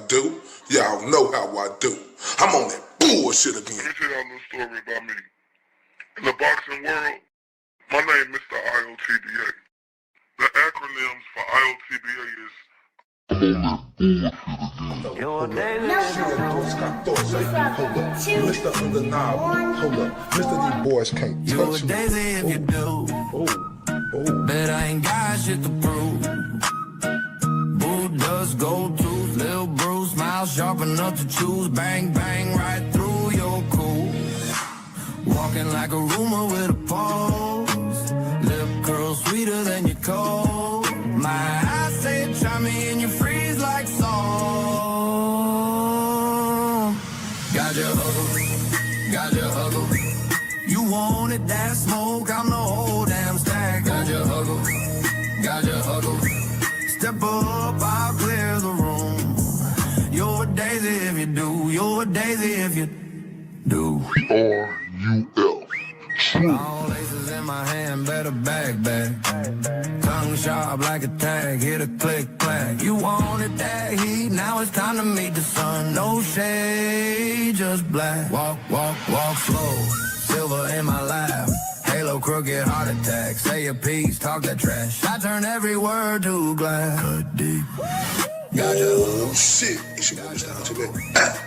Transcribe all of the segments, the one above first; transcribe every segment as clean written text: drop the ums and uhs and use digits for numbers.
do. Y'all know how I do. I'm on that bullshit again. Let me tell y'all a little story about me. In the boxing world, my name is Mr. IOTBA. The acronyms for IOTBA is Mr. Undeniable. Hold up. Mr. These boys can't touch me. If you do. Bet I ain't got shit to prove. Boo does go tooth, Lil Bruce, smile sharp enough to choose. Bang, bang, right through your cool. Walking like a rumor with a pulse. Lip curl sweeter than your cold. My eyes say try me and you freeze like salt. Got your huggle. You wanted that smoke, I'm the whole damn stack. Got your huggle. Step up, I'll clear the room. You're a daisy if you do. You're a daisy if you do. R-U-L. All aces in my hand, better back. Tongue sharp like a tag, hit a click, clack. You wanted that heat, now it's time to meet the sun. No shade, just black. Walk slow, silver in my lap. Halo, crooked heart attack. Say your piece, talk that trash. I turn every word to glass. Cut deep. Oh shit. You should go down to that.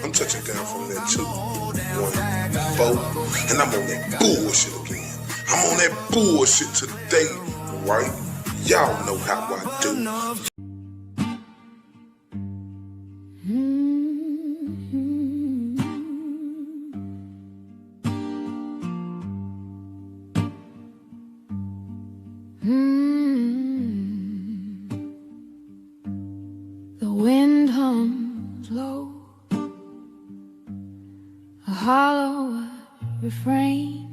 I'm touching down from that 2, 1, 4, and I'm on that bullshit again. I'm on that bullshit today, right? Y'all know how I do. The wind hums low, a hollow refrain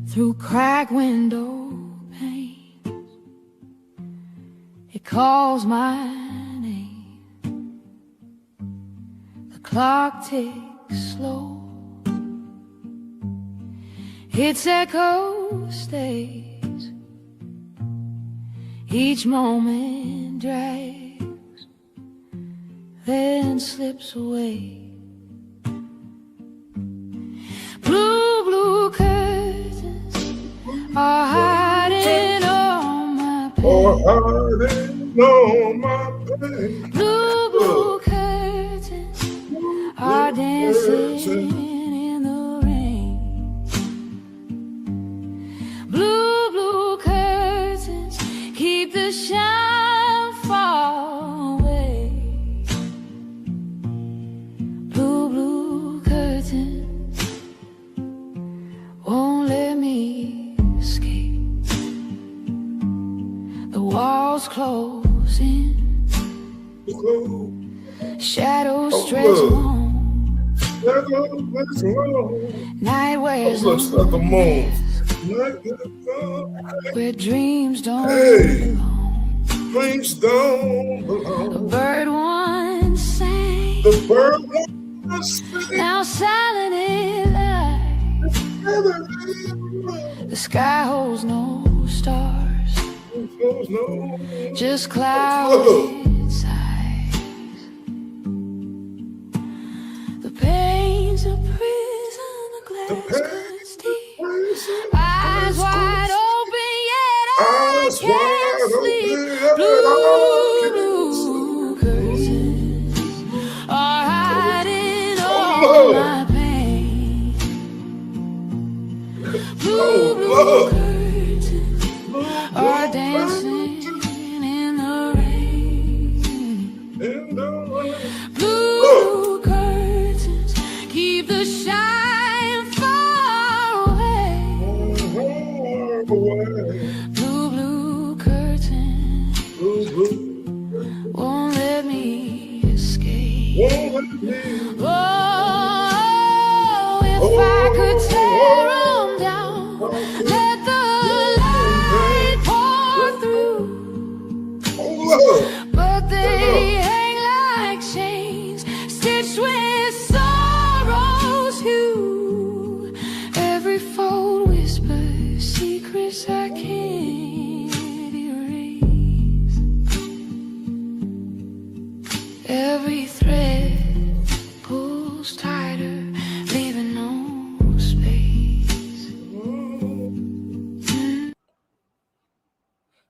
through cracked window panes. It calls my name. The clock ticks slow. Its echo stays. Each moment drags, then slips away. Blue curtains are hiding on my pain. Blue curtains are dancing in the rain. Blue curtains keep the shine far away. Blue curtains won't let me escape. The walls close in, shadows stretch long. Night wears Looks like the moon. Where dreams don't belong. Dreams don't A belong. bird once sang, The bird was now silent it lies. The sky holds no stars, just clouded sighs. The pain's a prison, the glass cuts deep. Eyes wide open, yet I can't sleep. Blue curtains are hiding all my pain. Blue curtains are dancing in the rain. Every thread pulls tighter, leaving no space.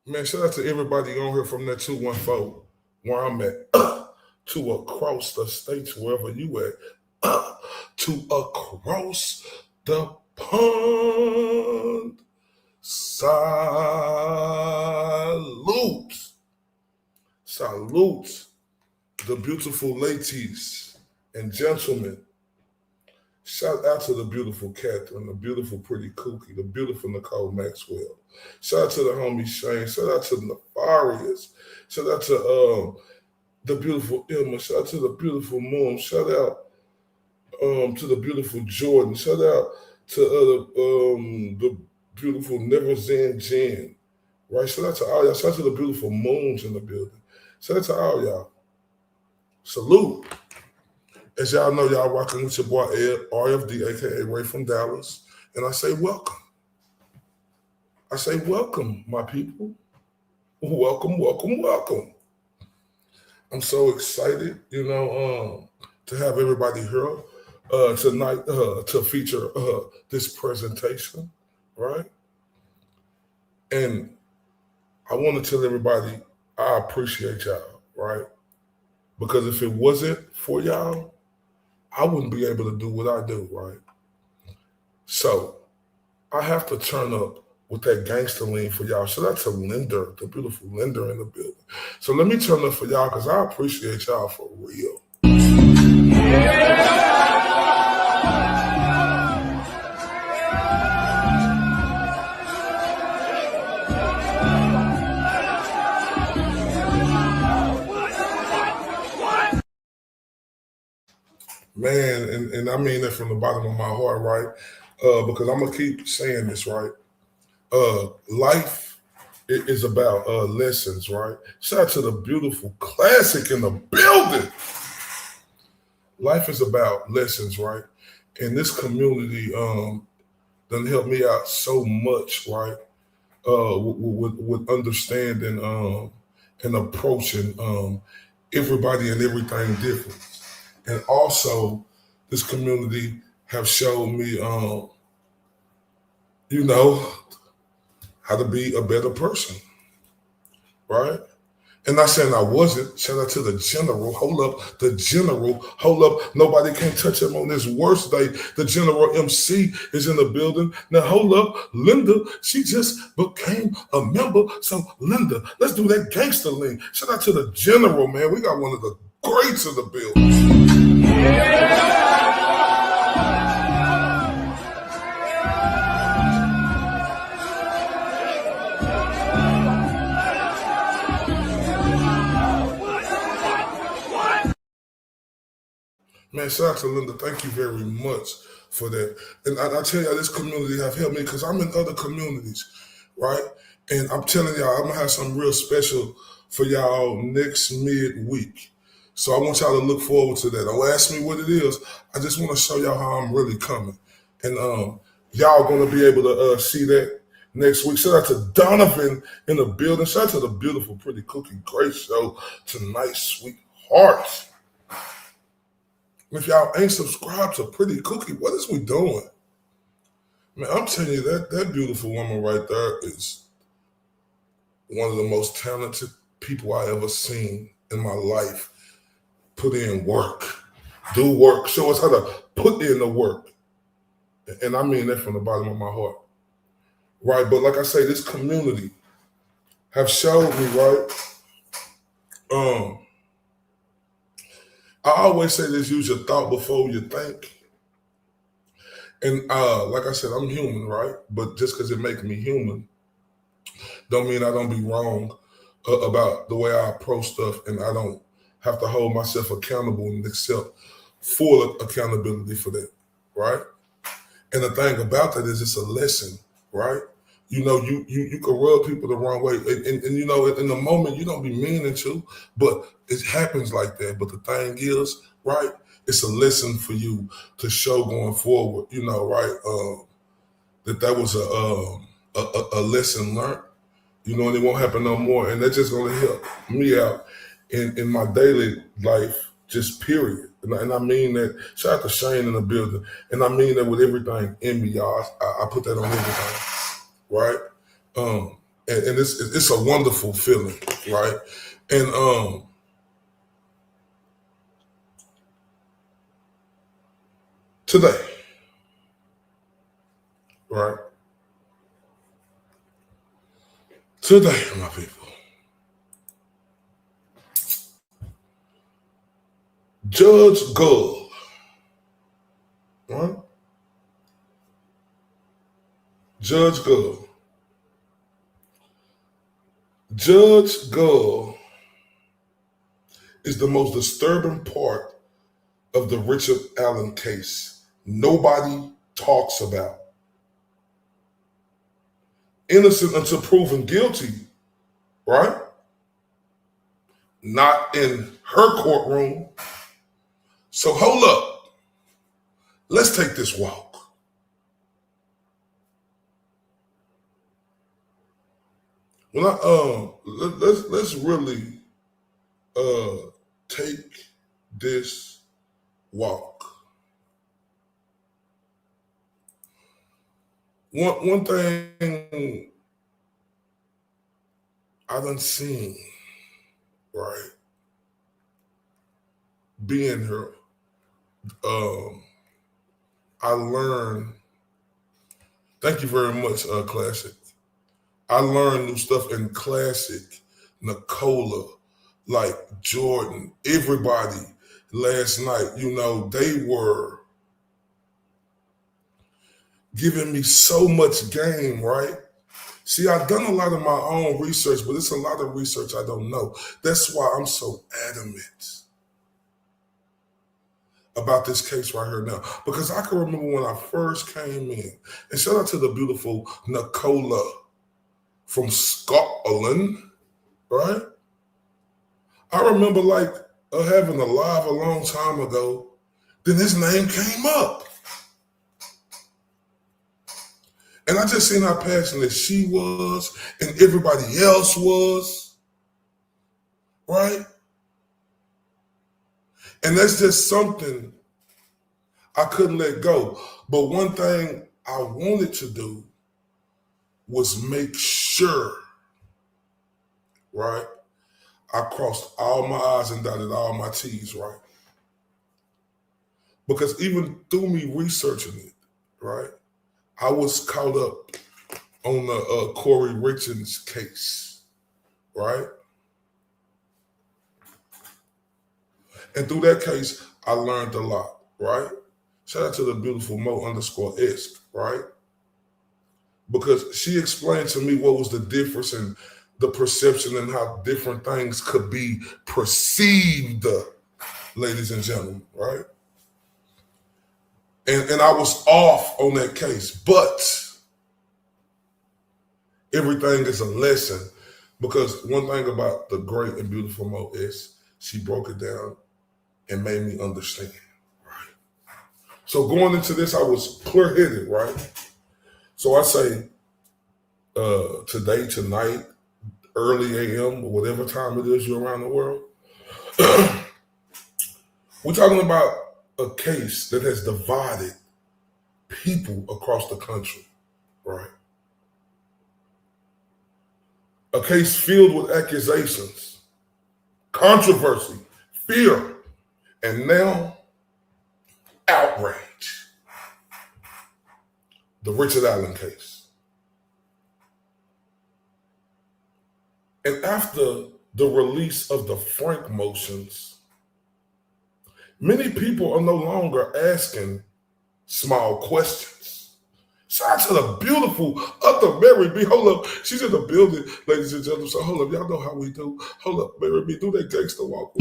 Man, shout out to everybody on here from that 214 where I'm at, to across the states, wherever you at, to across the pond. Salute. Salute the beautiful ladies and gentlemen. Shout out to the beautiful Catherine, the beautiful Pretty Kookie, the beautiful Nicole Maxwell. Shout out to the homie Shane. Shout out to Nefarious. Shout out to the beautiful Emma. Shout out to the beautiful Moon. Shout out to the beautiful Jordan. Shout out to the beautiful Never Zen Jen. Right? Shout out to all y'all. Shout out to the beautiful Moons in the building. Shout out to all y'all. Salute. As y'all know, y'all rocking with your boy Ed, RFD, aka Ray from Dallas. And I say welcome. I say welcome, my people. Welcome, welcome, welcome. I'm so excited, to have everybody here tonight to feature this presentation, right? And I want to tell everybody I appreciate y'all, right? Because if it wasn't for y'all, I wouldn't be able to do what I do, right? So I have to turn up with that gangster lean for y'all. So that's a Linda, the beautiful Linda in the building. So let me turn up for y'all because I appreciate y'all for real. Man, and I mean that from the bottom of my heart, right? Because I'm going to keep saying this, right? Life is about lessons, right? Shout out to the beautiful classic in the building. Life is about lessons, right? And this community done helped me out so much, right? With understanding and approaching everybody and everything different. And also, this community have shown me, how to be a better person, right? And not saying I wasn't. Shout out to the general. Hold up, the general. Hold up. Nobody can touch him on this worst day. The general MC is in the building. Now, hold up. Linda, she just became a member. So, Linda, let's do that gangster lean. Shout out to the general, man. We got one of the greats of the building. Man, shout out to Linda. Thank you very much for that. And I tell y'all, this community have helped me because I'm in other communities, right? And I'm telling y'all, I'm going to have something real special for y'all next midweek. So I want y'all to look forward to that. Don't ask me what it is. I just want to show y'all how I'm really coming. And y'all going to be able to see that next week. Shout out to Donovan in the building. Shout out to the beautiful, Pretty Cookie. Great show tonight, sweethearts. If y'all ain't subscribed to Pretty Cookie, what is we doing? Man, I'm telling you, that beautiful woman right there is one of the most talented people I ever seen in my life. Put in work, do work, show us how to put in the work. And I mean that from the bottom of my heart, right? But like I say, this community have showed me, right? I always say this, use your thought before you think. And like I said, I'm human, right? But just because it makes me human, don't mean I don't be wrong about the way I approach stuff, and I don't have to hold myself accountable and accept full accountability for that, right? And the thing about that is it's a lesson, right? You can rub people the wrong way. And in the moment, you don't be meaning to, but it happens like that. But the thing is, right, it's a lesson for you to show going forward, right? That was a lesson learned, and it won't happen no more. And that's just going to help me out in my daily life, just period. And I mean that. Shout out to Shane in the building. And I mean that with everything in me, y'all. I put that on everything, right? And it's a wonderful feeling, right? And today, right? Today, my people, JudgeGull, right? JudgeGull. JudgeGull is the most disturbing part of the Richard Allen case. Nobody talks about. Innocent until proven guilty, right? Not in her courtroom. So hold up. Let's take this walk. When let's really take this walk. One thing I done seen, right, being here, I learned, thank you very much, Classic. I learned new stuff in Classic, Nicola, like Jordan, everybody last night, they were giving me so much game, right? See, I've done a lot of my own research, but it's a lot of research I don't know. That's why I'm so adamant about this case right here now. Because I can remember when I first came in, and shout out to the beautiful Nicola from Scotland, right? I remember having a live a long time ago, then his name came up. And I just seen how passionate she was and everybody else was, right? And that's just something I couldn't let go. But one thing I wanted to do was make sure, right, I crossed all my I's and dotted all my T's, right? Because even through me researching it, right, I was caught up on the Corey Richards case, right? And through that case, I learned a lot, right? Shout out to the beautiful Mo_esque, right? Because she explained to me what was the difference in the perception and how different things could be perceived, ladies and gentlemen, right? And I was off on that case, but everything is a lesson, because one thing about the great and beautiful Mo is she broke it down and made me understand, right? So going into this, I was clear-headed, right? So I say today, tonight, early a.m., or whatever time it is you're around the world, we're talking about a case that has divided people across the country, right? A case filled with accusations, controversy, fear, and now outrage. The Richard Allen case. And after the release of the Frank motions, many people are no longer asking small questions. Shout out to the beautiful other Mary B. Hold up. She's in the building, ladies and gentlemen. So hold up. Y'all know how we do. Hold up, Mary B. Do that gangster walk.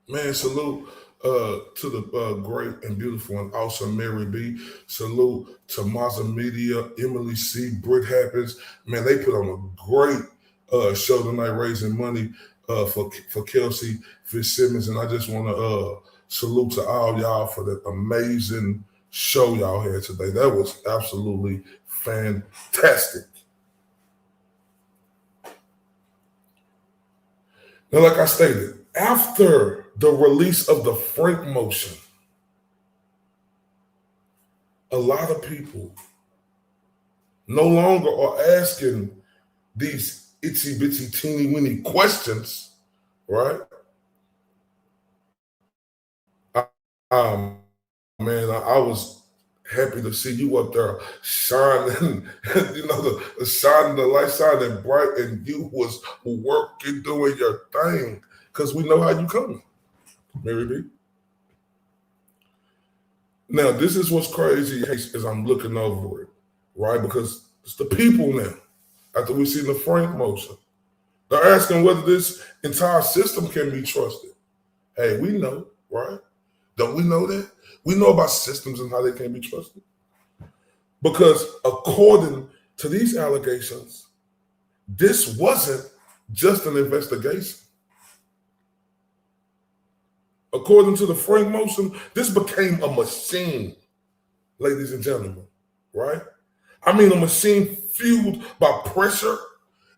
Man, salute to the great and beautiful and awesome Mary B. Salute to Maza Media, Emily C., Britt Happens. Man, they put on a great show tonight, raising money for Kelsey Fitzsimmons, and I just want to salute to all y'all for that amazing show y'all had today. That was absolutely fantastic. Now, like I stated, after the release of the Frank motion, a lot of people no longer are asking these itsy bitsy teeny weeny questions, right? Man, I was happy to see you up there shining, shining the light, shining bright, and you was working, doing your thing, because we know how you coming, Mary B. Now, this is what's crazy as I'm looking over it, right? Because it's the people now, after we see the Frank motion, they're asking whether this entire system can be trusted. Hey, we know, right? Don't we know that? We know about systems and how they can be trusted. Because according to these allegations, this wasn't just an investigation. According to the Frank motion, this became a machine, ladies and gentlemen, right? I mean, a machine fueled by pressure,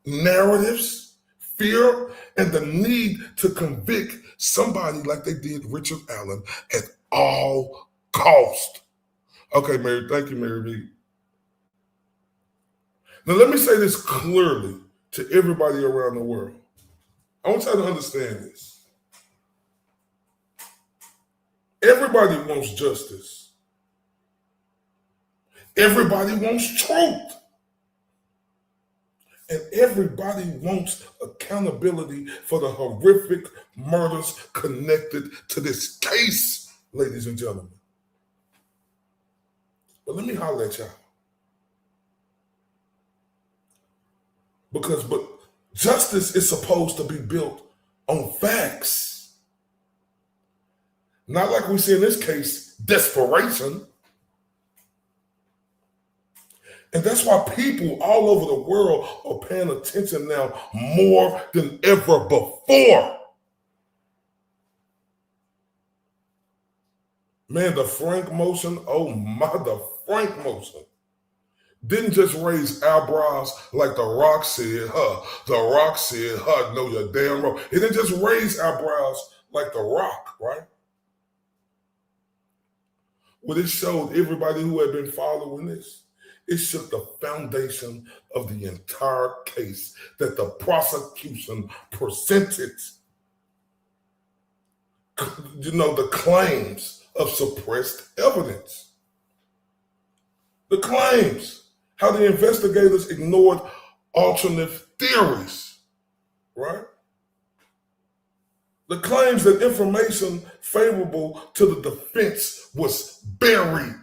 narratives, fear, and the need to convict somebody like they did Richard Allen at all cost. Okay, Mary, thank you, Mary B. Now, let me say this clearly to everybody around the world. I want y'all to understand this. Everybody wants justice. Everybody wants truth. And everybody wants accountability for the horrific murders connected to this case, ladies and gentlemen. But let me holler at y'all. But justice is supposed to be built on facts. Not like we see in this case, desperation. And that's why people all over the world are paying attention now more than ever before. Man, the Frank motion, the Frank motion didn't just raise eyebrows like The Rock said, The Rock said, no, you're damn wrong. It didn't just raise eyebrows like The Rock, right? Well, it showed everybody who had been following this. It shook the foundation of the entire case that the prosecution presented. The claims of suppressed evidence. The claims, how the investigators ignored alternative theories, right? The claims that information favorable to the defense was buried.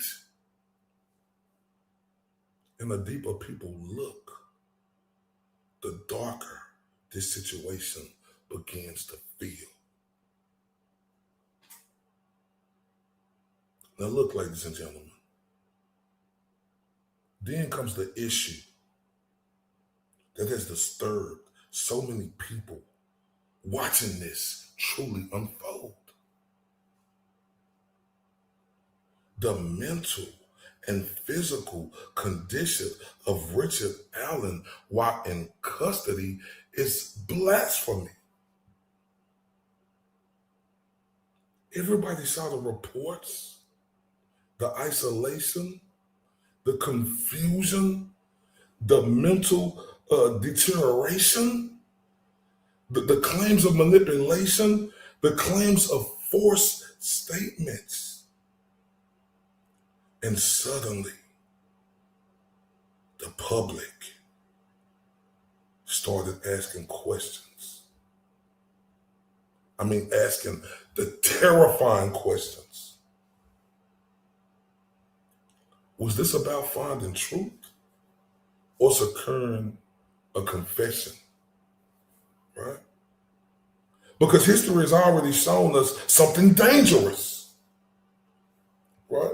And the deeper people look, the darker this situation begins to feel. Now look, ladies and gentlemen, then comes the issue that has disturbed so many people watching this truly unfold. The mental and physical condition of Richard Allen while in custody is blasphemy. Everybody saw the reports, the isolation, the confusion, the mental deterioration, the claims of manipulation, the claims of forced statements. And suddenly, the public started asking questions. Asking the terrifying questions. Was this about finding truth or securing a confession? Right? Because history has already shown us something dangerous. Right?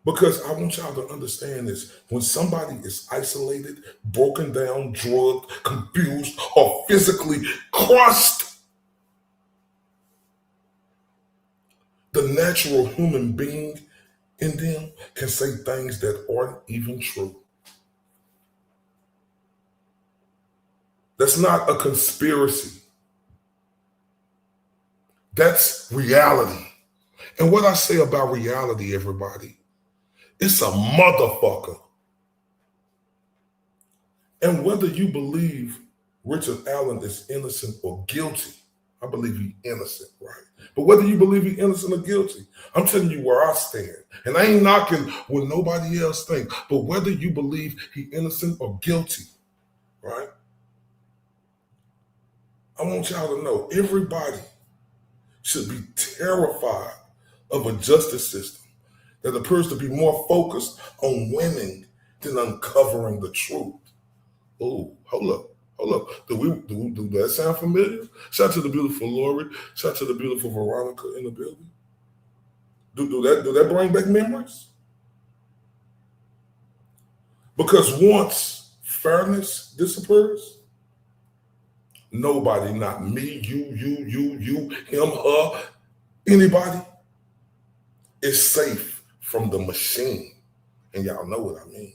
Because I want y'all to understand this. When somebody is isolated, broken down, drugged, confused, or physically crushed, the natural human being in them can say things that aren't even true. That's not a conspiracy. That's reality. And what I say about reality, everybody, it's a motherfucker. And whether you believe Richard Allen is innocent or guilty, I believe he's innocent, right? But whether you believe he's innocent or guilty, I'm telling you where I stand. And I ain't knocking what nobody else thinks. But whether you believe he's innocent or guilty, right? I want y'all to know everybody should be terrified of a justice system that appears to be more focused on winning than uncovering the truth. Oh, hold up. Do that sound familiar? Shout out to the beautiful Lori. Shout out to the beautiful Veronica in the building. Do that bring back memories? Because once fairness disappears, nobody, not me, you, him, her, anybody, is safe from the machine. And y'all know what I mean.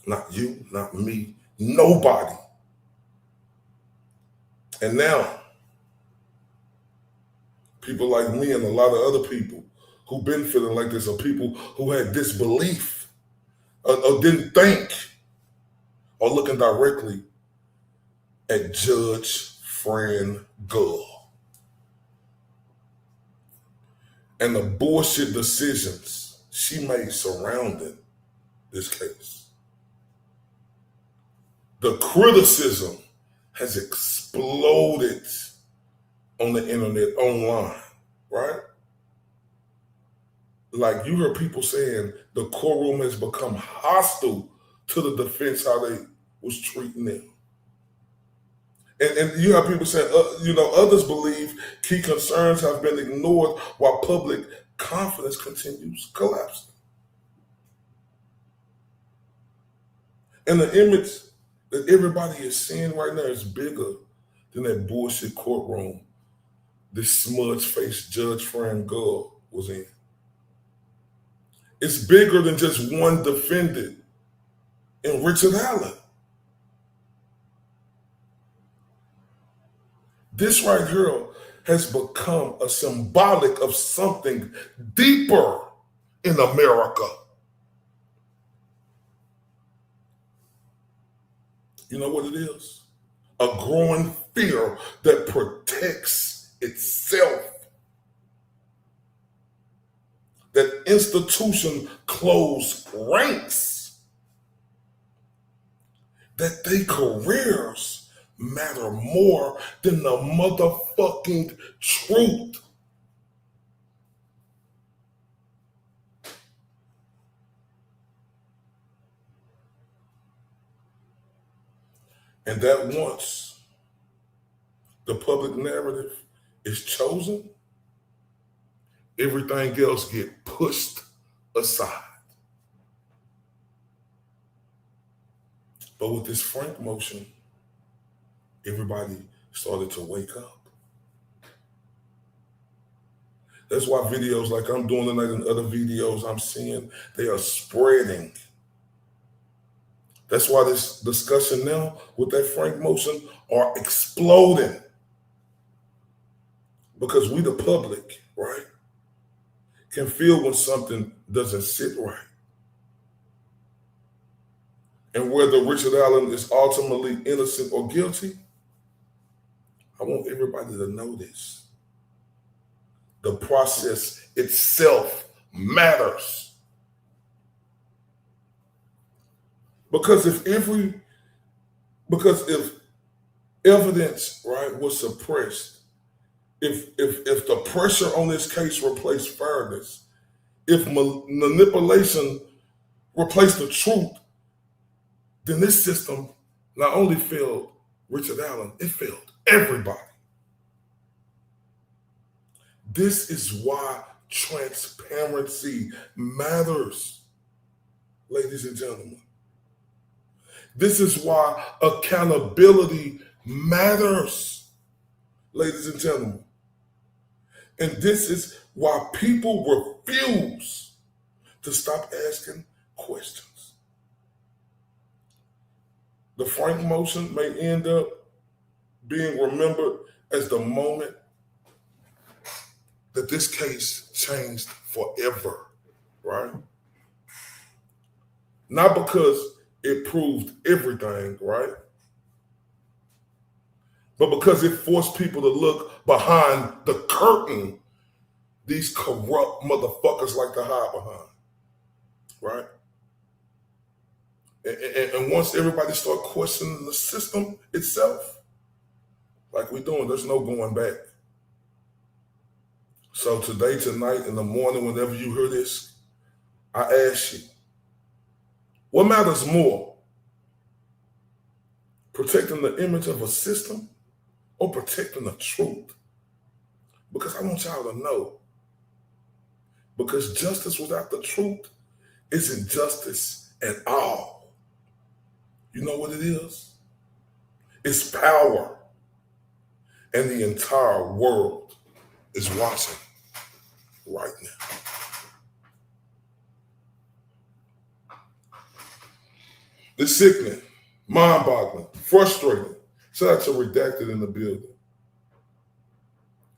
Not you, not me, nobody. And now, people like me and a lot of other people who've been feeling like this are people who had disbelief or didn't think or looking directly at Judge JudgeGull and the bullshit decisions she made surrounding this case. The criticism has exploded on the internet, online, right? Like you heard people saying the courtroom has become hostile to the defense, how they was treating them. And you have people saying, others believe key concerns have been ignored while public confidence continues collapsing. And the image that everybody is seeing right now is bigger than that bullshit courtroom this smudge-faced Judge JudgeGull was in. It's bigger than just one defendant in Richard Allen. This right here has become a symbolic of something deeper in America. You know what it is? A growing fear that protects itself. That institution close ranks. That their careers matter more than the motherfucking truth. And that once the public narrative is chosen, everything else get pushed aside. But with this Frank motion, everybody started to wake up. That's why videos like I'm doing tonight and other videos I'm seeing, they are spreading. That's why this discussion now with that Frank motion are exploding. Because we, the public, right, can feel when something doesn't sit right. And whether Richard Allen is ultimately innocent or guilty, I want everybody to know this. The process itself matters. Because if evidence, right, was suppressed, if the pressure on this case replaced fairness, if manipulation replaced the truth, then this system not only failed Richard Allen, it failed everybody. This is why Transparency matters, ladies and gentlemen. This is why accountability matters, ladies and gentlemen. And this is why people refuse to stop asking questions. The Frank motion may end up being remembered as the moment that this case changed forever, right? Not because it proved everything, right? But because it forced people to look behind the curtain these corrupt motherfuckers like to hide behind, right? And once everybody start questioning the system itself, like we're doing, there's no going back. So today, tonight, in the morning, whenever you hear this, I ask you, what matters more? Protecting the image of a system or protecting the truth? Because I want y'all to know. Because justice without the truth isn't justice at all. You know what it is? It's power. And the entire world is watching right now. It's sickening, mind-boggling, frustrating. Shout out to Redacted in the building,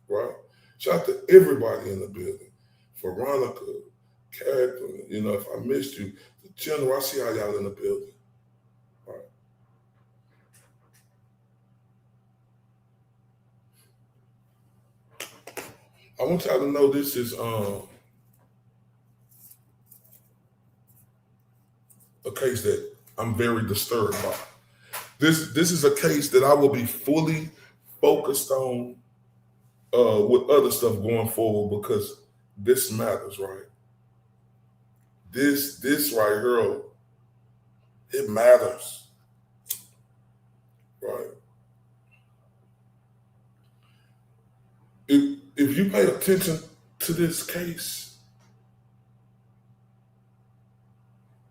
right? Shout out to everybody in the building. Veronica, Catherine, if I missed you, the General, I see how y'all in the building, right? I want y'all to know this is a case that I'm very disturbed by. This is a case that I will be fully focused on with other stuff going forward because this matters, right? This right here, it matters, right? If you pay attention to this case,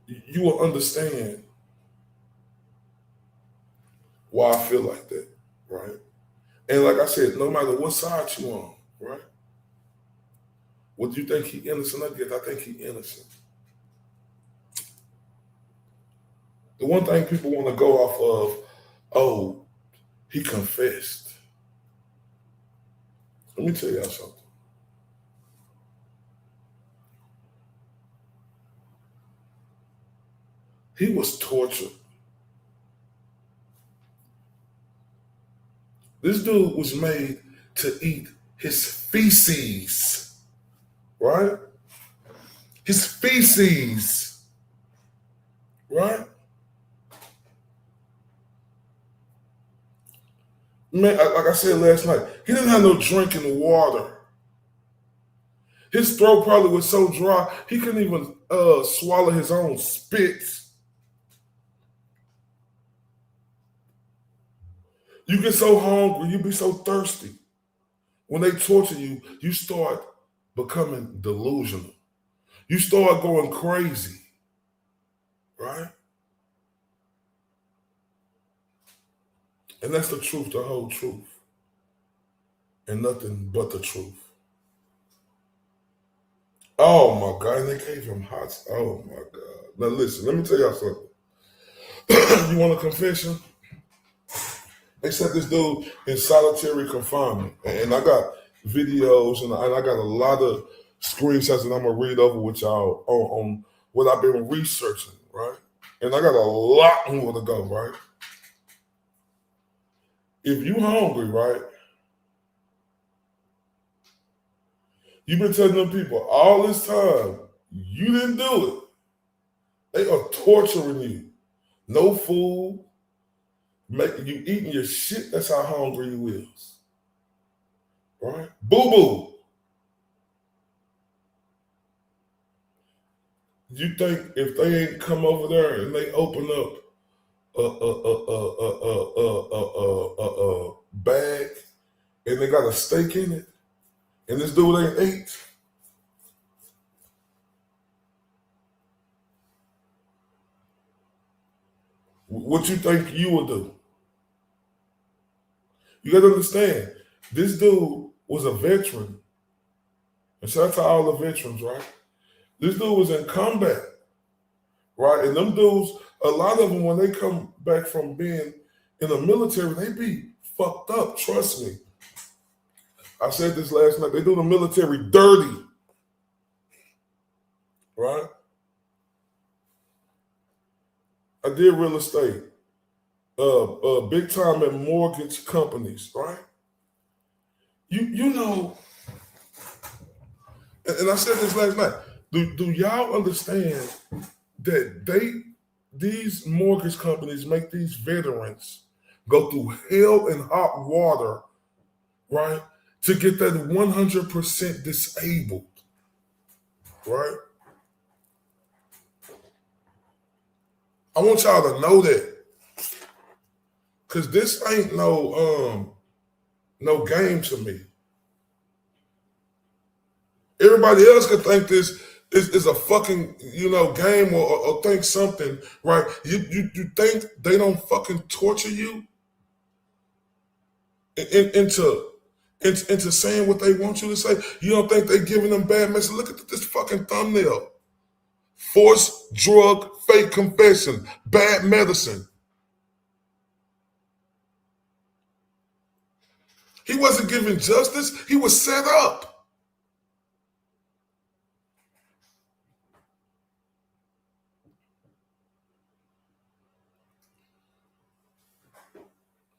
you will understand why I feel like that, right? And like I said, no matter what side you on, right? Whether you think he innocent or guilty, I think he innocent. The one thing people want to go off of, oh, he confessed. Let me tell y'all something. He was tortured. This dude was made to eat his feces, right? His feces, right? Man, like I said last night, he didn't have no drinking water. His throat probably was so dry, he couldn't even swallow his own spit. You get so hungry, you be so thirsty. When they torture you, you start becoming delusional. You start going crazy, right? And that's the truth, the whole truth. And nothing but the truth. Oh my God, and they gave him hot. Oh my God. Now listen, let me tell y'all something. You want a confession? They set this dude in solitary confinement. And I got videos and I got a lot of screenshots that I'm going to read over with y'all on what I've been researching, right? And I got a lot more to go, right? If you hungry, right? You've been telling them people all this time, you didn't do it. They are torturing you. No food. Making you eating your shit, that's how hungry you is. Right? Boo-boo. You think if they ain't come over there and they open up a bag and they got a steak in it and this dude ain't ate, What you think you would do? You got to understand, this dude was a veteran. And shout out to all the veterans, right? This dude was in combat, right? And them dudes, a lot of them, when they come back from being in the military, they be fucked up, trust me. I said this last night, they do the military dirty, right? I did real estate, big time at mortgage companies, right? You know, and I said this last night. Do y'all understand that these mortgage companies make these veterans go through hell and hot water, right, to get that 100% disabled, right? I want y'all to know that, because this ain't no game to me. Everybody else could think this is a fucking, game or think something, right? You think they don't fucking torture you into saying what they want you to say? You don't think they giving them bad message? Look at this fucking thumbnail. Forced drug, fake confession, bad medicine. He wasn't given justice. He was set up.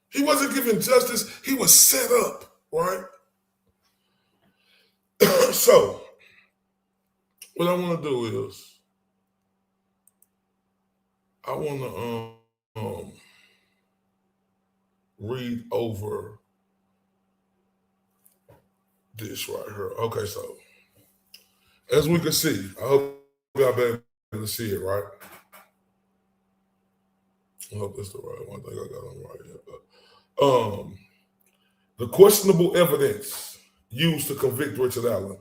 He wasn't given justice. He was set up, right? So, what I want to do is, I want to read over this right here. Okay, so as we can see, I hope y'all been able to see it, right? I hope it's the right one. I think I got them right here. The questionable evidence used to convict Richard Allen.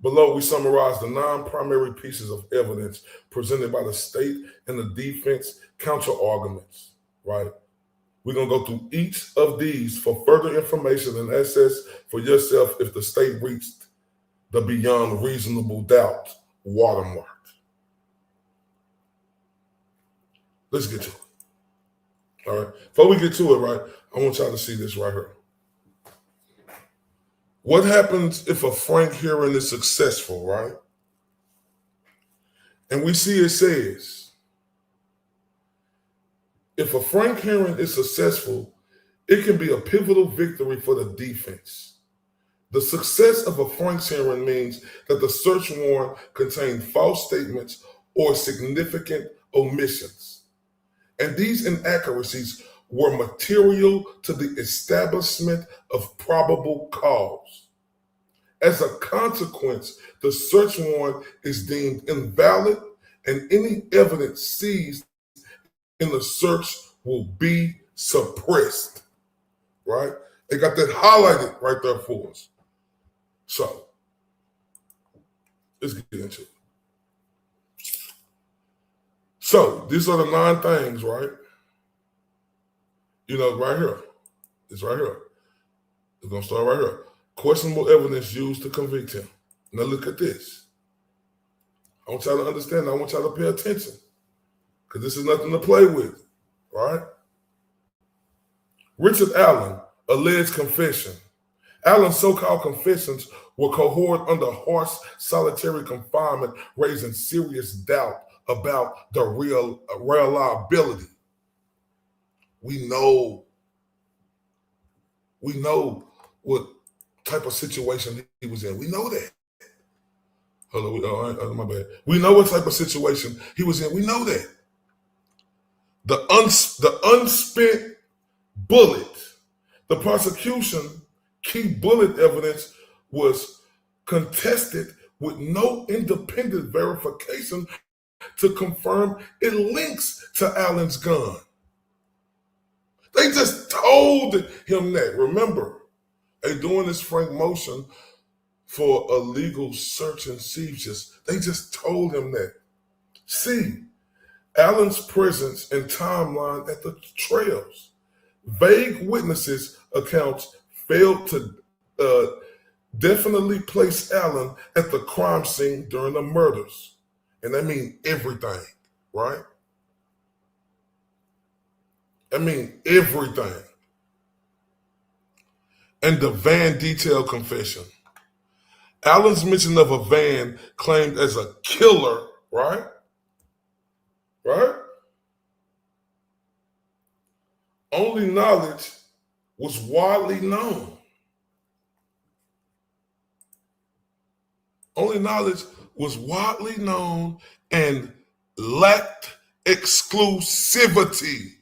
Below, we summarize the 9 primary pieces of evidence presented by the state and the defense counter arguments, right? We're going to go through each of these for further information and assess for yourself if the state reached the beyond reasonable doubt watermark. Let's get to it. All right. Before we get to it, right, I want y'all to see this right here. What happens if a Frank hearing is successful, right? And we see it says, if a Frank hearing is successful, it can be a pivotal victory for the defense. The success of a Frank's hearing means that the search warrant contained false statements or significant omissions. And these inaccuracies were material to the establishment of probable cause. As a consequence, the search warrant is deemed invalid, and any evidence seized in the search will be suppressed, right? They got that highlighted right there for us. So, let's get into it. So, these are the 9 things, right? Right here. It's right here. It's going to start right here. Questionable evidence used to convict him. Now look at this. I want y'all to understand. I want y'all to pay attention, because this is nothing to play with, right? Richard Allen, alleged confession. Allen's so-called confessions were cohort under harsh solitary confinement, raising serious doubt about the reliability. We know what type of situation he was in. We know that. Hold on, my bad. We know what type of situation he was in. We know that. The unspent bullet, the prosecution key bullet evidence was contested with no independent verification to confirm it links to Allen's gun. They just told him that. Remember, they doing this Frank motion for illegal search and seizures. They just told him that. See, Allen's presence and timeline at the trails. Vague witnesses' accounts failed to definitely place Allen at the crime scene during the murders. And that means everything, right? I mean everything. And the van detail confession. Allen's mention of a van claimed as a killer, right? Right? Only knowledge was widely known. Only knowledge was widely known and lacked exclusivity.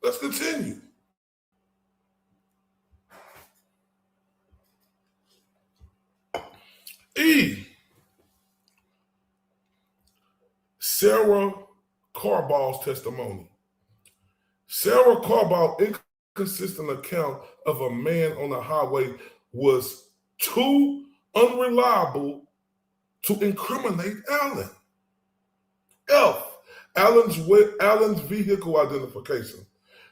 Let's continue. E. Sarah Carball's testimony. Sarah Carball's inconsistent account of a man on the highway was too unreliable to incriminate Allen. F. Allen's vehicle identification.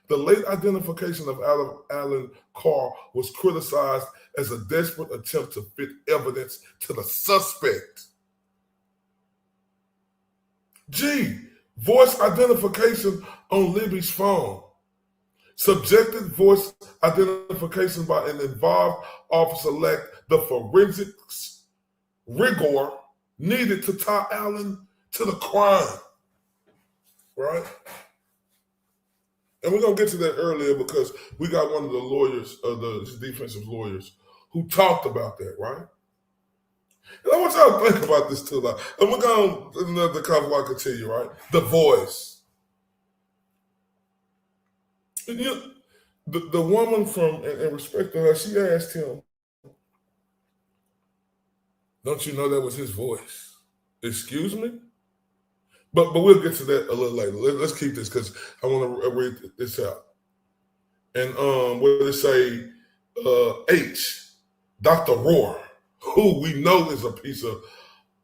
The late identification of Allen's car was criticized as a desperate attempt to fit evidence to the suspect. G. Voice identification on Libby's phone. Subjective voice identification by an involved officer lacked the forensics rigor needed to tie Allen to the crime. Right? And we're going to get to that earlier because we got one of the lawyers, the defensive lawyers, who talked about that, right? And I want y'all to think about this too. Like, and we're going to another cover I continue, right? The voice. And the woman from, and respect to her, she asked him, don't you know that was his voice? Excuse me? But we'll get to that a little later. Let's keep this because I want to read this out. And what did it say? H, Dr. Rohr, who we know is a piece of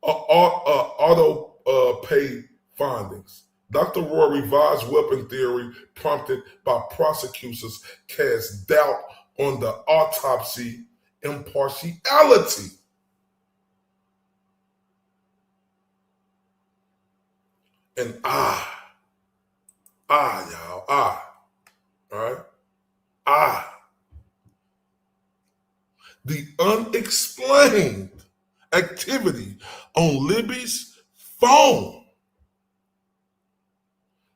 auto pay findings. Dr. Rohr revised weapon theory prompted by prosecutors cast doubt on the autopsy impartiality. And y'all, all right? The unexplained activity on Libby's phone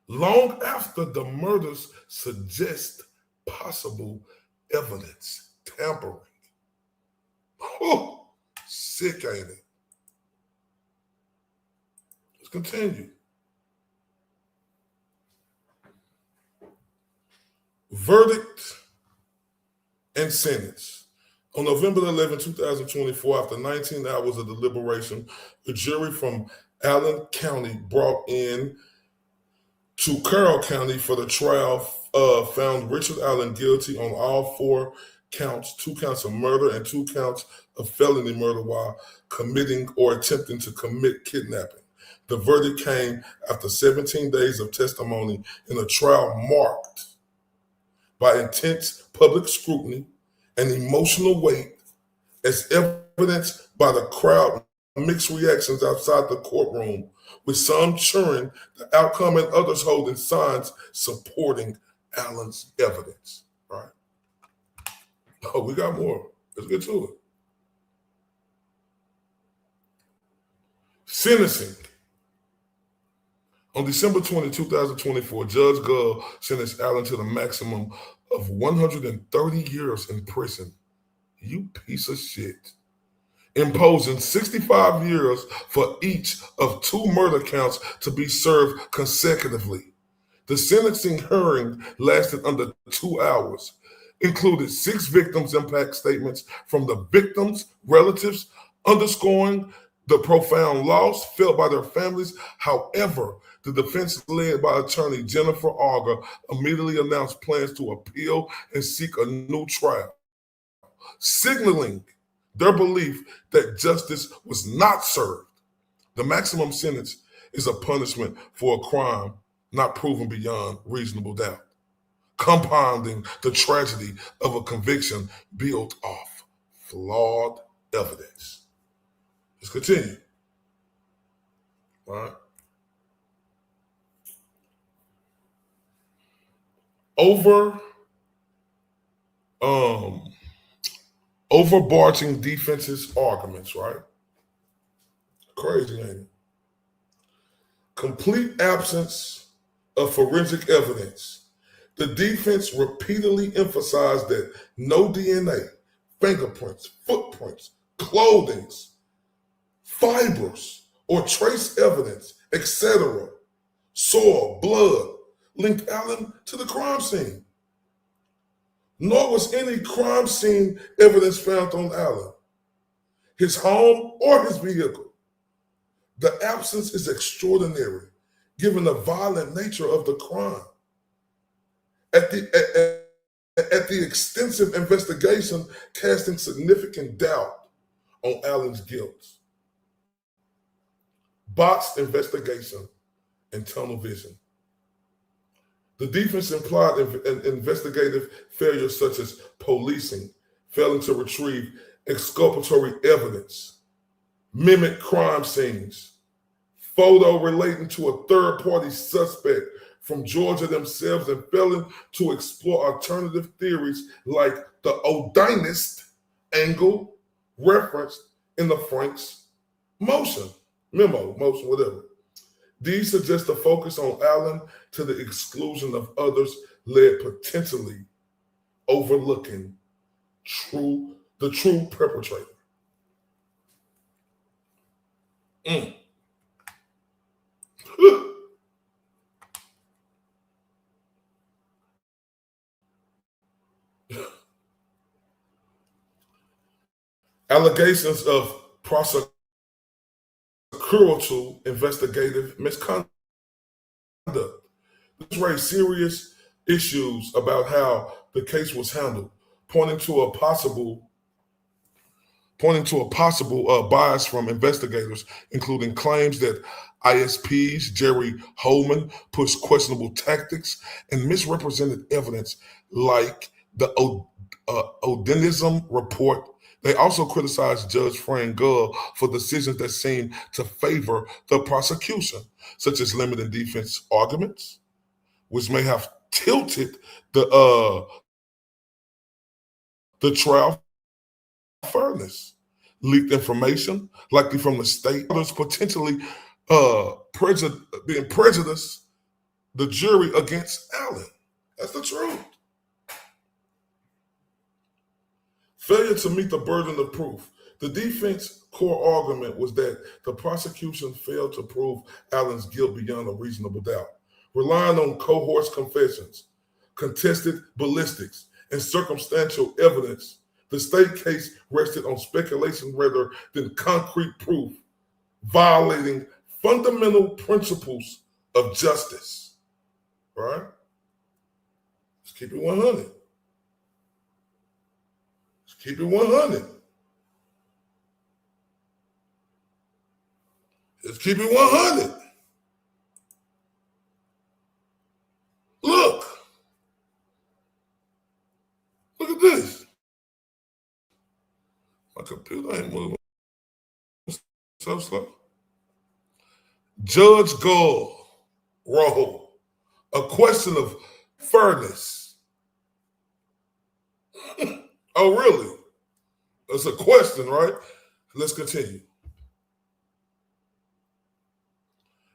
long after the murders suggest possible evidence tampering. Oh, sick, ain't it? Let's continue. Verdict and sentence. On November 11, 2024, after 19 hours of deliberation, a jury from Allen County brought in to Carroll County for the trial found Richard Allen guilty on all 4 counts, 2 counts of murder and 2 counts of felony murder while committing or attempting to commit kidnapping. The verdict came after 17 days of testimony in a trial marked by intense public scrutiny and emotional weight, as evidenced by the crowd mixed reactions outside the courtroom, with some cheering the outcome and others holding signs supporting Allen's evidence. Right? Oh, we got more. Let's get to it. Sentencing. On December 20, 2024, Judge Gull sentenced Allen to the maximum of 130 years in prison. You piece of shit. Imposing 65 years for each of 2 murder counts to be served consecutively. The sentencing hearing lasted under 2 hours, included 6 victims' impact statements from the victims' relatives, underscoring the profound loss felt by their families. However, the defense led by attorney Jennifer Auger immediately announced plans to appeal and seek a new trial, signaling their belief that justice was not served. The maximum sentence is a punishment for a crime not proven beyond reasonable doubt, compounding the tragedy of a conviction built off flawed evidence. Let's continue. All right. Overarching defense's arguments, right? Crazy, ain't it? Complete absence of forensic evidence. The defense repeatedly emphasized that no DNA, fingerprints, footprints, clothing, fibers, or trace evidence, etc., soil, blood, linked Allen to the crime scene. Nor was any crime scene evidence found on Allen, his home, or his vehicle. The absence is extraordinary, given the violent nature of the crime. At the extensive investigation, casting significant doubt on Allen's guilt. Botched investigation and tunnel vision. The defense implied investigative failures such as policing, failing to retrieve exculpatory evidence, mimic crime scenes, photo relating to a third-party suspect from Georgia themselves, and failing to explore alternative theories like the Odinist angle referenced in the Frank's motion, whatever. These suggest a focus on Allen to the exclusion of others, led potentially overlooking the true perpetrator. Allegations of prosecutorial investigative misconduct. This raised serious issues about how the case was handled, pointing to a possible bias from investigators, including claims that ISP's Jerry Holman pushed questionable tactics and misrepresented evidence like the Odinism report. They also criticized Judge JudgeGull for decisions that seemed to favor the prosecution, such as limiting defense arguments, which may have tilted the trial fairness. Leaked information, likely from the state, others potentially being prejudiced the jury against Allen. That's the truth. Failure to meet the burden of proof. The defense core argument was that the prosecution failed to prove Allen's guilt beyond a reasonable doubt, relying on coerced confessions, contested ballistics, and circumstantial evidence. The state case rested on speculation rather than concrete proof, violating fundamental principles of justice. Right? Let's keep it 100. Keep it 100. Let's keep it 100. Look at this. My computer ain't moving so slow. JudgeGull wrote a question of fairness. Oh, really? That's a question, right? Let's continue.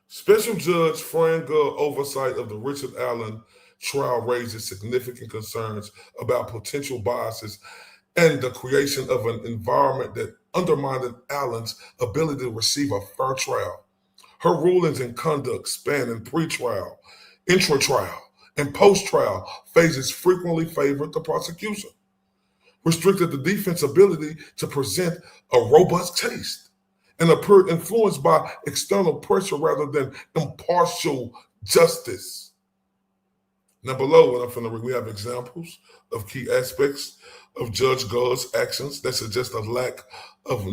Special Judge Frank Gull oversight of the Richard Allen trial raises significant concerns about potential biases and the creation of an environment that undermined Allen's ability to receive a fair trial. Her rulings and conduct spanning pre-trial, intra-trial, and post-trial phases frequently favored the prosecution, restricted the defense's ability to present a robust case, and appeared influenced by external pressure rather than impartial justice. Now below, what I'm finna read, we have examples of key aspects of Judge Gull's actions that suggest a lack of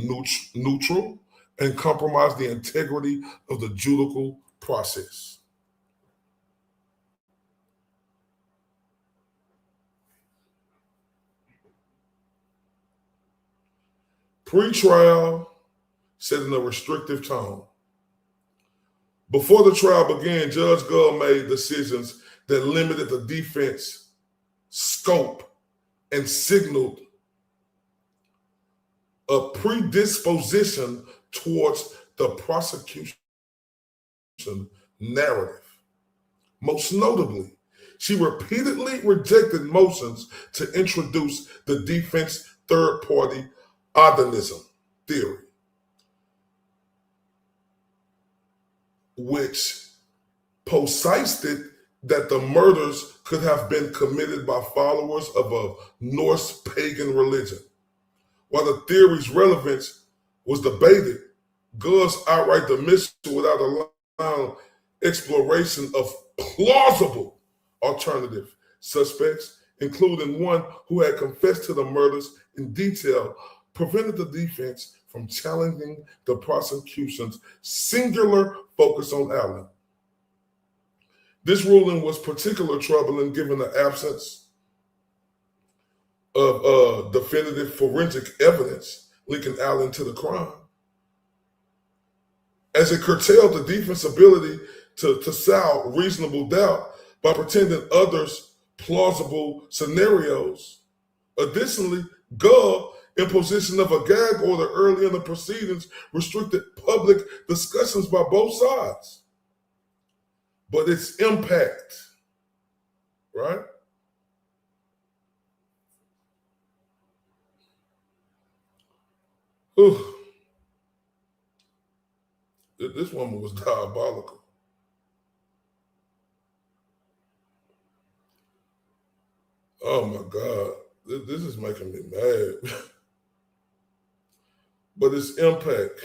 neutral and compromise the integrity of the judicial process. Pre-trial, set in a restrictive tone. Before the trial began, Judge Gull made decisions that limited the defense scope and signaled a predisposition towards the prosecution narrative. Most notably, she repeatedly rejected motions to introduce the defense third-party otherism theory, which posited that the murders could have been committed by followers of a Norse pagan religion. While the theory's relevance was debated, Gull's outright dismissal without allowing exploration of plausible alternative suspects, including one who had confessed to the murders in detail, prevented the defense from challenging the prosecution's singular focus on Allen. This ruling was particularly troubling given the absence of definitive forensic evidence linking Allen to the crime, as it curtailed the defense's ability to sound reasonable doubt by pretending others plausible scenarios. Additionally, Gull, imposition of a gag order early in the proceedings, restricted public discussions by both sides. But its impact, right? Whew. This woman was diabolical. Oh my God, this is making me mad. But its impact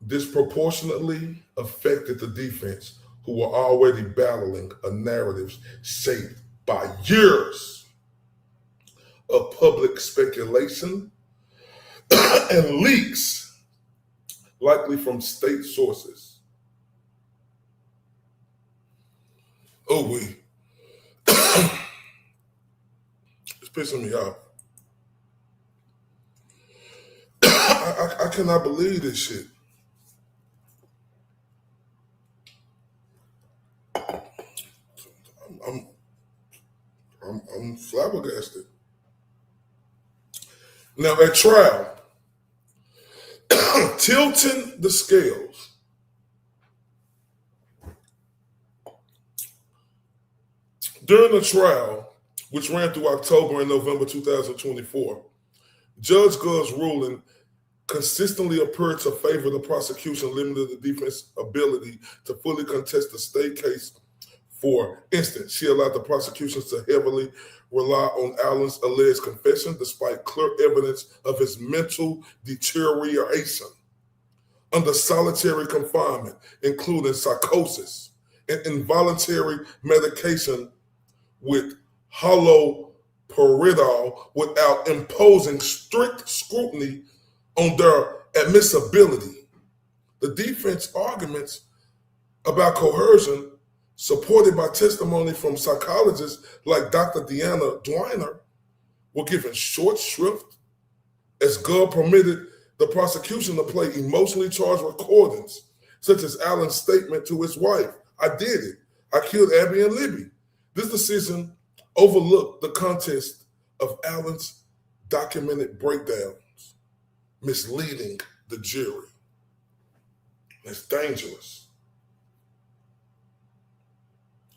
disproportionately affected the defense, who were already battling a narrative shaped by years of public speculation and leaks, likely from state sources. Oh, it's pissing me off. I cannot believe this shit. I'm flabbergasted. Now at trial, tilting the scales, during the trial, which ran through October and November 2024, Judge Gull's ruling consistently appeared to favor the prosecution, limiting the defense's ability to fully contest the state case. For instance, she allowed the prosecution to heavily rely on Allen's alleged confession despite clear evidence of his mental deterioration under solitary confinement, including psychosis and involuntary medication with haloperidol, without imposing strict scrutiny on their admissibility. The defense arguments about coercion, supported by testimony from psychologists like Dr. Deanna Dwiner, were given short shrift, as Gull permitted the prosecution to play emotionally charged recordings, such as Allen's statement to his wife, "I did it. I killed Abby and Libby." This decision overlooked the context of Allen's documented breakdowns, misleading the jury. It's dangerous.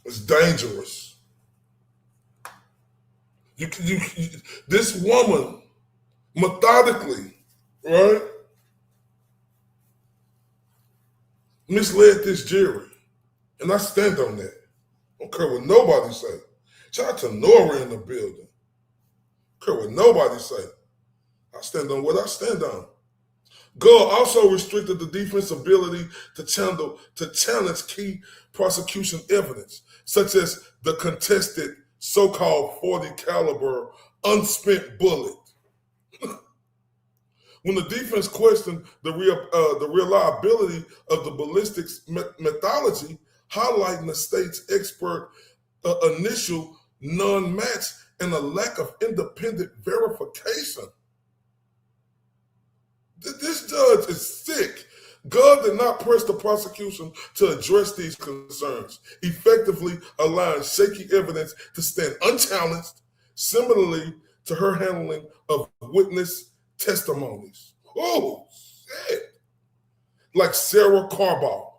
It's dangerous. This woman methodically, right, misled this jury. And I stand on that. I don't care what nobody say. Shout out to Nora in the building. I don't care what nobody say. I stand on what I stand on. Gull also restricted the defense's ability to challenge key prosecution evidence, such as the contested so-called 40 caliber unspent bullet. When the defense questioned the reliability of the ballistics methodology, highlighting the state's expert initial non-match and a lack of independent verification. This judge is sick. Gull did not press the prosecution to address these concerns, effectively allowing shaky evidence to stand unchallenged, similarly to her handling of witness testimonies. Oh, shit. Like Sarah Carball.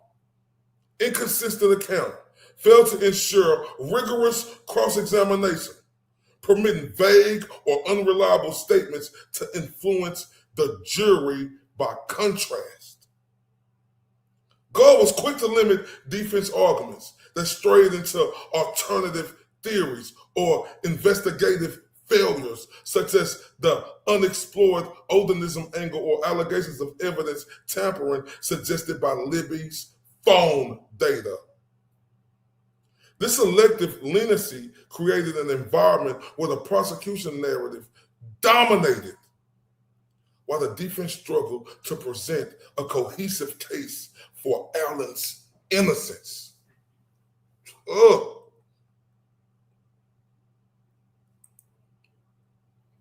Inconsistent account. Failed to ensure rigorous cross-examination, permitting vague or unreliable statements to influence the jury by contrast. Gull was quick to limit defense arguments that strayed into alternative theories or investigative failures, such as the unexplored Odinism angle or allegations of evidence tampering suggested by Libby's phone data. This selective leniency created an environment where the prosecution narrative dominated, while the defense struggled to present a cohesive case for Allen's innocence. Oh,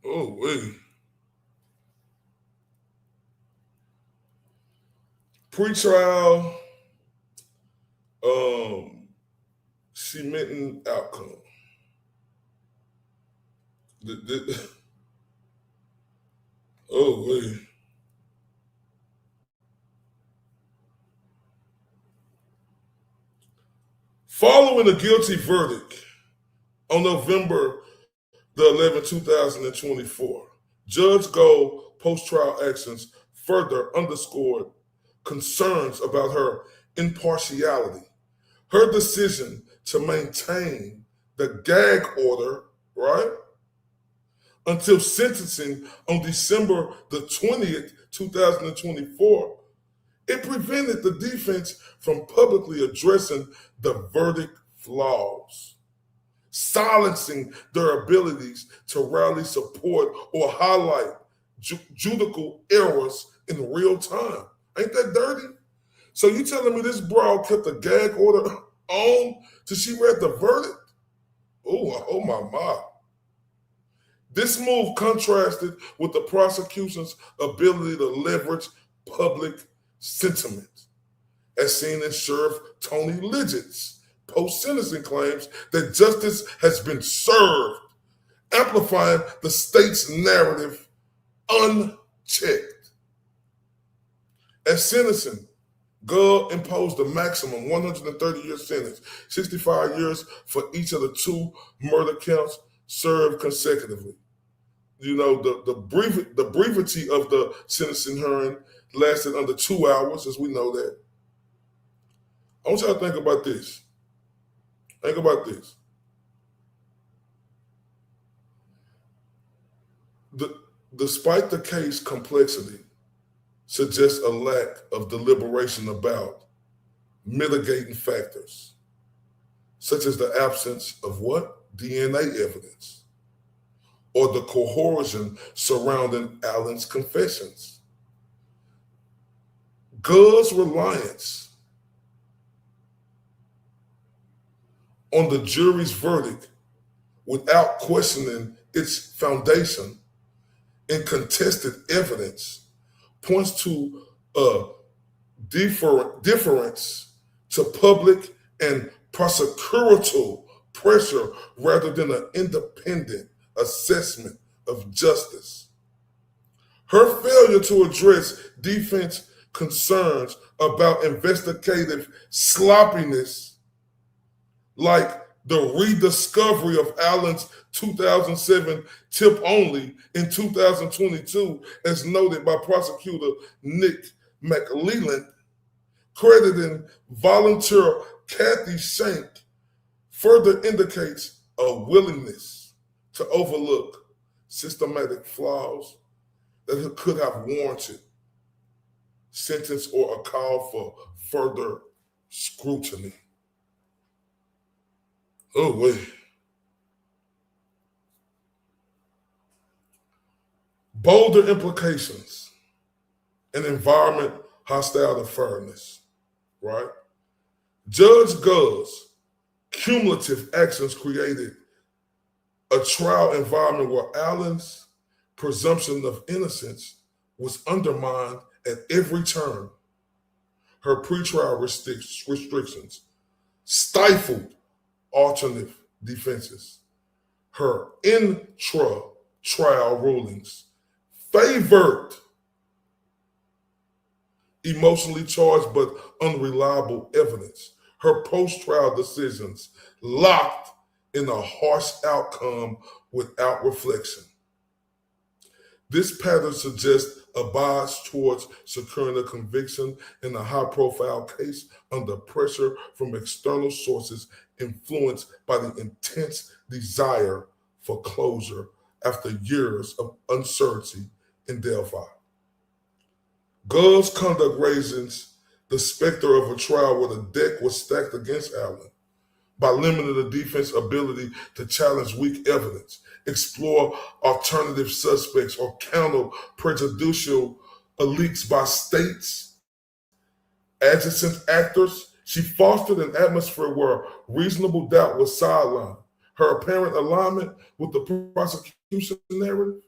wait. Pretrial cementing outcome. Oh, wait. Following a guilty verdict on November the 11th, 2024, JudgeGull post-trial actions further underscored concerns about her impartiality. Her decision to maintain the gag order, right, until sentencing on December the 20th, 2024, it prevented the defense from publicly addressing the verdict flaws, silencing their abilities to rally support or highlight judicial errors in real time. Ain't that dirty? So you telling me this broad kept the gag order on till she read the verdict? Oh my. This move contrasted with the prosecution's ability to leverage public sentiment, as seen in Sheriff Tony Lidgett's post-sentencing claims that justice has been served, amplifying the state's narrative unchecked. At sentencing, Gull imposed a maximum 130-year sentence, 65 years for each of the 2 murder counts served consecutively. You know, the brevity of the sentencing hearing lasted under 2 hours, as we know that. I want y'all to think about this. Think about this. Despite the case complexity, suggests a lack of deliberation about mitigating factors, such as the absence of what? DNA evidence, or the coercion surrounding Allen's confessions. Gull's reliance on the jury's verdict without questioning its foundation in contested evidence points to a deference to public and prosecutorial pressure rather than an independent assessment of justice. Her failure to address defense concerns about investigative sloppiness, like the rediscovery of Allen's 2007 tip only in 2022, as noted by prosecutor Nick McLeland, crediting volunteer Kathy Shank, further indicates a willingness to overlook systematic flaws that could have warranted sentence or a call for further scrutiny. Oh, wait. Bolder implications. An environment hostile to fairness, right? JudgeGull's cumulative actions created a trial environment where Allen's presumption of innocence was undermined at every turn. Her pretrial restrictions stifled alternate defenses. Her intra-trial rulings favored emotionally charged but unreliable evidence. Her post-trial decisions locked in a harsh outcome without reflection. This pattern suggests a bias towards securing a conviction in a high-profile case under pressure from external sources influenced by the intense desire for closure after years of uncertainty in Delphi. Gull's conduct raises the specter of a trial where the deck was stacked against Allen by limiting the defense's ability to challenge weak evidence, explore alternative suspects, or counter prejudicial leaks by states, adjacent actors. She fostered an atmosphere where reasonable doubt was sidelined. Her apparent alignment with the prosecution narrative,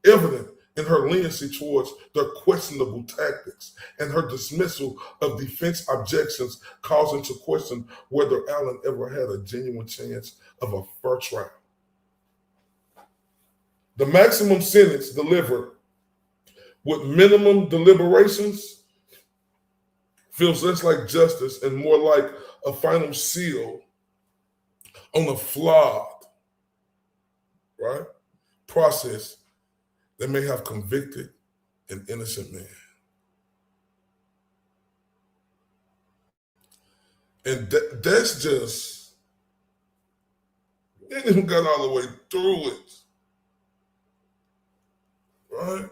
evident in her leniency towards their questionable tactics and her dismissal of defense objections, causing to question whether Allen ever had a genuine chance of a fair trial. The maximum sentence delivered with minimum deliberations feels less like justice and more like a final seal on a flawed, right, process that may have convicted an innocent man. And that's just, we ain't even got all the way through it, right?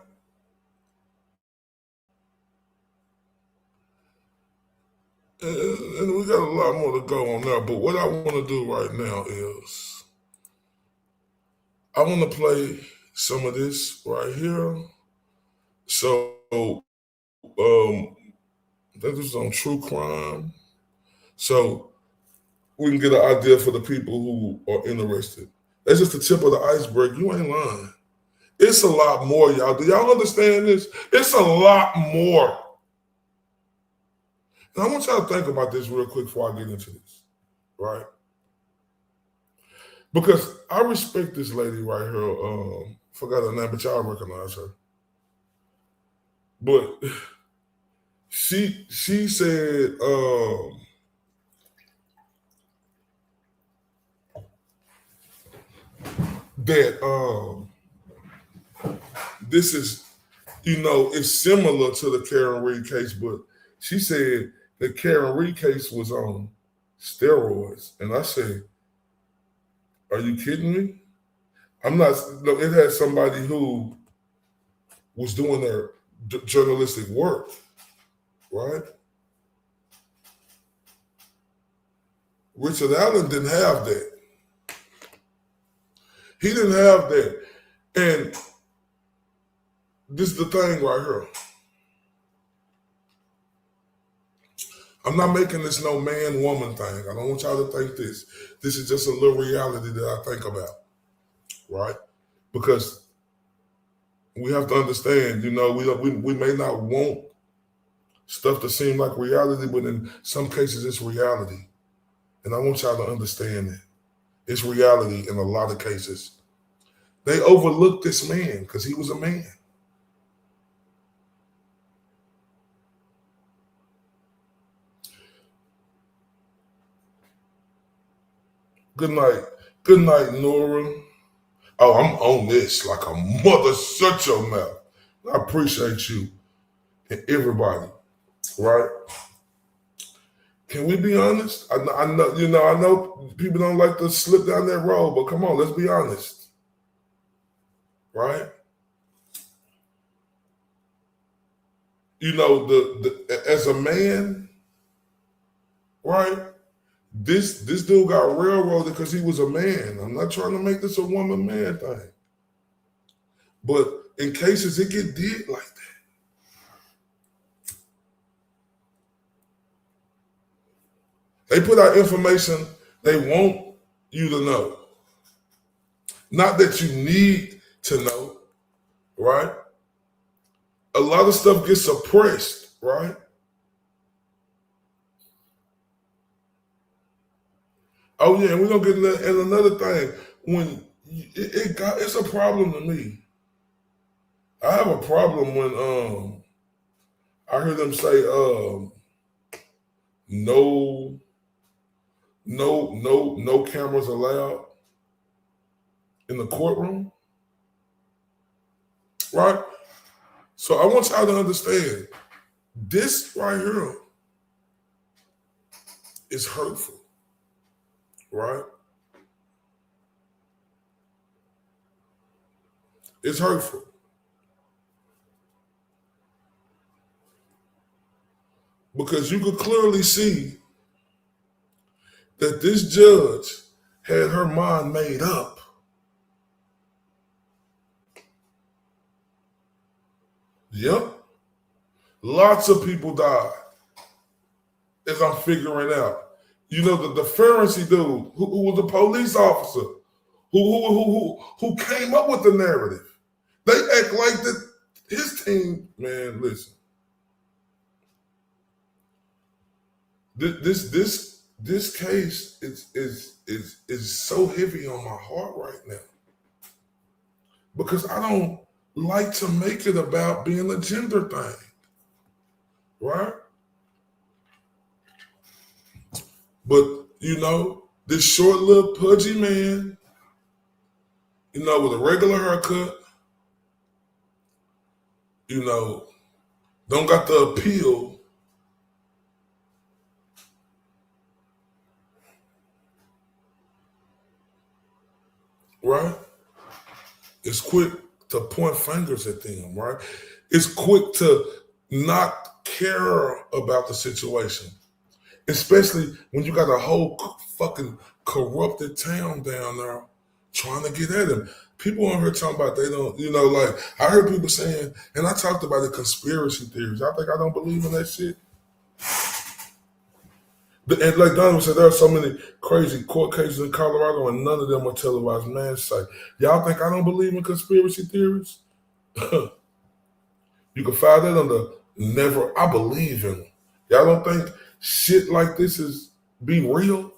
And we got a lot more to go on there, but what I want to do right now is I want to play some of this right here. So, this is on true crime. So we can get an idea for the people who are interested. That's just the tip of the iceberg. You ain't lying. It's a lot more, y'all. Do y'all understand this? It's a lot more. And I want y'all to think about this real quick before I get into this, right? Because I respect this lady right here. Forgot her name, but y'all recognize her. But she said that this is, it's similar to the Karen Reed case, but she said the Karen Reed case was on steroids. And I said, are you kidding me? No, it had somebody who was doing their journalistic work, right? Richard Allen didn't have that. He didn't have that. And this is the thing right here. I'm not making this no man-woman thing. I don't want y'all to think this. This is just a little reality that I think about, right? Because we have to understand, we may not want stuff to seem like reality, but in some cases it's reality. And I want y'all to understand that. It's reality in a lot of cases. They overlooked this man because he was a man. Good night. Good night, Nora. Oh, I'm on this like a mother. Shut your mouth. I appreciate you and everybody, right? Can we be honest? I know people don't like to slip down that road, but come on, let's be honest, right? you know, as a man, right? This dude got railroaded because he was a man. I'm not trying to make this a woman-man thing. But in cases it get did like that. They put out information they want you to know. Not that you need to know, right? A lot of stuff gets suppressed, right? Oh yeah, and we're gonna get in another thing. When it's a problem to me. I have a problem when I hear them say no cameras allowed in the courtroom. Right? So I want y'all to understand this right here is hurtful. Right? It's hurtful. Because you could clearly see that this judge had her mind made up. Yep. Lots of people died, as I'm figuring out. You know, the Pharisee dude who was a police officer, who came up with the narrative. They act like that his team, man, listen. This case is so heavy on my heart right now. Because I don't like to make it about being a gender thing. Right? But, you know, this short-lived, pudgy man, you know, with a regular haircut, you know, don't got the appeal. Right? It's quick to point fingers at them, right? It's quick to not care about the situation. Especially when you got a whole fucking corrupted town down there trying to get at him. People on here talking about they don't, you know, like I heard people saying, and I talked about the conspiracy theories. I think I don't believe in that shit. And like Donovan said, there are so many crazy court cases in Colorado and none of them are televised. Man, say, y'all think I don't believe in conspiracy theories? You can find that under never, I believe in them. Y'all don't think shit like this is be real?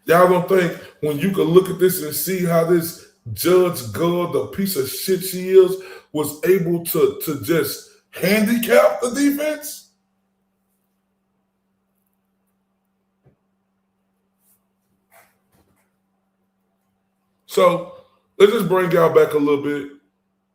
Y'all don't think when you can look at this and see how this JudgeGull, the piece of shit she is, was able to just handicap the defense? So let's just bring y'all back a little bit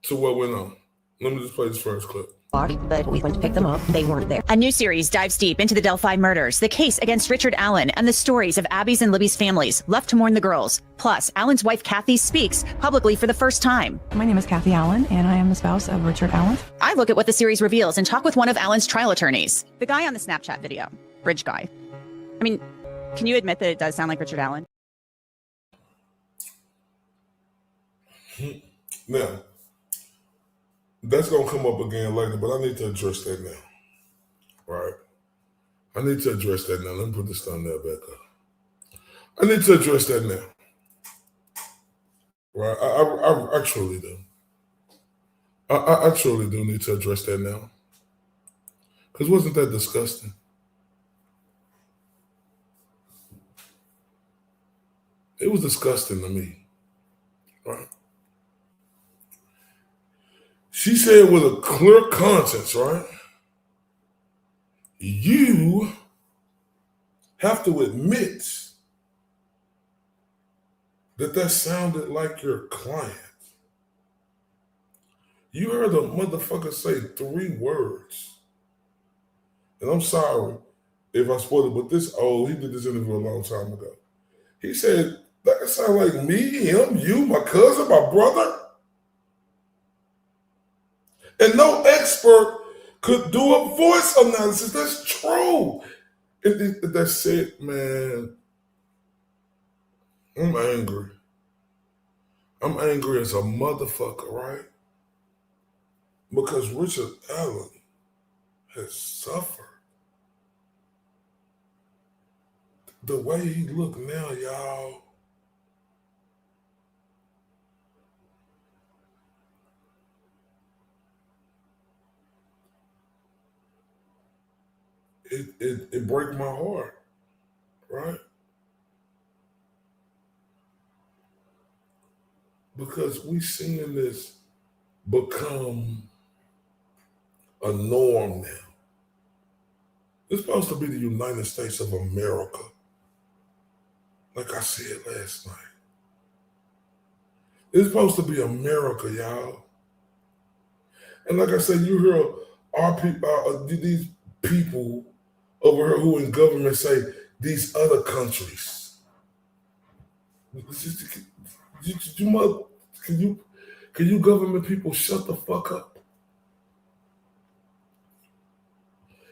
to what went on. Let me just play this first clip. But we went to pick them up. They weren't there. A new series dives deep into the Delphi murders, the case against Richard Allen, and the stories of Abby's and Libby's families left to mourn the girls. Plus, Allen's wife, Kathy, speaks publicly for the first time. My name is Kathy Allen, and I am the spouse of Richard Allen. I look at what the series reveals and talk with one of Allen's trial attorneys. The guy on the Snapchat video. Bridge guy. I mean, can you admit that it does sound like Richard Allen? Now, that's going to come up again later, but I need to address that now. Right? I need to address that now. Let me put this thumbnail back up. I need to address that now. Right? I truly do. I truly do need to address that now. Because wasn't that disgusting? It was disgusting to me. Right? She said with a clear conscience, right? You have to admit that sounded like your client. You heard a motherfucker say 3 words. And I'm sorry if I spoiled it, but he did this interview a long time ago. He said, that sound like me, him, you, my cousin, my brother. And no expert could do a voice analysis. That's true. That's it, man. I'm angry. I'm angry as a motherfucker, right? Because Richard Allen has suffered. The way he look now, y'all, it breaks my heart, right? Because we seeing this become a norm now. It's supposed to be the United States of America. Like I said last night. It's supposed to be America, y'all. And like I said, you hear our people, these people over here who in government say these other countries. Can you government people shut the fuck up?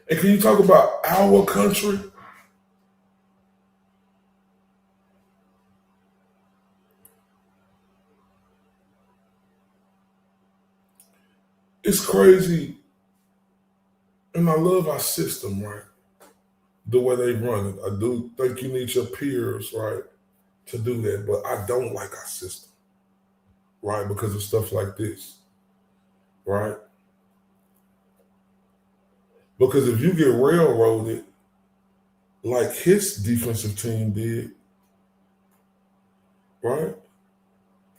And can you talk about our country? It's crazy. And I love our system, right? The way they run it. I do think you need your peers, right, to do that. But I don't like our system, right? Because of stuff like this, right? Because if you get railroaded like his defensive team did, right?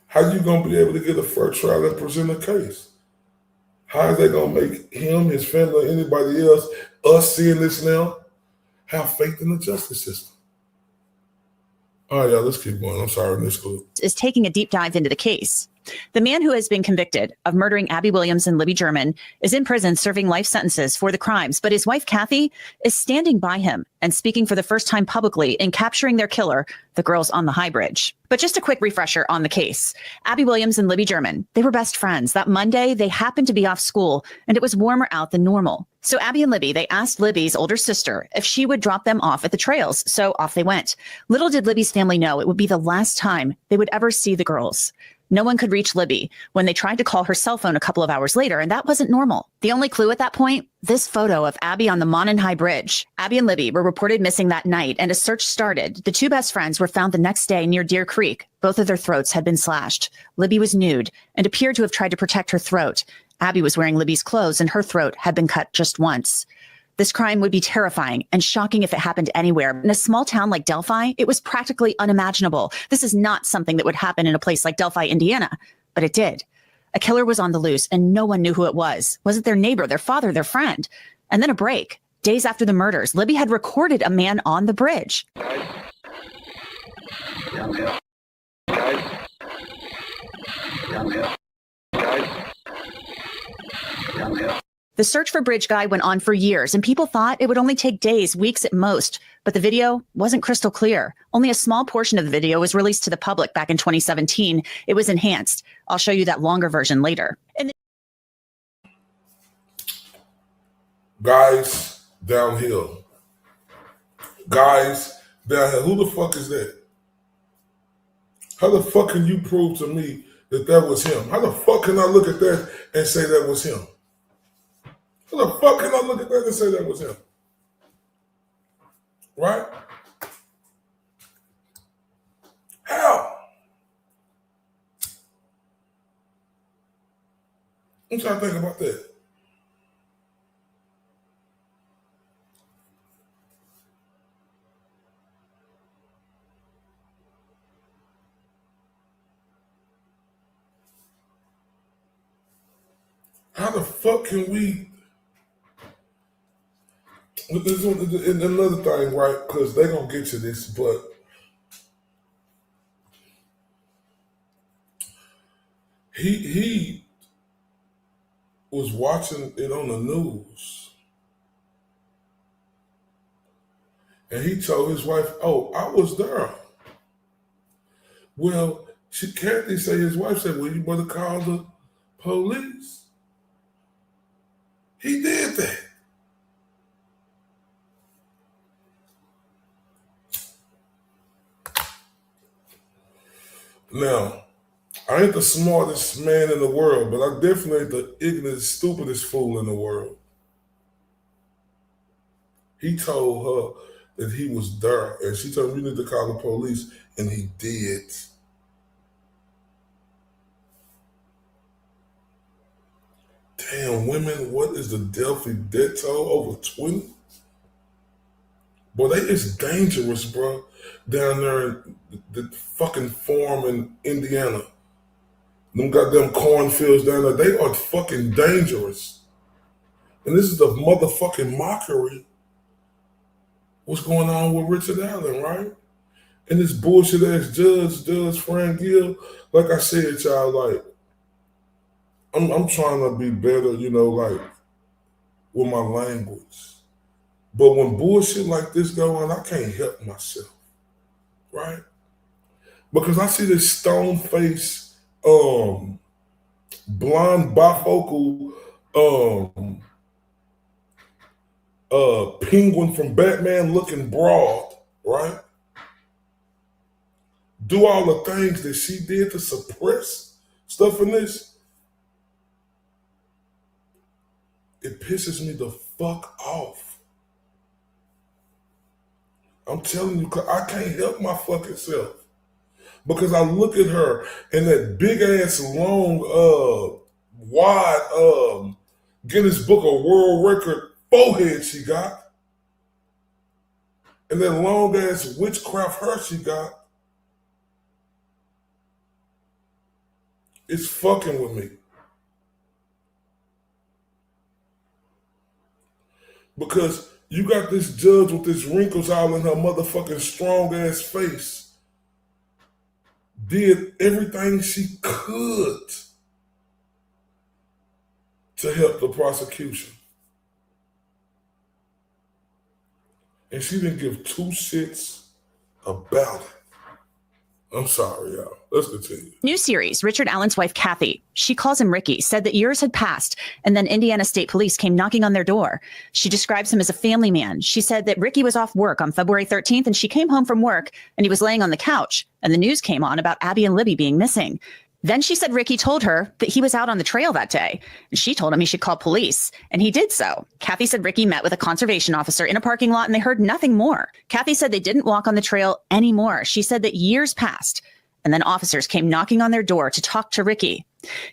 How you gonna be able to get a fair trial and present a case? How is that gonna make him, his family, anybody else, us seeing this now, have faith in the justice system? All right, y'all, let's keep going. I'm sorry, Miss Clue. Is taking a deep dive into the case. The man who has been convicted of murdering Abby Williams and Libby German is in prison serving life sentences for the crimes, but his wife, Kathy, is standing by him and speaking for the first time publicly in capturing their killer, the girls on the High Bridge. But just a quick refresher on the case. Abby Williams and Libby German, they were best friends. That Monday, they happened to be off school, and it was warmer out than normal. So Abby and Libby, they asked Libby's older sister if she would drop them off at the trails, so off they went. Little did Libby's family know it would be the last time they would ever see the girls. No one could reach Libby when they tried to call her cell phone a couple of hours later, and that wasn't normal. The only clue at that point, this photo of Abby on the Monon High Bridge. Abby and Libby were reported missing that night, and a search started. The two best friends were found the next day near Deer Creek. Both of their throats had been slashed. Libby was nude and appeared to have tried to protect her throat. Abby was wearing Libby's clothes, and her throat had been cut just once. This crime would be terrifying and shocking if it happened anywhere. In a small town like Delphi, it was practically unimaginable. This is not something that would happen in a place like Delphi, Indiana, but it did. A killer was on the loose, and no one knew who it was. Was it their neighbor, their father, their friend? And then a break. Days after the murders, Libby had recorded a man on the bridge. The search for Bridge Guy went on for years, and people thought it would only take days, weeks at most. But the video wasn't crystal clear. Only a small portion of the video was released to the public back in 2017. It was enhanced. I'll show you that longer version later. Guys downhill. Guys downhill. Who the fuck is that? How the fuck can you prove to me that that was him? How the fuck can I look at that and say that was him? How the fuck can I look at that and say that was him? Right? How? I'm trying to think about that. How the fuck can we? And another thing, right? Because they're going to get to this, but he was watching it on the news. And he told his wife, oh, I was there. Well, Kathy said, his wife said, well, you better call the police. He did that. Now, I ain't the smartest man in the world, but I definitely ain't the ignorant, stupidest fool in the world. He told her that he was there, and she told him, you need to call the police, and he did. Damn, women, what is the Delphi death toll? Over 20? Boy, they is dangerous, bro, down there in the fucking farm in Indiana. Them goddamn cornfields down there, they are fucking dangerous. And this is the motherfucking mockery. What's going on with Richard Allen, right? And this bullshit ass Judge Frank Gill, like I said, y'all, like, I'm trying to be better, you know, like, with my language. But when bullshit like this go on, I can't help myself, right? Because I see this stone-faced, blonde, bifocal, penguin from Batman looking broad, right? Do all the things that she did to suppress stuff in this. It pisses me the fuck off. I'm telling you, I can't help my fucking self. Because I look at her and that big ass long, wide Guinness Book of World Record forehead she got. And that long ass witchcraft hair she got. It's fucking with me. Because you got this judge with this wrinkles all in her motherfucking strong ass face. Did everything she could to help the prosecution. And she didn't give two shits about it. I'm sorry, y'all. Let's continue. New series, Richard Allen's wife, Kathy, she calls him Ricky, said that years had passed, and then Indiana State Police came knocking on their door. She describes him as a family man. She said that Ricky was off work on February 13th, and she came home from work, and he was laying on the couch, and the news came on about Abby and Libby being missing. Then she said Ricky told her that he was out on the trail that day. And she told him he should call police, and he did so. Kathy said Ricky met with a conservation officer in a parking lot, and they heard nothing more. Kathy said they didn't walk on the trail anymore. She said that years passed, and then officers came knocking on their door to talk to Ricky.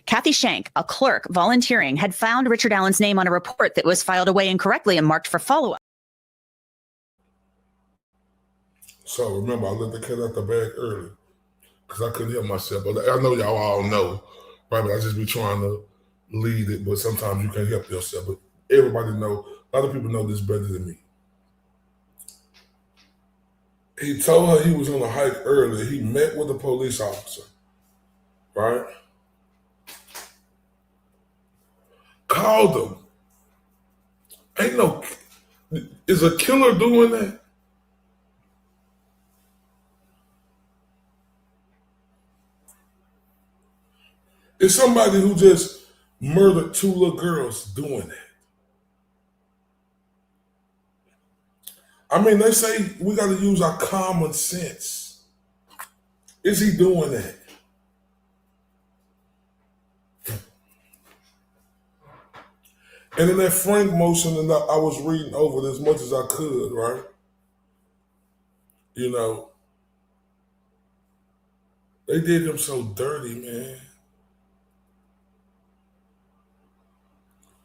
Kathy Shank, a clerk volunteering, had found Richard Allen's name on a report that was filed away incorrectly and marked for follow-up. So remember, I let the cat out the bag early because I couldn't help myself. But I know y'all all know, right? But I just be trying to lead it, but sometimes you can't help yourself. But everybody know, a lot of people know this better than me. He told her he was on a hike earlier. He met with a police officer, right? Called him. Ain't no, is a killer doing that? Is somebody who just murdered two little girls doing that? I mean, they say we got to use our common sense. Is he doing that? And in that Frank motion, and I was reading over it as much as I could, right? You know, they did him so dirty, man.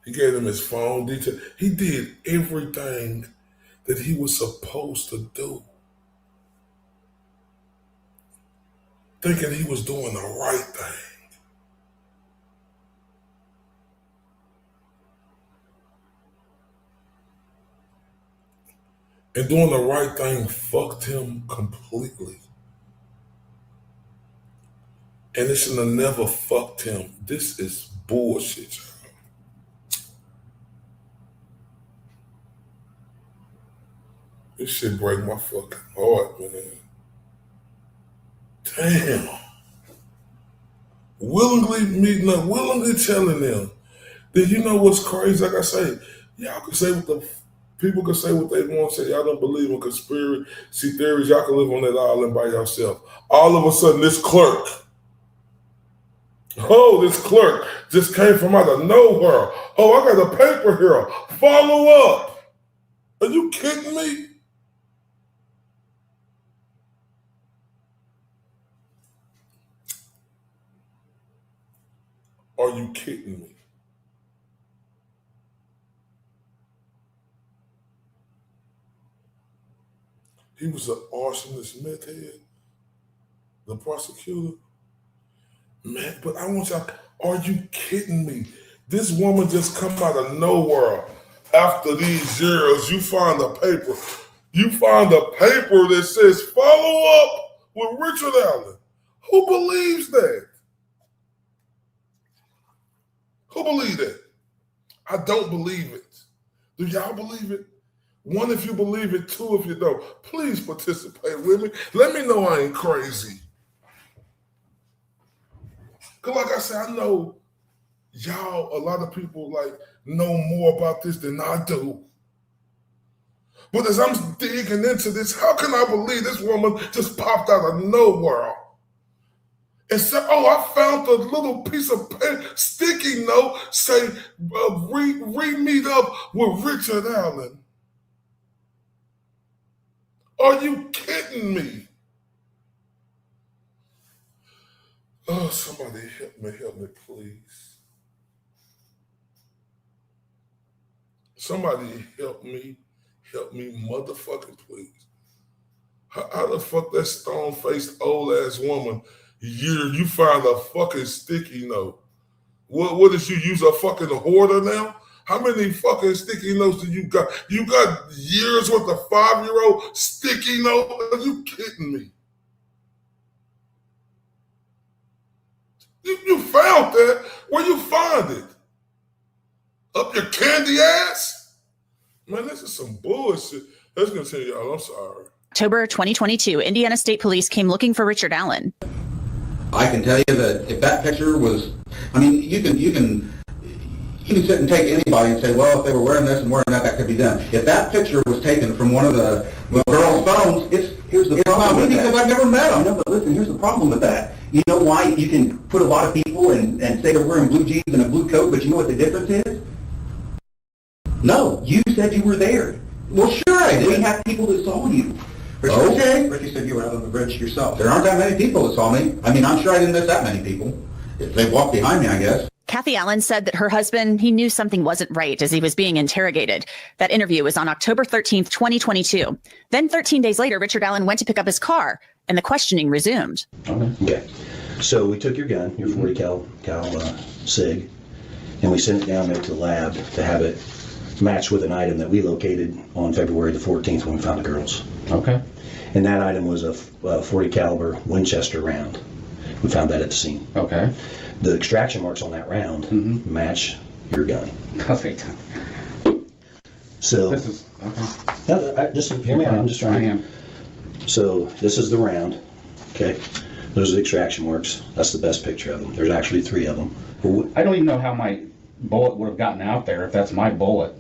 He gave him his phone detail. He did everything that he was supposed to do. Thinking he was doing the right thing. And doing the right thing fucked him completely. And it should have never fucked him. This is bullshit, y'all. This shit break my fucking heart, man. Damn. Willingly meeting up, willingly telling them Then you know what's crazy? Like I say, y'all can say what people can say what they want to say. Y'all don't believe in conspiracy theories. Y'all can live on that island by yourself. All of a sudden, this clerk just came from out of nowhere. Oh, I got a paper here. Follow up. Are you kidding me? Are you kidding me? He was an arsonist meth head, the prosecutor. Man, but I want y'all, are you kidding me? This woman just come out of nowhere. After these years, you find a paper. You find a paper that says follow up with Richard Allen. Who believes that? Who believes that? I don't believe it. Do y'all believe it? One, if you believe it. Two, if you don't. Please participate with me. Let me know I ain't crazy. Because like I said, I know y'all, a lot of people like know more about this than I do. But as I'm digging into this, how can I believe this woman just popped out of nowhere and said, oh, I found a little piece of sticky note say, re-meet up with Richard Allen. Are you kidding me? Oh, somebody help me, please. Somebody help me, motherfucking please. How the fuck that stone-faced old-ass woman, you find a fucking sticky note? What did you use, a fucking hoarder now? How many fucking sticky notes do you got? You got years worth of 5-year-old sticky note? Are you kidding me? You found that? Where you find it? Up your candy ass? Man, this is some bullshit. Let's continue, y'all. I'm sorry. October 2022, Indiana State Police came looking for Richard Allen. I can tell you that if that picture was, I mean, you can sit and take anybody and say, well, if they were wearing this and wearing that, that could be done. If that picture was taken from one of the girls' phones, here's the problem with that. Because I've never met them. No, but listen, here's the problem with that. You know why you can put a lot of people and say they're wearing blue jeans and a blue coat, but you know what the difference is? No, you said you were there. Well, sure I did. We have people that saw you. Okay. But you said you were out on the bridge yourself. There aren't that many people that saw me. I mean, I'm sure I didn't miss that many people. If they walked behind me, I guess. Kathy Allen said that her husband, he knew something wasn't right as he was being interrogated. That interview was on October 13th, 2022. Then 13 days later, Richard Allen went to pick up his car, and the questioning resumed. Okay. So we took your gun, your 40 cal SIG, and we sent it down there to the lab to have it match with an item that we located on February the 14th when we found the girls. Okay. And that item was a 40 caliber Winchester round. We found that at the scene. Okay. The extraction marks on that round match your gun. Perfect. So this is okay. Just hear me out. I'm just trying. So this is the round. Okay. Those are the extraction marks. That's the best picture of them. There's actually 3 of them. I don't even know how my bullet would have gotten out there if that's my bullet.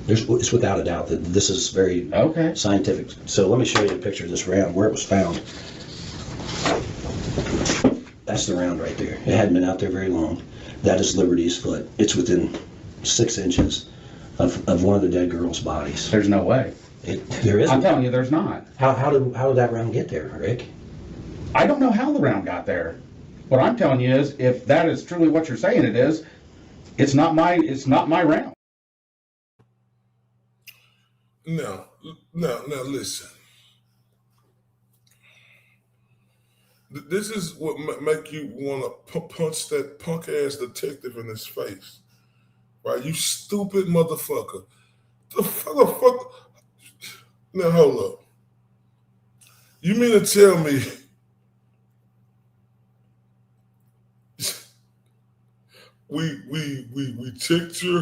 It's without a doubt that this is very scientific. So let me show you a picture of this round, where it was found. That's the round right there. It hadn't been out there very long. That is Liberty's foot. It's within 6 inches of one of the dead girls' bodies. There's no way. There isn't. I'm telling you, there's not. How did that round get there, Rick? I don't know how the round got there. What I'm telling you is, if that is truly what you're saying it is, it's not my round. Now, listen. This is what make you want to punch that punk-ass detective in his face. Right? You stupid motherfucker. The fuck? Now, hold up. You mean to tell me we checked your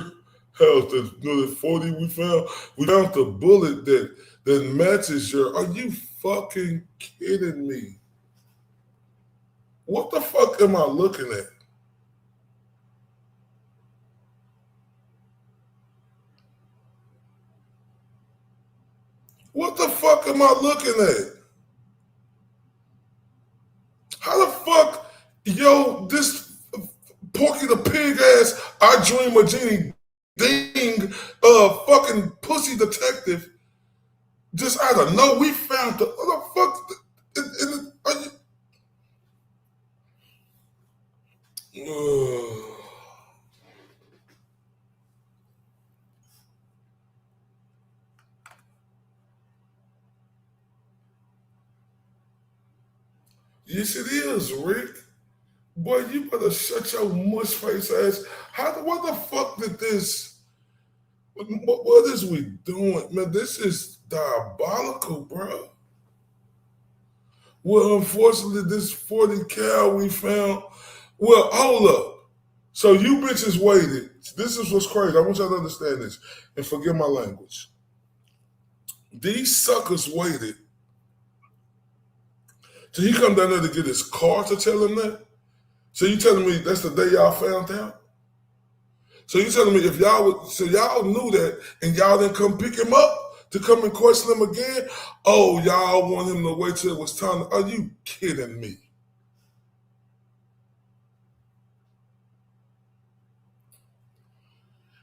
house, the 40 we found the bullet that matches your, are you fucking kidding me? What the fuck am I looking at? What the fuck am I looking at? How the fuck, yo, this Porky the Pig ass, I Dream of Jeannie Ding, fucking pussy detective, just out of nowhere, we found the fuck. Yes, it is, Rick. Boy, you better shut your mush face ass. What the fuck did this? What is we doing, man? This is diabolical, bro. Well, unfortunately, this 40 cal we found. Well, hold up. So you bitches waited. This is what's crazy. I want y'all to understand this and forgive my language. These suckers waited till he come down there to get his car to tell him that. So you telling me that's the day y'all found out? So you telling me if y'all knew that and y'all didn't come pick him up to come and question him again? Oh, y'all want him to wait till it was time? Are you kidding me?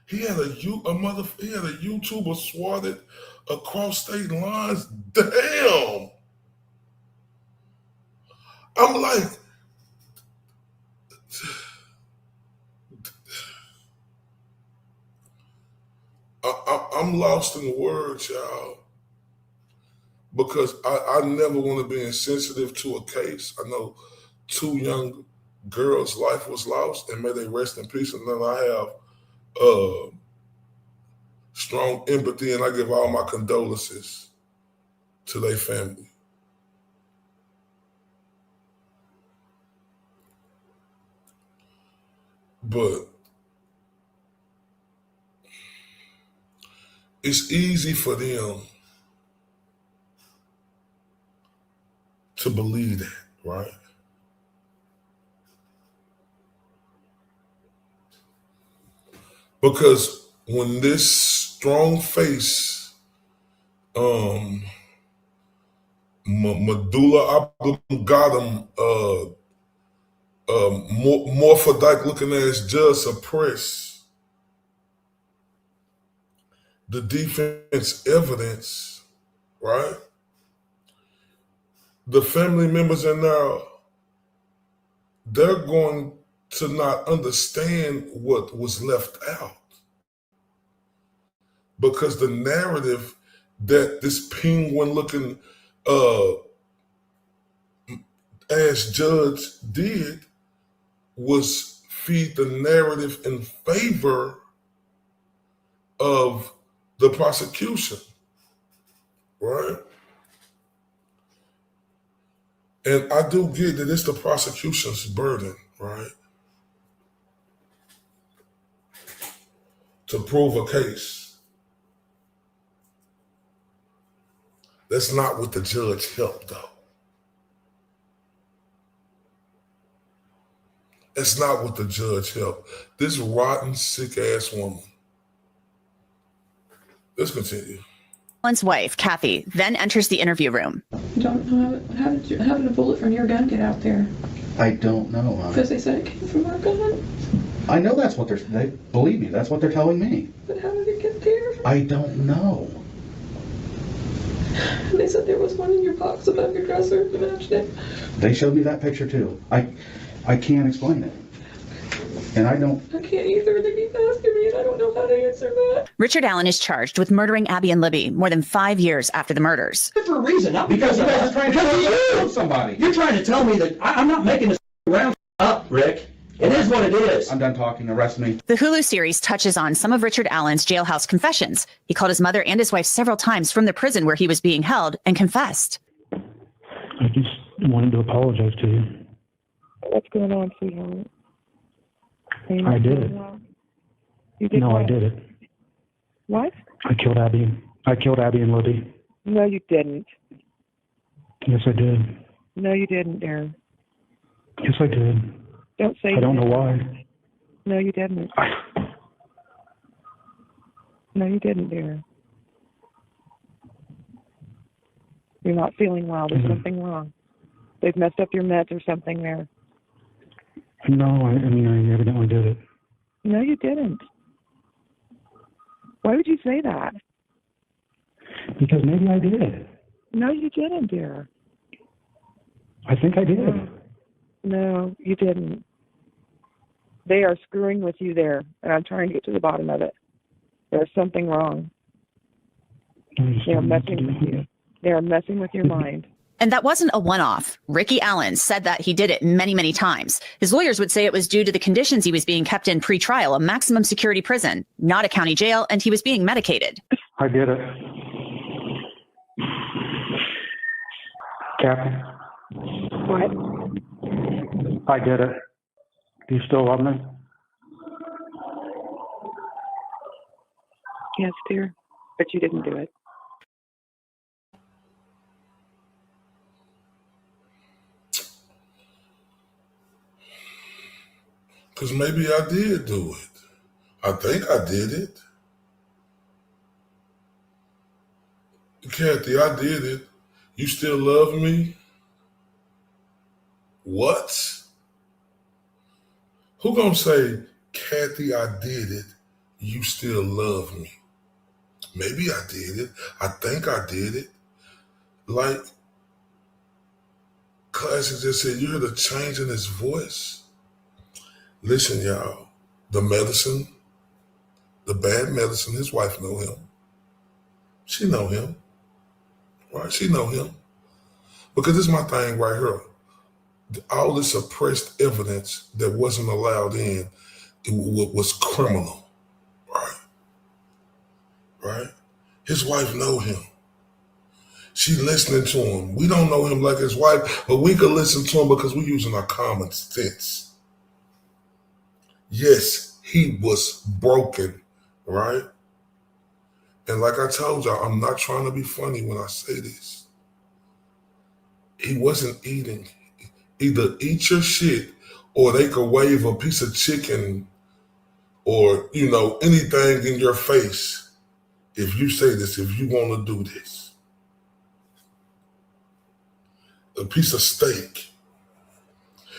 He had a YouTuber swatted across state lines. Damn. I'm like, I'm lost in words, y'all, because I never want to be insensitive to a case. I know 2 young girls' life was lost, and may they rest in peace. And then I have strong empathy, and I give all my condolences to their family. But it's easy for them to believe that, right? Because when this strong face, medulla oblongata, morphodike looking ass judge suppress the defense evidence, right? The family members in there, they're going to not understand what was left out. Because the narrative that this penguin looking ass judge did was feed the narrative in favor of the prosecution, right? And I do get that it's the prosecution's burden, right? To prove a case. That's not what the judge helped, though. That's not what the judge helped. This rotten, sick-ass woman. Let's continue. Alan's wife, Kathy, then enters the interview room. You don't know how did a bullet from your gun get out there? I don't know. Because they said it came from our gun. I know that's what they believe me. That's what they're telling me. But how did it get there? I don't know. They said there was one in your box above your dresser to match it. They showed me that picture too. I can't explain it. And I can't either. They keep asking me and I don't know how to answer that. Richard Allen is charged with murdering Abby and Libby more than 5 years after the murders. For a reason, not because You guys are trying to kill somebody. You're trying to tell me that I'm not making this round up, Rick. It is what it is. I'm done talking. Arrest me. The Hulu series touches on some of Richard Allen's jailhouse confessions. He called his mother and his wife several times from the prison where he was being held and confessed. I just wanted to apologize to you. What's going on, sweetheart? I did it. You did No, what? I did it. What? I killed Abby. I killed Abby and Libby. No, you didn't. Yes, I did. No, you didn't, Darren. Yes, I did. Don't say I don't you know didn't. why. No, you didn't. No, you didn't, Darren. You're not feeling well. There's something wrong. They've messed up your meds or something there. No, I evidently did it. No, you didn't. Why would you say that? Because maybe I did. No, you didn't, dear. I think I did. No, you didn't. They are screwing with you there, and I'm trying to get to the bottom of it. There's something wrong. They are messing with you. They are messing with your mind. And that wasn't a one-off. Ricky Allen said that he did it many, many times. His lawyers would say it was due to the conditions he was being kept in pre-trial, a maximum security prison, not a county jail, and he was being medicated. I did it. Kathy, What? I did it. Do you still love me? Yes, dear. But you didn't do it. Because maybe I did do it. I think I did it. Kathy, I did it. You still love me? What? Who gonna say, Kathy, I did it, you still love me? Maybe I did it. I think I did it. Like Classic just said, you hear the change in his voice? Listen, y'all, the medicine, the bad medicine, his wife know him. She know him, right? She know him. Because this is my thing right here. All this suppressed evidence that wasn't allowed in, it was criminal, right? Right? His wife know him. She listening to him. We don't know him like his wife, but we can listen to him because we're using our common sense. Yes, he was broken, right? And like I told y'all, I'm not trying to be funny when I say this. He wasn't eating. Either eat your shit or they could wave a piece of chicken or, anything in your face if you say this, if you want to do this. A piece of steak.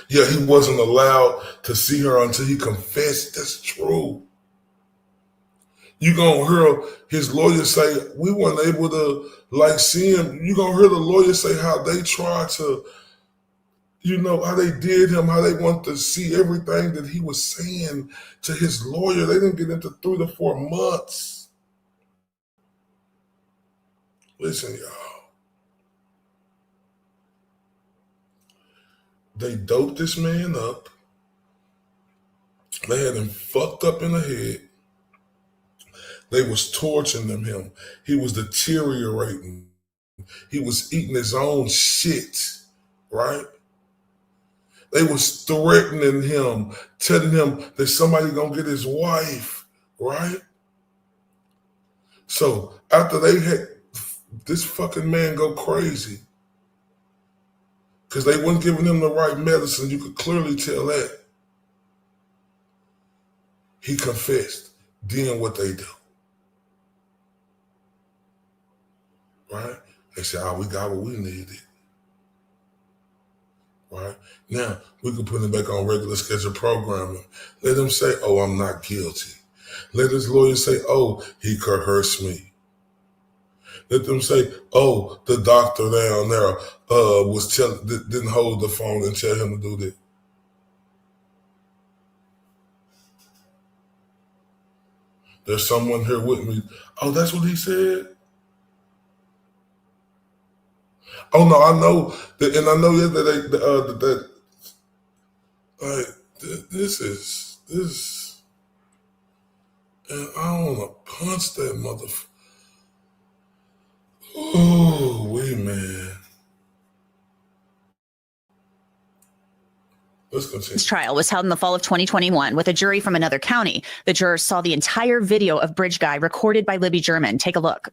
Yeah, he wasn't allowed to see her until he confessed. That's true. You gonna hear his lawyer say, we weren't able to see him. You gonna hear the lawyer say how they tried to, how they did him, how they wanted to see everything that he was saying to his lawyer. They didn't get into 3 to 4 months. Listen, y'all. They doped this man up. They had him fucked up in the head. They was torturing him. He was deteriorating. He was eating his own shit, right? They was threatening him, telling him that somebody gonna get his wife, right? So after they had this fucking man go crazy, because they weren't giving him the right medicine, you could clearly tell that. He confessed. Then what they do? Right? They said, we got what we needed. Right? Now, we can put him back on regular scheduled programming. Let him say, I'm not guilty. Let his lawyer say, he coerced me. Let them say, the doctor down there didn't hold the phone and tell him to do that. There's someone here with me. That's what he said? No, I know that, and I know that this, and I want to punch that motherfucker. Oh, wait, man. Let's continue. This trial was held in the fall of 2021 with a jury from another county. The jurors saw the entire video of Bridge Guy recorded by Libby German. Take a look.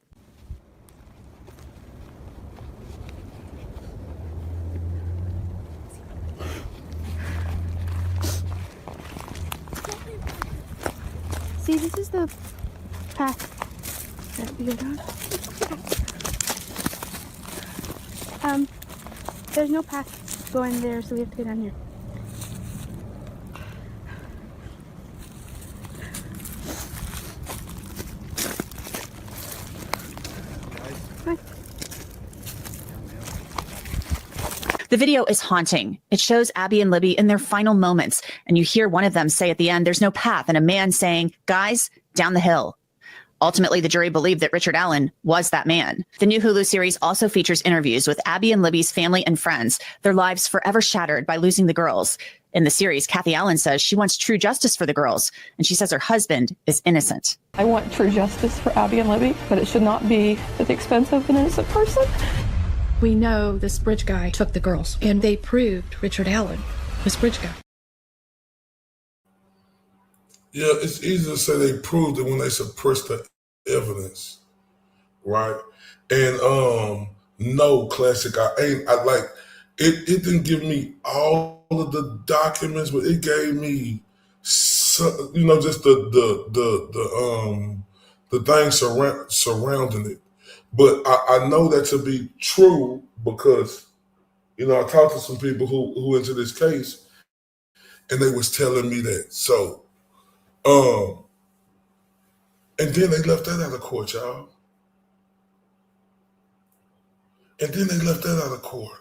See, this is the path that we go down. There's no path going there, so we have to go down here. The video is haunting. It shows Abby and Libby in their final moments, and you hear one of them say at the end, "There's no path," and a man saying, "Guys, down the hill." Ultimately, the jury believed that Richard Allen was that man. The new Hulu series also features interviews with Abby and Libby's family and friends, their lives forever shattered by losing the girls. In the series, Kathy Allen says she wants true justice for the girls, and she says her husband is innocent. I want true justice for Abby and Libby, but it should not be at the expense of an innocent person. We know this bridge guy took the girls, and they proved Richard Allen was bridge guy. Yeah, it's easy to say they proved it when they suppressed the evidence, right? And no, classic. I like it. It didn't give me all of the documents, but it gave me, just the things surrounding it. But I know that to be true because, I talked to some people who into this case, and they was telling me that. So, and then they left that out of court, y'all. And then they left that out of court.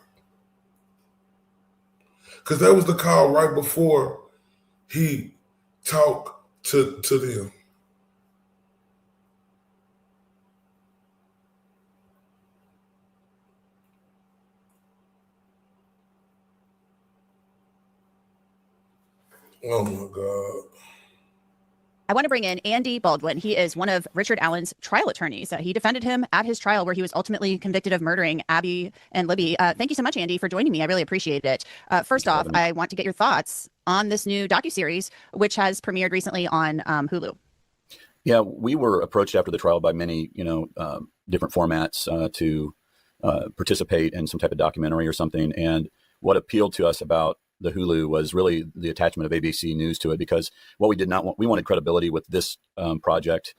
Because that was the call right before he talked to them. Oh my God. I want to bring in Andy Baldwin. He is one of Richard Allen's trial attorneys. He defended him at his trial where he was ultimately convicted of murdering Abby and Libby. Thank you so much, Andy, for joining me. I really appreciate it. First off, I want to get your thoughts on this new docuseries, which has premiered recently on Hulu. Yeah, we were approached after the trial by many, different formats to participate in some type of documentary or something. And what appealed to us about the Hulu was really the attachment of ABC News to it, because what we did not want, we wanted credibility with this project.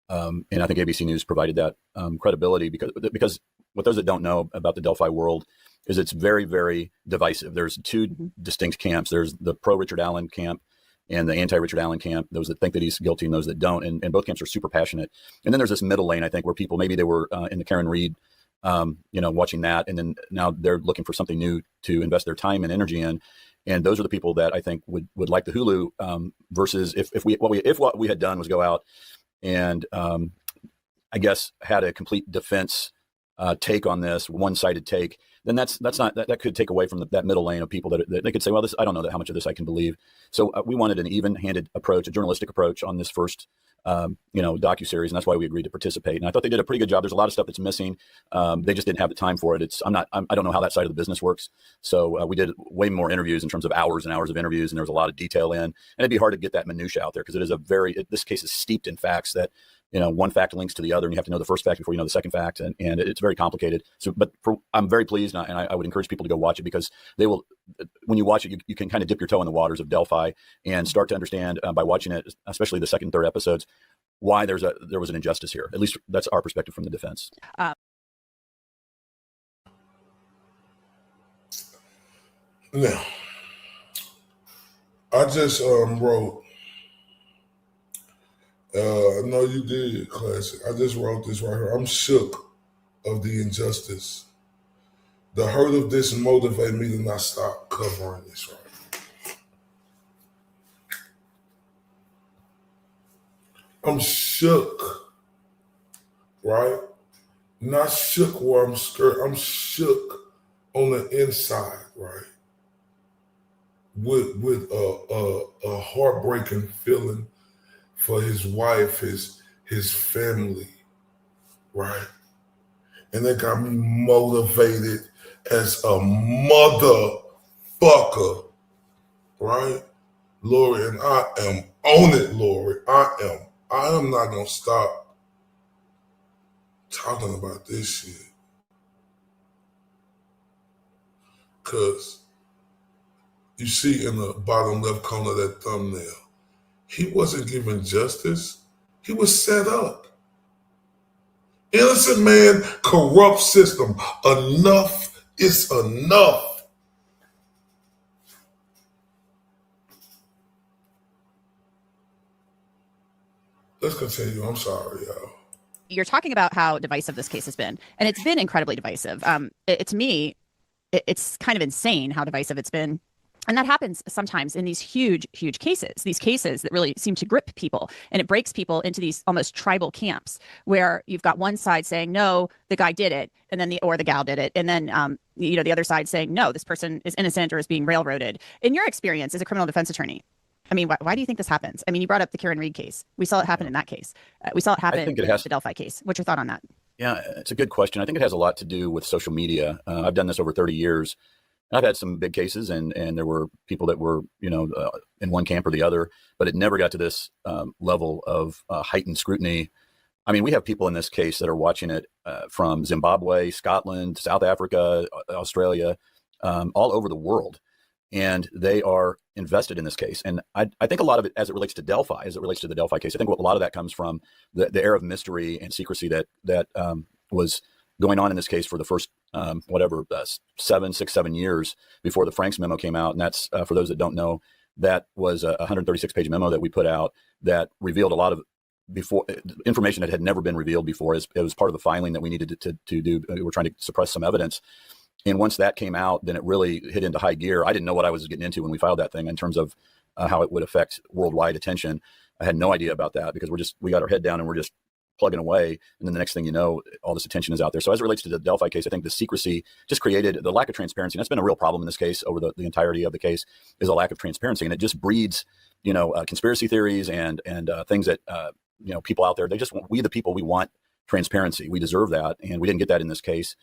And I think ABC News provided that credibility because what those that don't know about the Delphi world is it's very, very divisive. There's two distinct camps. There's the pro-Richard Allen camp and the anti-Richard Allen camp, those that think that he's guilty and those that don't. And both camps are super passionate. And then there's this middle lane, I think, where people, maybe they were in the Karen Reed, watching that. And then now they're looking for something new to invest their time and energy in. And those are the people that I think would like the Hulu versus if what we had done was go out and I guess had a complete defense take on this, one-sided take, then that could take away from that middle lane of people that they could say, well, I don't know how much of this I can believe. So we wanted an even-handed approach, a journalistic approach on this first docuseries, and that's why we agreed to participate. And I thought they did a pretty good job. There's a lot of stuff that's missing. They just didn't have the time for it. I don't know how that side of the business works. So we did way more interviews in terms of hours and hours of interviews, and there was a lot of detail in. And it'd be hard to get that minutia out there because it is this case is steeped in facts that, one fact links to the other, and you have to know the first fact before you know the second fact, and it's very complicated. So, I'm very pleased, and I would encourage people to go watch it because they will. When you watch it, you can kind of dip your toe in the waters of Delphi and start to understand by watching it, especially the second and third episodes, why there was an injustice here. At least that's our perspective from the defense. Now, I just wrote. No, you did, classic. I just wrote this right here. I'm shook of the injustice. The hurt of this motivated me to not stop covering this right. I'm shook, right? Not shook where I'm scared. I'm shook on the inside, right? With a heartbreaking feeling for his wife, his family, right? And that got me motivated as a motherfucker, right? Lori, and I am on it, Lori. I am not gonna stop talking about this shit. Cause you see in the bottom left corner of that thumbnail, he wasn't given justice. He was set up. Innocent man, corrupt system. Enough It's enough. Let's continue. I'm sorry, y'all. You're talking about how divisive this case has been, and it's been incredibly divisive. To me, it's kind of insane how divisive it's been. And that happens sometimes in these huge, huge cases, these cases that really seem to grip people, and it breaks people into these almost tribal camps where you've got one side saying, no, the guy did it, and then the gal did it. And then, the other side saying, no, this person is innocent or is being railroaded. In your experience as a criminal defense attorney, I mean, why do you think this happens? I mean, you brought up the Karen Reed case. We saw it happen in that case. We saw it happen in the Delphi case. What's your thought on that? Yeah, it's a good question. I think it has a lot to do with social media. I've done this over 30 years. I've had some big cases, and there were people that were, in one camp or the other, but it never got to this level of heightened scrutiny. I mean, we have people in this case that are watching it from Zimbabwe, Scotland, South Africa, Australia, all over the world, and they are invested in this case. And I think a lot of it, as it relates to Delphi, as it relates to the Delphi case, I think a lot of that comes from the air of mystery and secrecy that was going on in this case for the first 7 years before the Franks memo came out. And that's for those that don't know, that was a 136-page memo that we put out that revealed a lot of information that had never been revealed before. It was part of the filing that we needed to do. We were trying to suppress some evidence. And once that came out, then it really hit into high gear. I didn't know what I was getting into when we filed that thing in terms of how it would affect worldwide attention. I had no idea about that because we got our head down and we're just plugging away. And then the next thing you know, all this attention is out there. So as it relates to the Delphi case, I think the secrecy just created the lack of transparency. And that's been a real problem in this case over the entirety of the case, is a lack of transparency. And it just breeds, conspiracy theories and things that, people out there, we the people, we want transparency. We deserve that. And we didn't get that in this case.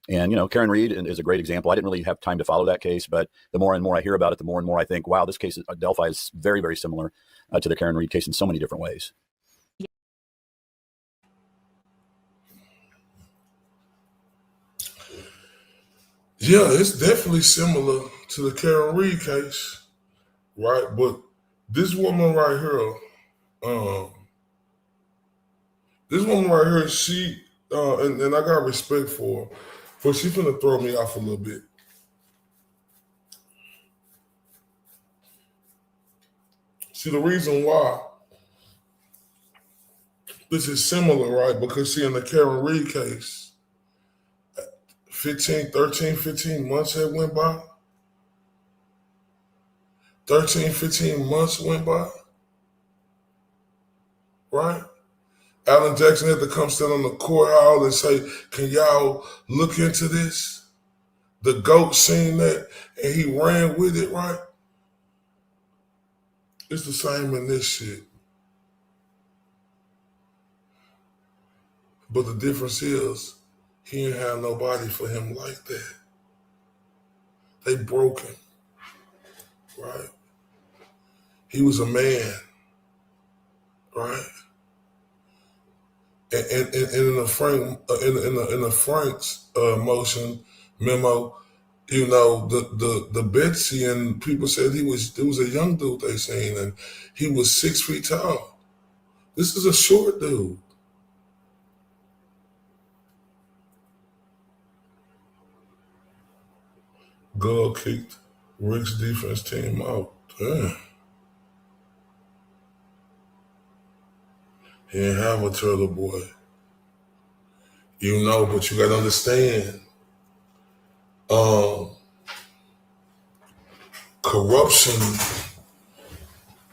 And, Karen Reed is a great example. I didn't really have time to follow that case, but the more and more I hear about it, the more and more I think, wow, this case, Delphi, is very, very similar to the Karen Reed case in so many different ways. Yeah, it's definitely similar to the Karen Reed case, right? But this woman right here, she, and I got respect for her, but she's gonna throw me off a little bit. See, the reason why this is similar, right? Because see, in the Karen Reed case, 15 months had went by. 15 months went by, right? Alan Jackson had to come stand on the courthouse and say, can y'all look into this? The GOAT seen that and he ran with it, right? It's the same in this shit. But the difference is he ain't have nobody for him like that. They broke him, right? He was a man, right? And in the Frank's motion memo, the Betsy and people said it was a young dude they seen, and he was 6 feet tall. This is a short dude. Gull kicked Rick's defense team out. Damn. He didn't have a turtle boy. But you gotta understand, corruption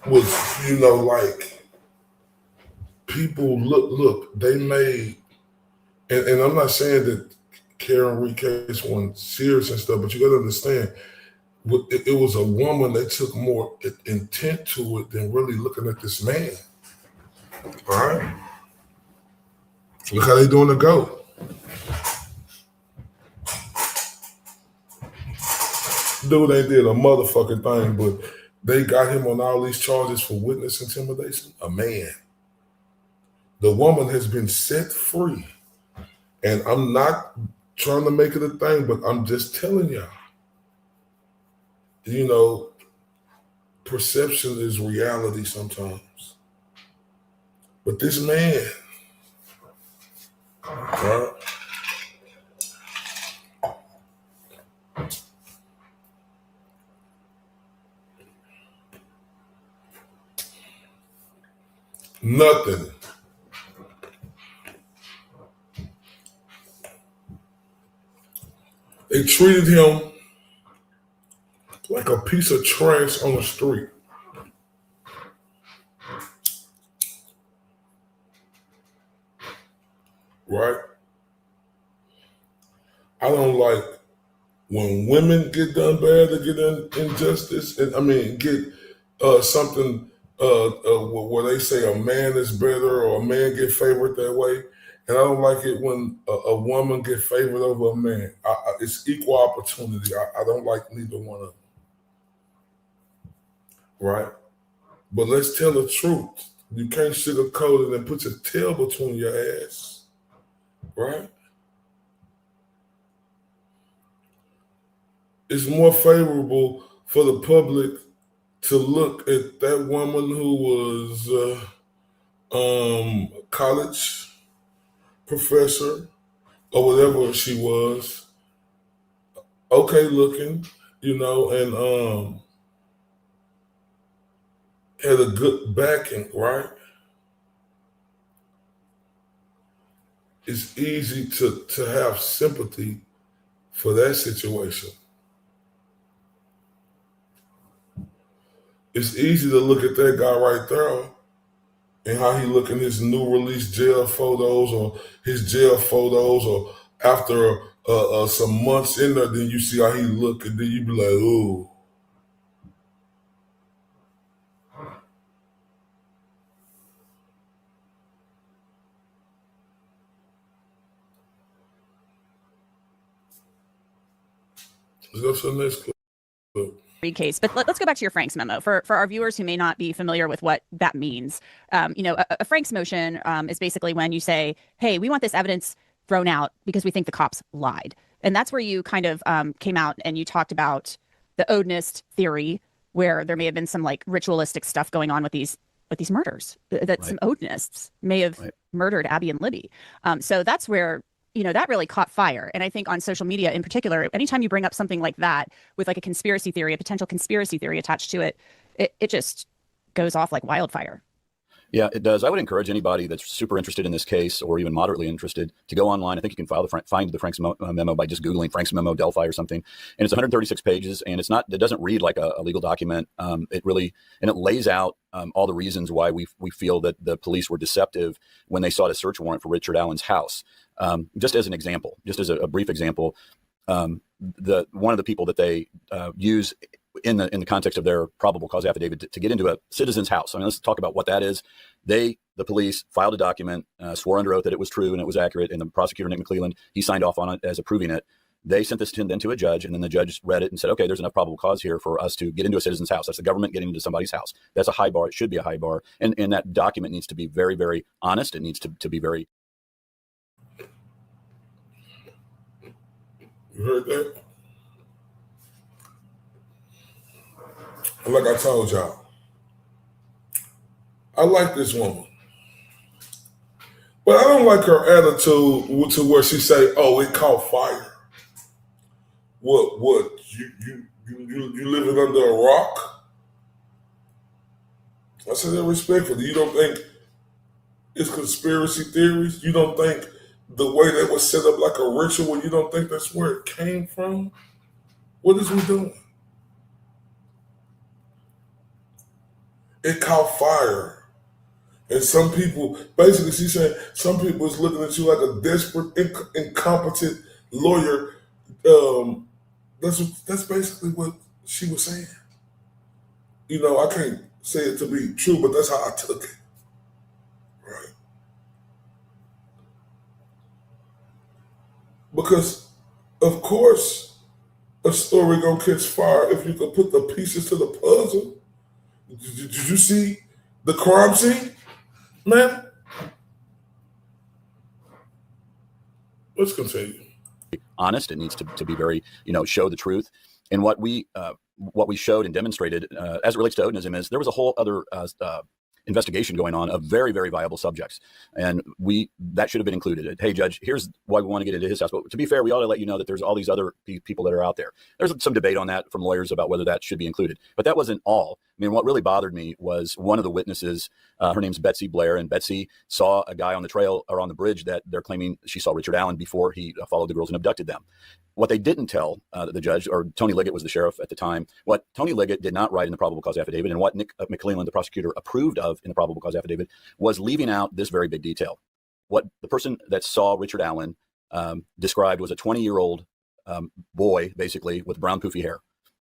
was, like people look, they made, and I'm not saying that Karen Reed case wasn't serious and stuff, but you gotta understand, it was a woman that took more intent to it than really looking at this man. All right? Look how they doing the GOAT. Dude, they did a motherfucking thing, but they got him on all these charges for witness intimidation. A man. The woman has been set free. And I'm not trying to make it a thing, but I'm just telling y'all. Perception is reality sometimes. But this man, right? Nothing. They treated him like a piece of trash on the street. Right? I don't like when women get done bad, they get injustice, and get something where they say a man is better or a man get favored that way. And I don't like it when a woman get favored over a man. It's equal opportunity. I don't like neither one of them. Right? But let's tell the truth. You can't sugarcoat it and put your tail between your ass. Right? It's more favorable for the public to look at that woman who was a college professor or whatever she was, okay looking, and had a good backing, right? It's easy to have sympathy for that situation. It's easy to look at that guy right there and how he look in his new release jail photos or his jail photos, or after some months in there, then you see how he look, and then you be like, ooh. Let's go to the next clip. Case, but let's go back to your Franks memo for our viewers who may not be familiar with what that means. A Franks motion is basically when you say, hey, we want this evidence thrown out because we think the cops lied. And that's where you kind of came out and you talked about the Odinist theory, where there may have been some like ritualistic stuff going on with these murders, that some Odinists may have murdered Abby and Libby. So that's where that really caught fire. And I think on social media in particular, anytime you bring up something like that with like a conspiracy theory, a potential conspiracy theory attached to it, it just goes off like wildfire. Yeah, it does. I would encourage anybody that's super interested in this case or even moderately interested to go online. I think you can find the Franks memo by just Googling Franks memo Delphi or something. And it's 136 pages, and it doesn't read like a legal document. It lays out all the reasons why we feel that the police were deceptive when they sought a search warrant for Richard Allen's house. Just as an example, just as a brief example, one of the people that they use in the context of their probable cause affidavit to get into a citizen's house. I mean, let's talk about what that is. The police filed a document, swore under oath that it was true and it was accurate, and the prosecutor, Nick McClelland, he signed off on it as approving it. They sent this then to a judge, and then the judge read it and said, okay, there's enough probable cause here for us to get into a citizen's house. That's the government getting into somebody's house. That's a high bar. It should be a high bar. And that document needs to be very, very honest. It needs to be very... You heard that? And like I told y'all, I like this woman. But I don't like her attitude to where she say, oh, it caught fire. What? You living under a rock? I said that respectfully. You don't think it's conspiracy theories? You don't think the way that was set up like a ritual, you don't think that's where it came from? What is we doing? It caught fire. And some people, basically she's saying, some people is looking at you like a desperate, incompetent lawyer. That's basically what she was saying. I can't say it to be true, but that's how I took it. Right? Because, of course, a story gonna catch fire if you can put the pieces to the puzzle. Did you see the crime scene, man? Let's continue. Honest. It needs to be very, show the truth. And what we showed and demonstrated as it relates to Odinism is there was a whole other investigation going on of very, very viable subjects. And that should have been included. Hey, Judge, here's why we want to get into his house. But to be fair, we ought to let you know that there's all these other people that are out there. There's some debate on that from lawyers about whether that should be included. But that wasn't all. mean, what really bothered me was one of the witnesses, her name's Betsy Blair, and Betsy saw a guy on the trail or on the bridge that they're claiming she saw Richard Allen before he followed the girls and abducted them. What they didn't tell the judge, or Tony Liggett was the sheriff at the time, what Tony Liggett did not write in the probable cause affidavit, and what Nick McClellan, the prosecutor, approved of in the probable cause affidavit, was leaving out this very big detail. What the person that saw Richard Allen described was a 20-year-old boy, basically, with brown poofy hair.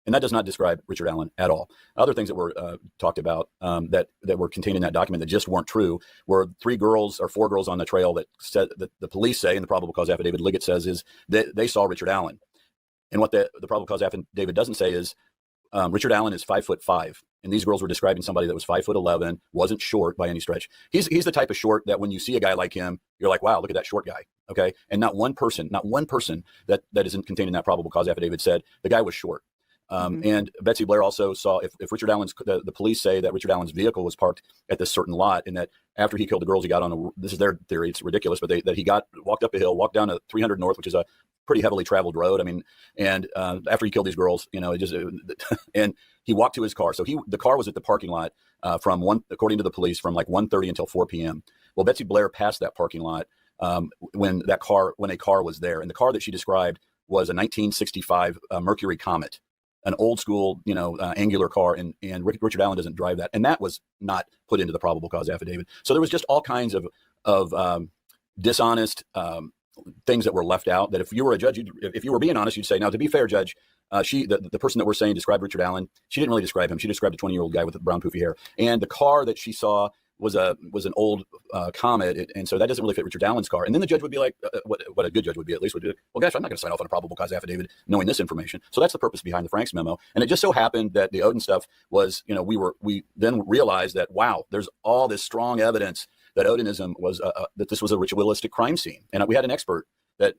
And that does not describe Richard Allen at all. Other things that were talked about that were contained in that document that just weren't true were 3 girls or 4 girls on the trail that said that the police say in the probable cause affidavit, Liggett says, is that they saw Richard Allen. And what the probable cause affidavit doesn't say is Richard Allen is 5'5", and these girls were describing somebody that was 5'11", wasn't short by any stretch. He's the type of short that when you see a guy like him, you're like, wow, look at that short guy. Okay, and not one person that isn't contained in that probable cause affidavit said the guy was short. And Betsy Blair also saw if Richard Allen's, the police say that Richard Allen's vehicle was parked at this certain lot, and that after he killed the girls, he got on this is their theory, it's ridiculous, but that he walked up a hill, walked down to 300 North, which is a pretty heavily traveled road. I mean, and after he killed these girls, and he walked to his car. So the car was at the parking lot according to the police, from like 1:30 until 4 p.m. Well, Betsy Blair passed that parking lot when a car was there, and the car that she described was a 1965 Mercury Comet, an old school, angular car, and Richard Allen doesn't drive that, and that was not put into the probable cause affidavit. So there was just all kinds of dishonest things that were left out. That if you were a judge, if you were being honest, you'd say, now to be fair, Judge, the person that we're saying described Richard Allen, she didn't really describe him. She described a 20-year-old guy with brown poofy hair, and the car that she saw was an old Comet, and so that doesn't really fit Richard Allen's car. And then the judge would be like, what a good judge would be, at least, would be like, well, gosh, I'm not going to sign off on a probable cause affidavit knowing this information. So that's the purpose behind the Franks memo. And it just so happened that the Odin stuff was, we then realized that, wow, there's all this strong evidence that Odinism was that this was a ritualistic crime scene, and we had an expert that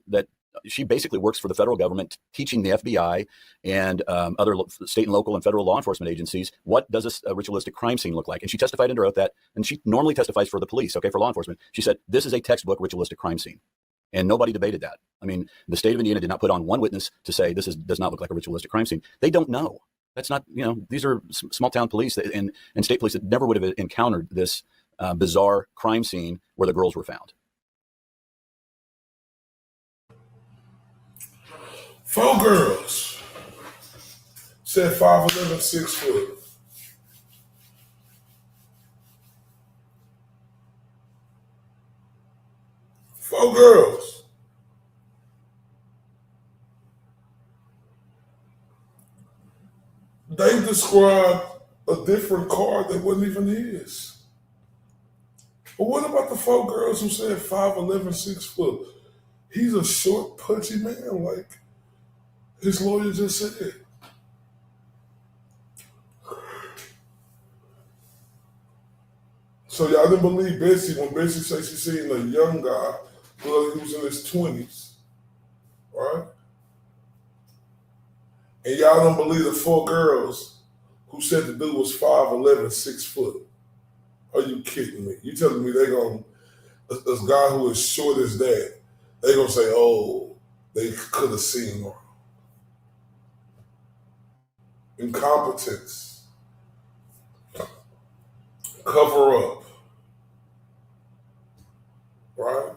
she basically works for the federal government, teaching the FBI and other state and local and federal law enforcement agencies, what does a ritualistic crime scene look like? And she testified under oath that, and she normally testifies for the police, for law enforcement. She said, this is a textbook ritualistic crime scene. And nobody debated that. I mean, the state of Indiana did not put on one witness to say this does not look like a ritualistic crime scene. They don't know. That's not, these are small town police and state police that never would have encountered this bizarre crime scene where the girls were found. 4 girls. Said 5'11", 6 foot. Four girls. They described a different car that wasn't even his. But what about the 4 girls who said 5'11", 6 foot? He's a short, pudgy man, like his lawyer just said. So y'all didn't believe Betsy when Betsy said she seen a young guy who was in his 20s, right? And y'all don't believe the 4 girls who said the dude was 5'11", 6 foot. Are you kidding me? You telling me this guy who is short as that, they gonna say, oh, they could have seen her. Incompetence. Cover up. Right?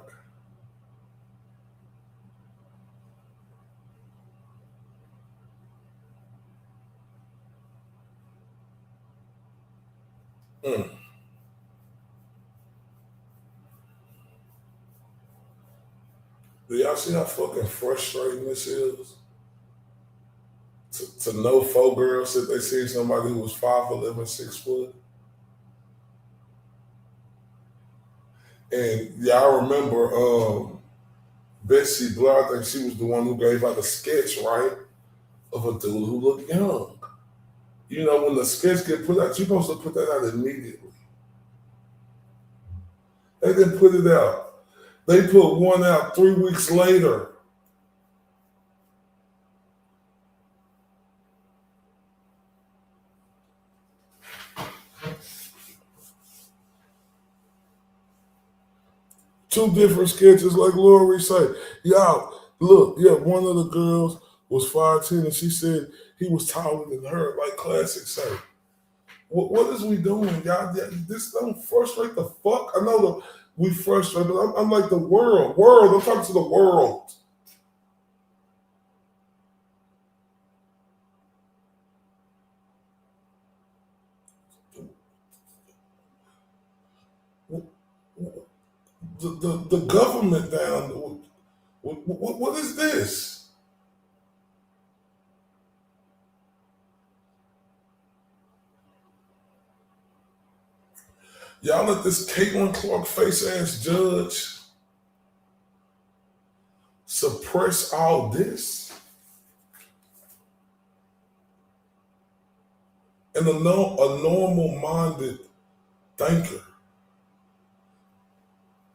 Do y'all see how fucking frustrating this is? To know 4 girls said they seen somebody who was 5'11", 6 foot. And y'all remember Betsy Blair, I think she was the one who gave out the sketch, right? Of a dude who looked young. When the sketch get put out, you're supposed to put that out immediately. They didn't put it out. They put one out 3 weeks later. Two different sketches, like Lori said. Y'all, look, one of the girls was 5'10", and she said he was taller than her, like Classic say. What is we doing, y'all? This don't frustrate the fuck. I know we frustrate, but I'm like the world. I'm talking to the world. The government down. What is this? Y'all let this Caitlin Clark face ass judge suppress all this? And a normal minded thinker,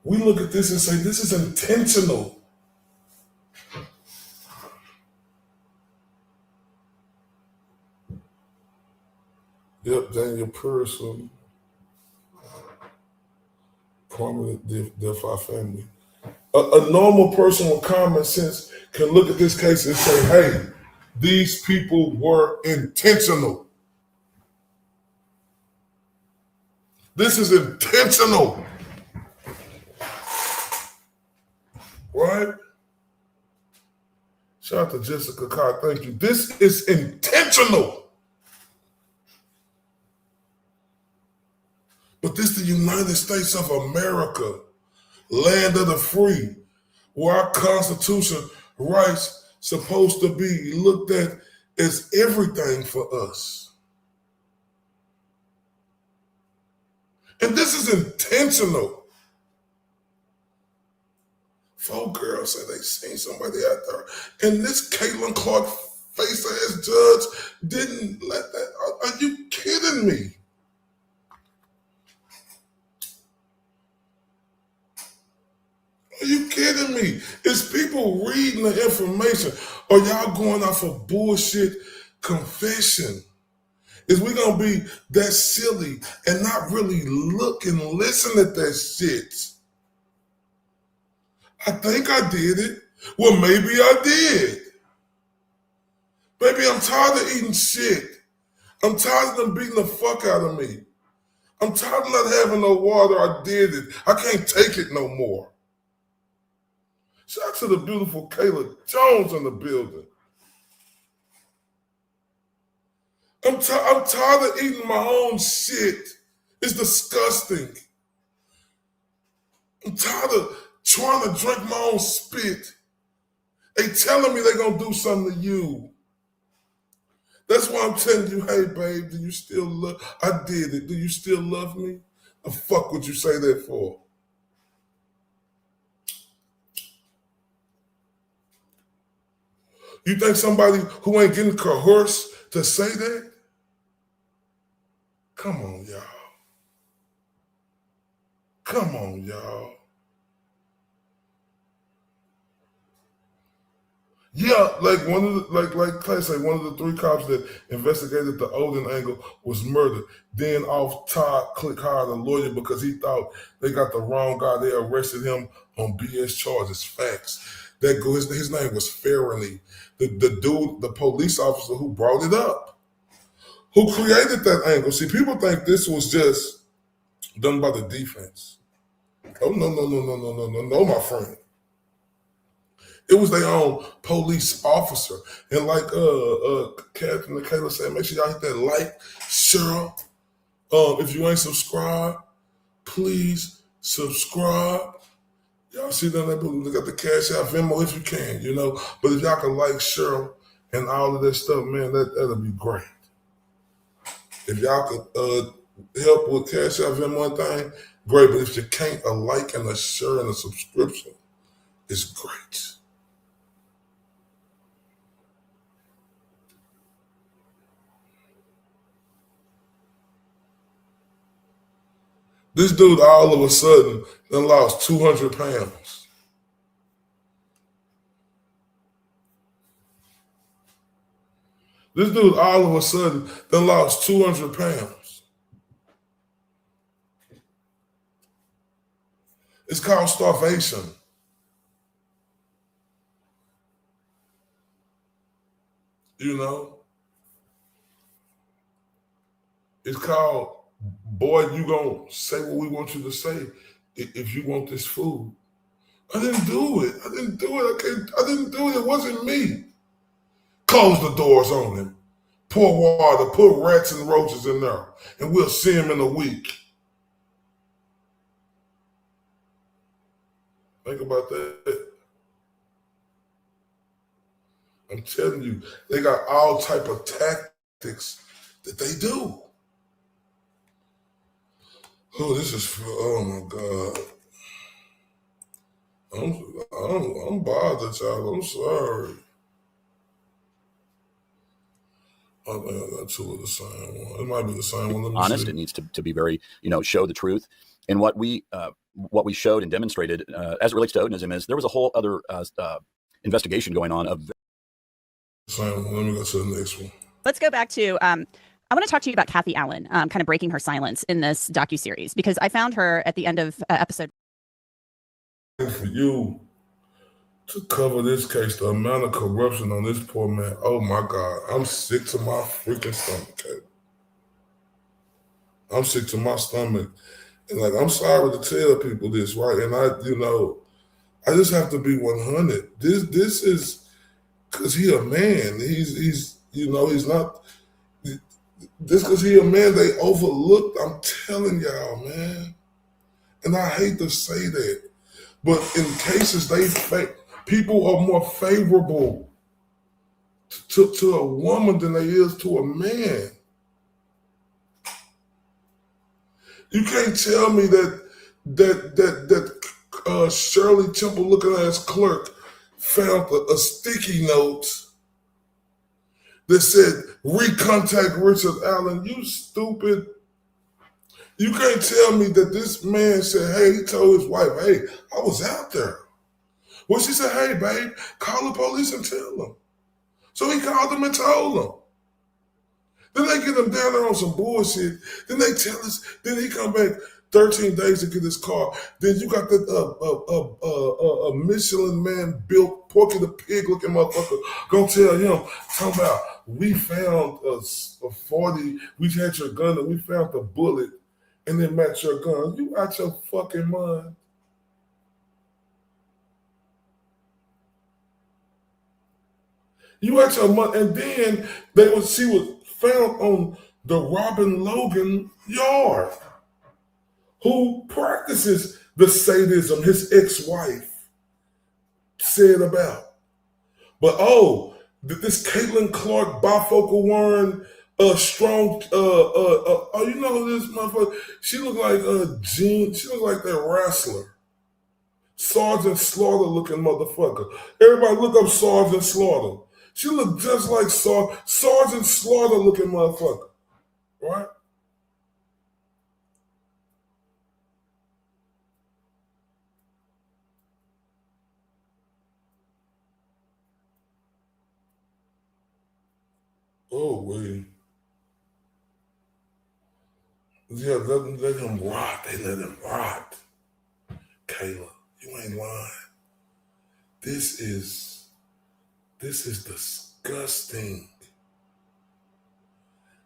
we look at this and say, this is intentional. Yep, Daniel Pearson, prominent DeFi family. A normal person with common sense can look at this case and say, hey, these people were intentional. This is intentional. Right? Shout out to Jessica Carr, thank you. This is intentional. But this is the United States of America, land of the free, where our Constitution rights supposed to be looked at as everything for us. And this is intentional. 4 girls said they seen somebody out there. And this Caitlin Clark face-ass judge didn't let that. Are you kidding me? Are you kidding me? Is people reading the information or y'all going off of bullshit confession? Is we gonna be that silly and not really look and listen at that shit? I think I did it. Well, maybe I did. Baby, I'm tired of eating shit. I'm tired of them beating the fuck out of me. I'm tired of not having no water. I did it. I can't take it no more. Shout out to the beautiful Kayla Jones in the building. I'm tired of eating my own shit. It's disgusting. I'm tired of trying to drink my own spit. They telling me they're going to do something to you. That's why I'm telling you, hey, babe, do you still love? I did it. Do you still love me? The fuck would you say that for? You think somebody who ain't getting coerced to say that? Come on, y'all. Come on, y'all. Yeah, like one of the like Clay said, one of the 3 cops that investigated the Odin angle was murdered. Then off Todd Click hired a lawyer because he thought they got the wrong guy. They arrested him on BS charges. Facts. That his name was Farrelly. The dude, the police officer who brought it up, who created that angle. See, people think this was just done by the defense. Oh no, my friend. It was their own police officer. And like Captain Kayla said, make sure y'all hit that like, share. If you ain't subscribed, please subscribe. Y'all see that? They got the Cash App, Venmo if you can, you know. But if y'all can like, share, and all of that stuff, man, that'll be great. If y'all could help with Cash App, Venmo thing, great. But if you can't, a like and a share and a subscription is great. This dude all of a sudden then lost 200 pounds. This dude all of a sudden then lost 200 pounds. It's called starvation. You know? It's called, boy, you gonna say what we want you to say if you want this food. I didn't do it. I didn't do it. I didn't do it. It wasn't me. Close the doors on him. Pour water, put rats and roaches in there, and we'll see him in a week. Think about that. I'm telling you, they got all type of tactics that they do. Oh, this is, oh my God. I'm bothered, y'all. I'm sorry. I think I got two of the same one. It might be the same one. Let me honest. see. It needs to be very, show the truth. And what we showed and demonstrated as it relates to Odinism is there was a whole other investigation going on of. Same one. Let me go to the next one. Let's go back to. I want to talk to you about Kathy Allen, kind of breaking her silence in this docuseries, because I found her at the end of episode. For you to cover this case, the amount of corruption on this poor man, oh my God, I'm sick to my freaking stomach, Kate. I'm sick to my stomach. And like, I'm sorry to tell people this, right? And I just have to be 100. This is, because he a man. He's not, just because he a man, they overlooked. I'm telling y'all, man. And I hate to say that. But in cases, people are more favorable to a woman than they is to a man. You can't tell me that Shirley Temple, looking at his clerk, found a sticky note that said, recontact Richard Allen. You stupid. You can't tell me that this man said, hey, he told his wife, hey, I was out there. Well, she said, hey, babe, call the police and tell them. So he called them and told them. Then they get him down there on some bullshit. Then they tell us, then he come back 13 days to get his car. Then you got that Michelin man built Porky the Pig looking motherfucker. Go tell him, talking about, we found a 40, we had your gun and we found the bullet and then match your gun. You out your fucking mind. You out your mind. And then she was found on the Robin Logan yard, who practices the sadism his ex-wife said about. But this Caitlin Clark bifocal wearing strong you know this motherfucker, she look like Jean, she look like that wrestler. Sergeant Slaughter looking motherfucker. Everybody look up Sergeant Slaughter. She look just like Sergeant Slaughter looking motherfucker. Right? Oh, wait. Yeah, let him rot. They let him rot. Kayla, you ain't lying. This is disgusting.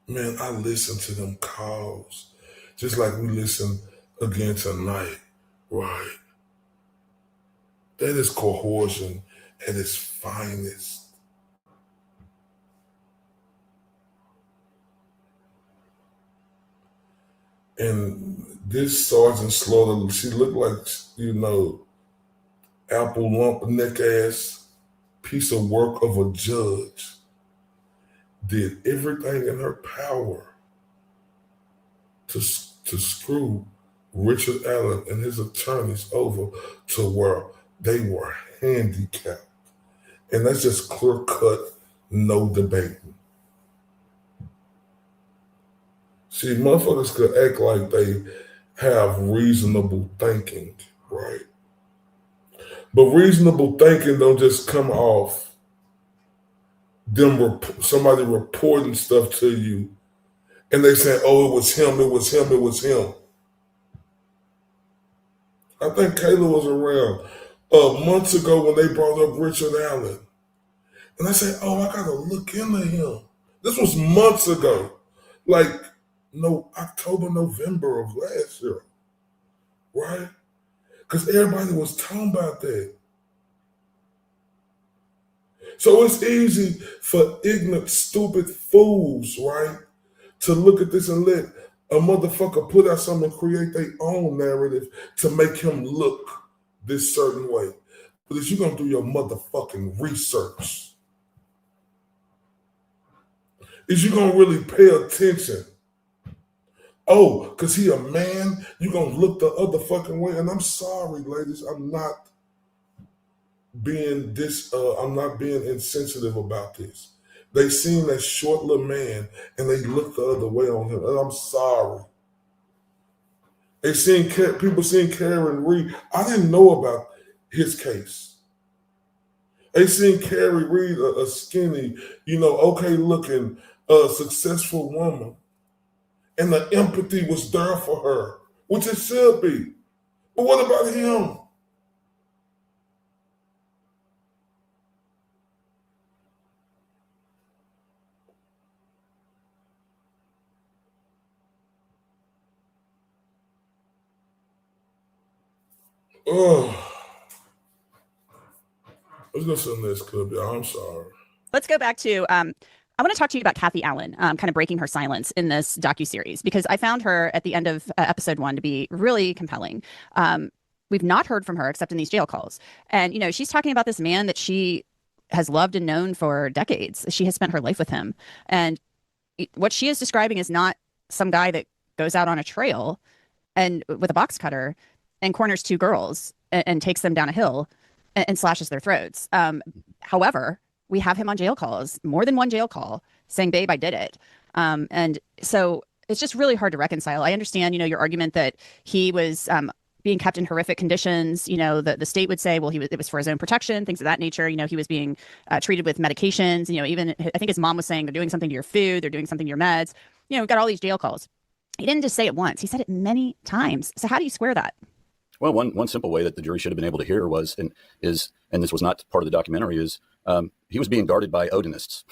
Man, I listen to them calls just like we listen again tonight, right? That is coercion at its finest. And this Sergeant Slaughter, she looked like, apple lump neck ass piece of work of a judge. Did everything in her power to screw Richard Allen and his attorneys over to where they were handicapped. And that's just clear cut, no debating. See, motherfuckers could act like they have reasonable thinking, right? But reasonable thinking don't just come off somebody reporting stuff to you and they say, oh, it was him, it was him, it was him. I think Kayla was around months ago when they brought up Richard Allen. And I said, oh, I got to look into him. This was months ago. Like, October, November of last year, right? Because everybody was talking about that. So it's easy for ignorant, stupid fools, right, to look at this and let a motherfucker put out something and create their own narrative to make him look this certain way. But if you're going to do your motherfucking research, is you going to really pay attention? Oh, because he a man, you're going to look the other fucking way. And I'm sorry, ladies, I'm not being insensitive about this. They seen that short little man and they looked the other way on him. And I'm sorry. People seen Karen Reed. I didn't know about his case. They seen Carrie Reed, a skinny, okay looking, successful woman. And the empathy was there for her, which it should be. But what about him? Oh, let's go to the next clip. Yeah, I'm sorry. Let's go back to I want to talk to you about Kathy Allen, kind of breaking her silence in this docuseries, because I found her at the end of episode 1 to be really compelling. We've not heard from her except in these jail calls. And, she's talking about this man that she has loved and known for decades. She has spent her life with him. And what she is describing is not some guy that goes out on a trail and with a box cutter and corners 2 girls and takes them down a hill and slashes their throats. However, we have him on jail calls, more than one jail call, saying, babe, I did it. And so it's just really hard to reconcile. I understand, your argument that he was being kept in horrific conditions. The state would say, well, it was for his own protection, things of that nature. He was being treated with medications. Even I think his mom was saying they're doing something to your food, they're doing something to your meds. We've got all these jail calls. He didn't just say it once. He said it many times. So how do you square that? Well, one simple way that the jury should have been able to hear was, and this was not part of the documentary, is he was being guarded by Odinists.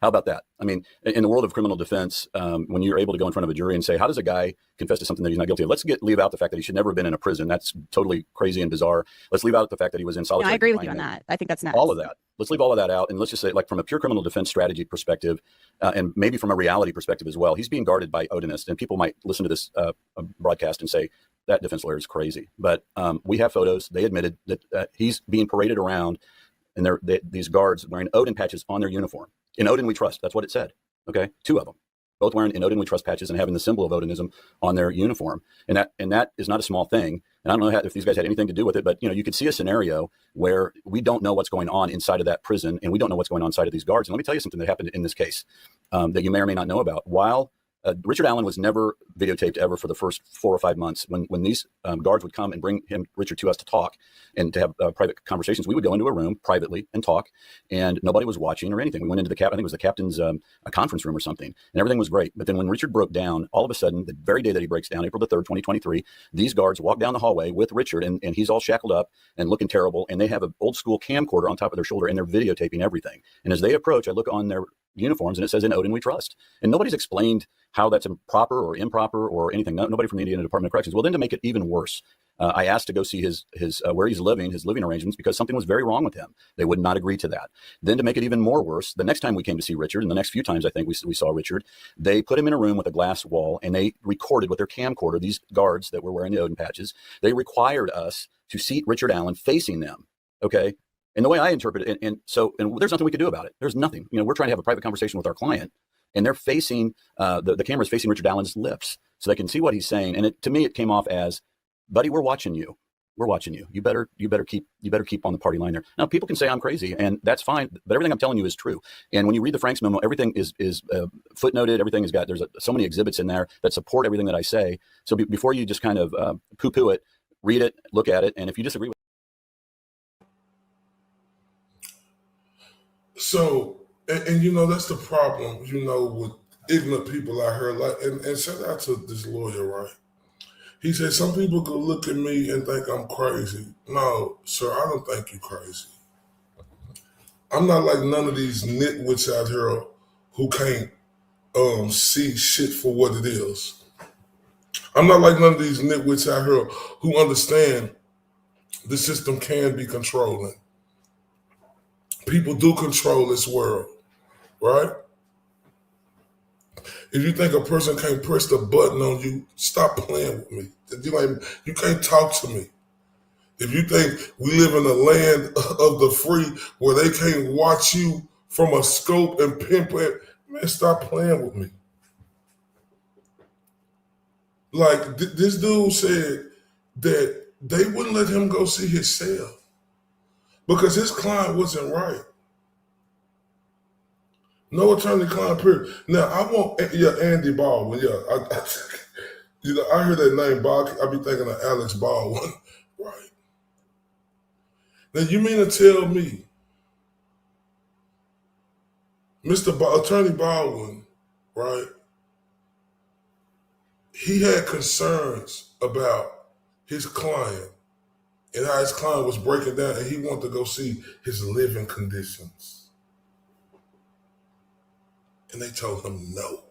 How about that? I mean, in the world of criminal defense, when you're able to go in front of a jury and say, how does a guy confess to something that he's not guilty of? Let's leave out the fact that he should never have been in a prison. That's totally crazy and bizarre. Let's leave out the fact that he was in solitary I agree with confinement. you on that. I think that's nuts. All of that. Let's leave all of that out. And let's just say, like, from a pure criminal defense strategy perspective, and maybe from a reality perspective as well, he's being guarded by Odinists. And people might listen to this broadcast and say, that defense lawyer is crazy. But we have photos. They admitted that he's being paraded around, and these guards wearing Odin patches on their uniform. In Odin we trust. That's what it said. Okay, 2 of them, both wearing in Odin we trust patches and having the symbol of Odinism on their uniform. And that is not a small thing. And I don't know if these guys had anything to do with it, but you could see a scenario where we don't know what's going on inside of that prison, and we don't know what's going on inside of these guards. And let me tell you something that happened in this case that you may or may not know about. While Richard Allen was never videotaped ever for the first 4 or 5 months. When these guards would come and bring Richard to us to talk and to have private conversations, we would go into a room privately and talk, and nobody was watching or anything. We went into I think it was the captain's a conference room or something, and everything was great. But then when Richard broke down, all of a sudden, the very day that he breaks down, April the 3rd, 2023, these guards walk down the hallway with Richard, and he's all shackled up and looking terrible, and they have an old school camcorder on top of their shoulder, and they're videotaping everything. And as they approach, I look on their uniforms and it says, in Odin we trust. And nobody's explained how that's improper or improper or anything. Nobody from the Indiana Department of Corrections. Well, then to make it even worse, I asked to go see his where he's living, his living arrangements, because something was very wrong with him. They would not agree to that. Then to make it even more worse, the next time we came to see Richard, and the next few times I think we saw Richard, they put him in a room with a glass wall, and they recorded with their camcorder, these guards that were wearing the Odin patches, they required us to seat Richard Allen facing them. Okay. And the way I interpret it, and there's nothing we could do about it. There's nothing. We're trying to have a private conversation with our client, and they're facing the camera's facing Richard Allen's lips, so they can see what he's saying. And to me, it came off as, "Buddy, we're watching you. We're watching you. You better keep on the party line there." Now, people can say I'm crazy, and that's fine. But everything I'm telling you is true. And when you read the Franks memo, everything is footnoted. Everything has got so many exhibits in there that support everything that I say. So before you just kind of poo-poo it, read it, look at it, and if you disagree with So, and that's the problem, with ignorant people out here. Like, and shout out to this lawyer, right? He said, some people could look at me and think I'm crazy. No, sir, I don't think you're crazy. I'm not like none of these nitwits out here who can't see shit for what it is. I'm not like none of these nitwits out here who understand the system can be controlling. People do control this world, right? If you think a person can't press the button on you, stop playing with me. You can't talk to me. If you think we live in a land of the free where they can't watch you from a scope and pinpoint, man, stop playing with me. Like this dude said that they wouldn't let him go see his cell because his client wasn't right. No attorney-client period. Now I want Andy Baldwin. I hear that name Baldwin. I be thinking of Alex Baldwin, right? Now you mean to tell me, Attorney Baldwin, right? He had concerns about his client and how his client was breaking down, and he wanted to go see his living conditions. And they told him no.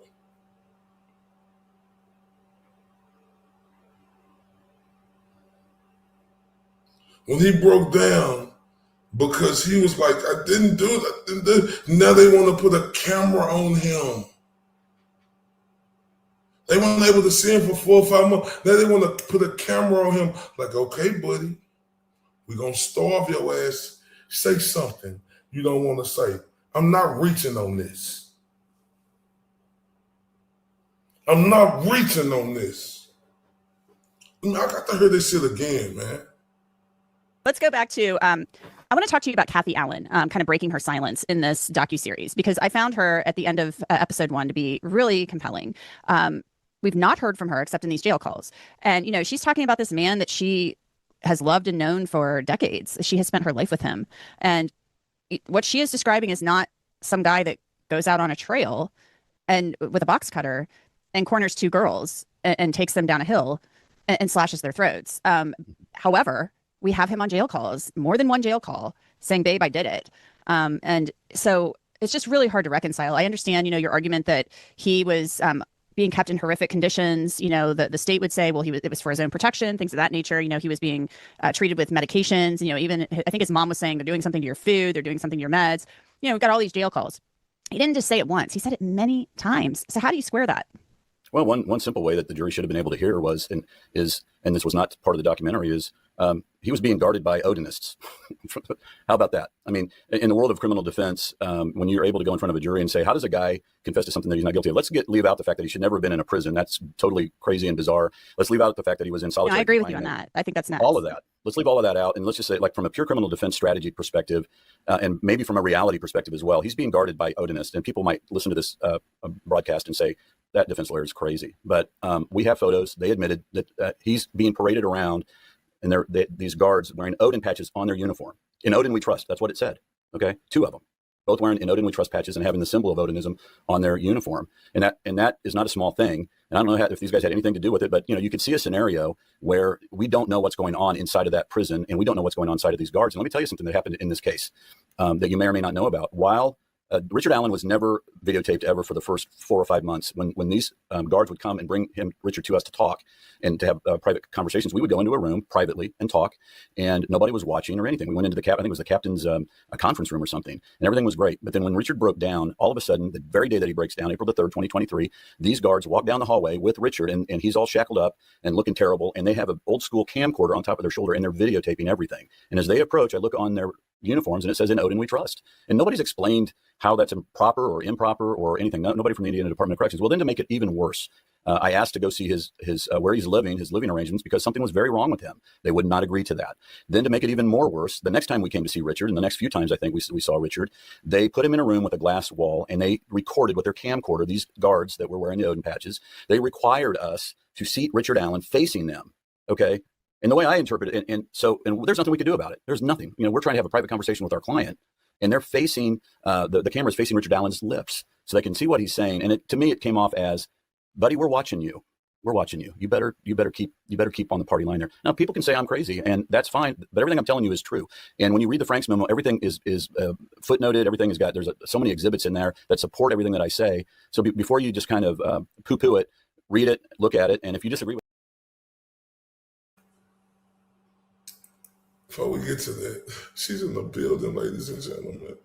When he broke down, because he was like, I didn't do it. Now they want to put a camera on him. They weren't able to see him for 4 or 5 months. Now they want to put a camera on him. Like, okay, buddy, we're going to starve your ass. Say something you don't want to say. I'm not reaching on this. I'm not reaching on this. I got to hear this shit again, man. Let's go back to, I want to talk to you about Kathy Allen, kind of breaking her silence in this docuseries, because I found her at the end of episode 1 to be really compelling. We've not heard from her except in these jail calls. And, you know, she's talking about this man that she has loved and known for decades. She has spent her life with him. And what she is describing is not some guy that goes out on a trail and with a box cutter and corners 2 girls and takes them down a hill and slashes their throats. However, we have him on jail calls, more than one jail call, saying, babe, I did it. And so it's just really hard to reconcile. I understand, you know, your argument that he was being kept in horrific conditions. You know, the state would say, well, it was for his own protection, things of that nature. You know, he was being treated with medications. You know, even I think his mom was saying they're doing something to your food, they're doing something to your meds. You know, we've got all these jail calls. He didn't just say it once. He said it many times. So how do you square that? Well, one simple way that the jury should have been able to hear was, and this was not part of the documentary, is he was being guarded by Odinists. How about that? I mean, in the world of criminal defense, when you're able to go in front of a jury and say, how does a guy confess to something that he's not guilty of? Let's leave out the fact that he should never have been in a prison. That's totally crazy and bizarre. Let's leave out the fact that he was in solitary I agree with you confinement. on that. I think that's nuts. All of that. Let's leave all of that out. And let's just say, like, from a pure criminal defense strategy perspective, and maybe from a reality perspective as well, he's being guarded by Odinists. And people might listen to this broadcast and say, that defense lawyer is crazy. But we have photos. They admitted that he's being paraded around, and these guards wearing Odin patches on their uniform. In Odin we trust. That's what it said. Okay, 2 of them, both wearing in Odin we trust patches and having the symbol of Odinism on their uniform. And that is not a small thing. And I don't know if these guys had anything to do with it, but you know, you could see a scenario where we don't know what's going on inside of that prison, and we don't know what's going on inside of these guards. And let me tell you something that happened in this case that you may or may not know about. While Richard Allen was never videotaped ever for the first 4 or 5 months. When these guards would come and bring Richard to us to talk and to have private conversations, we would go into a room privately and talk, and nobody was watching or anything. We went into I think it was the captain's a conference room or something, and everything was great. But then when Richard broke down, all of a sudden, the very day that he breaks down, April the 3rd, 2023, these guards walk down the hallway with Richard, and he's all shackled up and looking terrible, and they have an old school camcorder on top of their shoulder, and they're videotaping everything. And as they approach, I look on their uniforms and it says, in Odin we trust. And nobody's explained how that's proper or improper or anything. Nobody from the Indiana Department of Corrections. Well, then to make it even worse, I asked to go see his where he's living, his living arrangements, because something was very wrong with him. They would not agree to that. Then to make it even more worse, the next time we came to see Richard, and the next few times I think we saw Richard, they put him in a room with a glass wall, and they recorded with their camcorder, these guards that were wearing the Odin patches, they required us to seat Richard Allen facing them. Okay. And the way I interpret it, and there's nothing we could do about it. There's nothing. You know, we're trying to have a private conversation with our client, and they're facing the camera's facing Richard Allen's lips, so they can see what he's saying. And to me, it came off as, "Buddy, we're watching you. we're watching you. You better keep on the party line there. Now, people can say I'm crazy, and that's fine, but everything I'm telling you is true. And when you read the Franks memo, everything is footnoted. Everything has got, there's so many exhibits in there that support everything that I say. So before you just kind of poo-poo it, read it, look at it, and if you disagree with Before we get to that, she's in the building, ladies and gentlemen.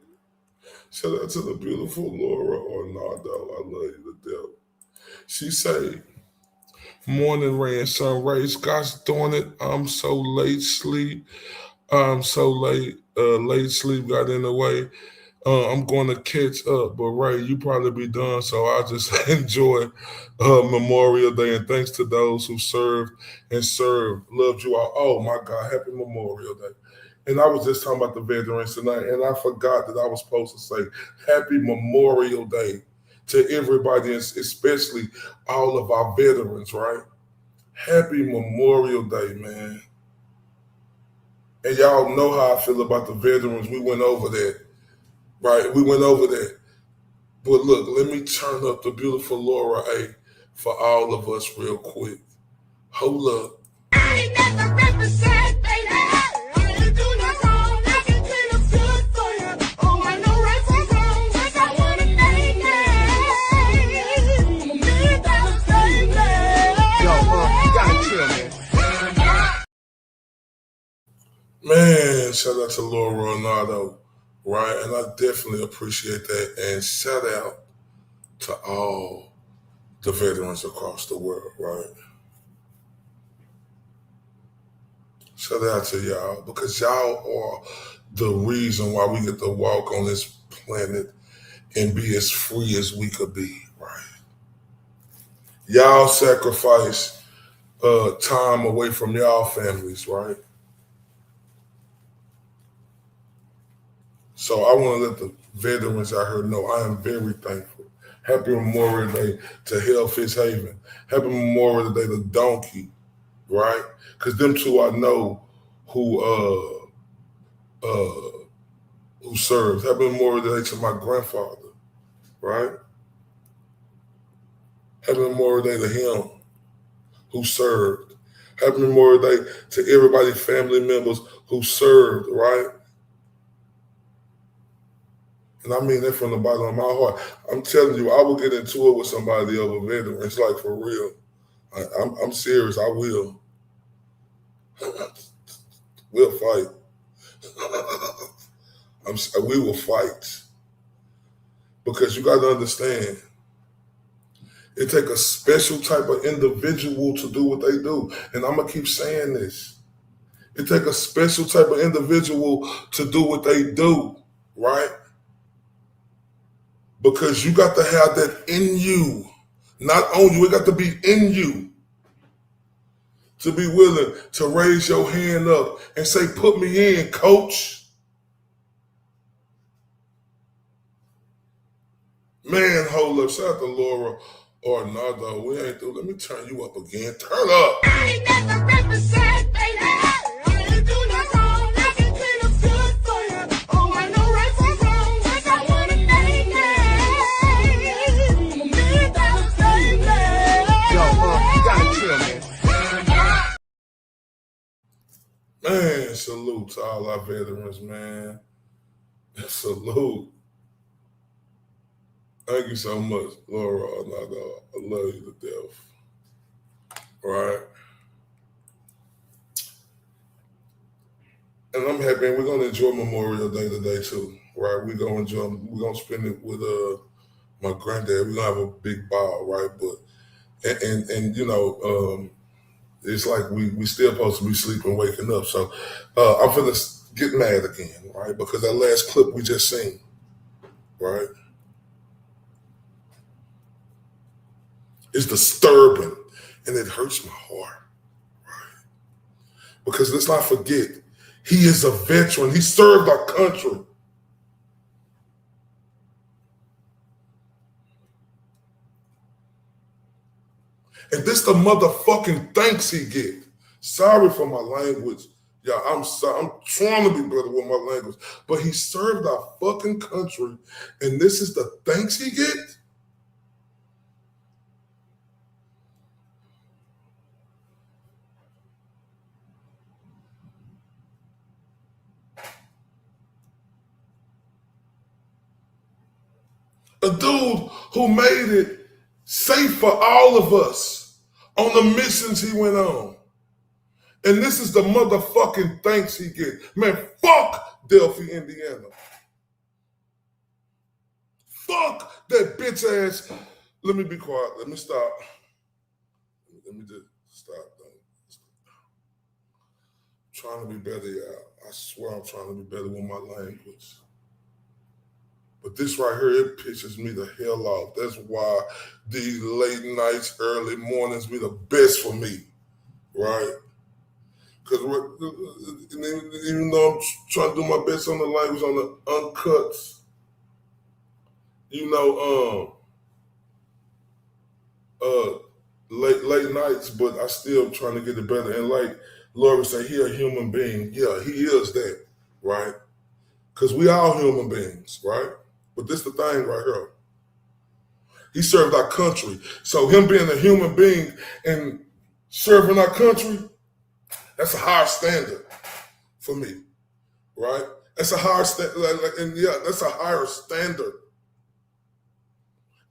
Shout out to the beautiful Laura Ornado. I love you to death. She say, morning rain, sun rays, gosh darn it, I'm so late sleep. I'm so late, late sleep got in the way. I'm going to catch up, but Ray, you probably be done, so I'll just enjoy Memorial Day, and thanks to those who served and served. Loved you all. Oh my God, happy Memorial Day. And I was just talking about the veterans tonight, and I forgot that I was supposed to say happy Memorial Day to everybody, especially all of our veterans, right? Happy Memorial Day, man. And y'all know how I feel about the veterans. We went over that. Right, we went over that. But look, let me turn up the beautiful Laura A for all of us real quick. Hold up. I ain't never represent, baby. I ain't do no wrong. I can clean up good for you. Oh, I know right from wrong. Yes, I want to name it. $1 million, baby. Yo, you gotta chill, man. Man, shout out to Laura Ronaldo. Right, and I definitely appreciate that. And shout out to all the veterans across the world, right? Shout out to y'all, because y'all are the reason why we get to walk on this planet and be as free as we could be, right? Y'all sacrifice time away from y'all families, right? So I want to let the veterans out here know I am very thankful. Happy Memorial Day to Hell Fitzhaven. Happy Memorial Day to Donkey, right? Because them two I know who served. Happy Memorial Day to my grandfather, right? Happy Memorial Day to him who served. Happy Memorial Day to everybody, family members who served, right? And I mean that from the bottom of my heart. I'm telling you, I will get into it with somebody over veterans, like for real. I'm serious, I will. We'll fight. We will fight. Because you got to understand, it takes a special type of individual to do what they do. And I'm going to keep saying this. It takes a special type of individual to do what they do, right? Because you got to have that in you, not on you. It got to be in you to be willing to raise your hand up and say, put me in, coach. Man, hold up. Shout out to Laura Ornado. We ain't through. Let me turn you up again. Turn up. I ain't never represent, baby. I ain't do no wrong. I can clean up good for you. Oh, I know right from wrong. Yes, I want to name it. $1 million, baby. Yo, you gotta chill, man. Man, salute to all our veterans, man. Salute. Thank you so much, Laura Ornado. I love you to death. Right? And I'm happy, and we're gonna enjoy Memorial Day today too. Right? We're gonna spend it with my granddad. We're gonna have a big ball, right? But and you know, it's like we still supposed to be sleeping, waking up. So I'm finna get mad again, right? Because that last clip we just seen, right? It's disturbing and it hurts my heart, right? Because let's not forget, he is a veteran. He served our country. And this the motherfucking thanks he get. Sorry for my language. Yeah, I'm sorry. I'm trying to be better with my language. But he served our fucking country, and this is the thanks he get? A dude who made it safe for all of us on the missions he went on. And this is the motherfucking thanks he gets. Man, fuck Delphi, Indiana. Fuck that bitch ass. Let me be quiet. Let me stop. Let me just stop. I'm trying to be better, y'all. I swear I'm trying to be better with my language. But this right here, it pisses me the hell off. That's why these late nights, early mornings be the best for me, right? Because even though I'm trying to do my best on the language, on the uncuts, late nights, but I still trying to get it better. And like Laura said, he a human being. Yeah, he is that, right? Because we all human beings, right? But this the thing right here. He served our country. So him being a human being and serving our country, that's a higher standard for me, right? That's a higher standard, and yeah, that's a higher standard.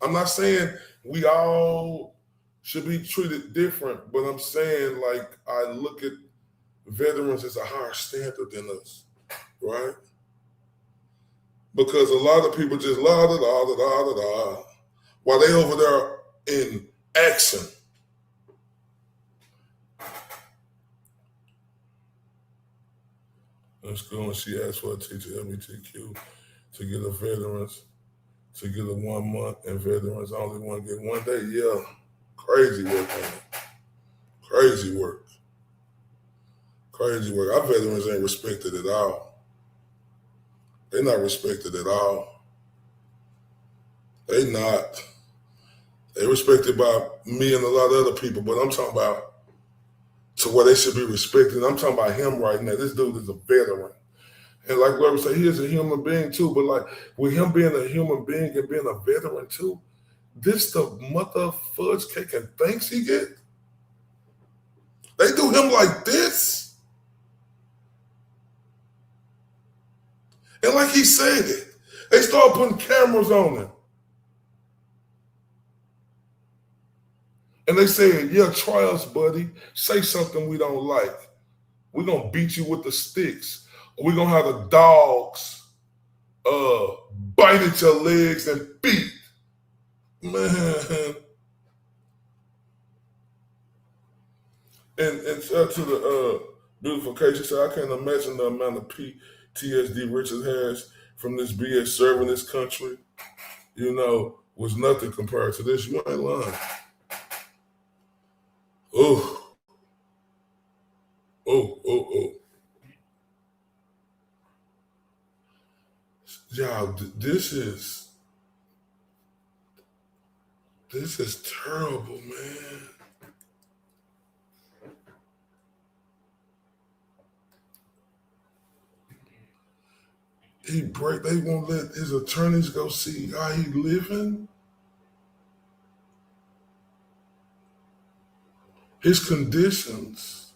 I'm not saying we all should be treated different, but I'm saying like I look at veterans as a higher standard than us, right? Because a lot of people just la da da da da da while they over there in action. In school, and she asked for a teacher LGBTQ to get a veterans, to get a 1 month, and veterans only want to get 1 day. Yeah, crazy work, man. Crazy work. Crazy work. Our veterans ain't respected at all. They're not respected at all. They not. They respected by me and a lot of other people, but I'm talking about to where they should be respected. I'm talking about him right now. This dude is a veteran. And like Larry said, he is a human being too, but like with him being a human being and being a veteran too, this the mother fudge cake and thanks he get? They do him like this? And like he said it, they start putting cameras on him. And they said, yeah, try us, buddy. Say something we don't like. We're going to beat you with the sticks. We're going to have the dogs bite at your legs and beat. Man. And to the beautification, so I can't imagine the amount of PTSD Richard has from this BS serving this country, was nothing compared to this. You ain't lying. Oh. Y'all, this is terrible, man. They won't let his attorneys go see how he living. His conditions.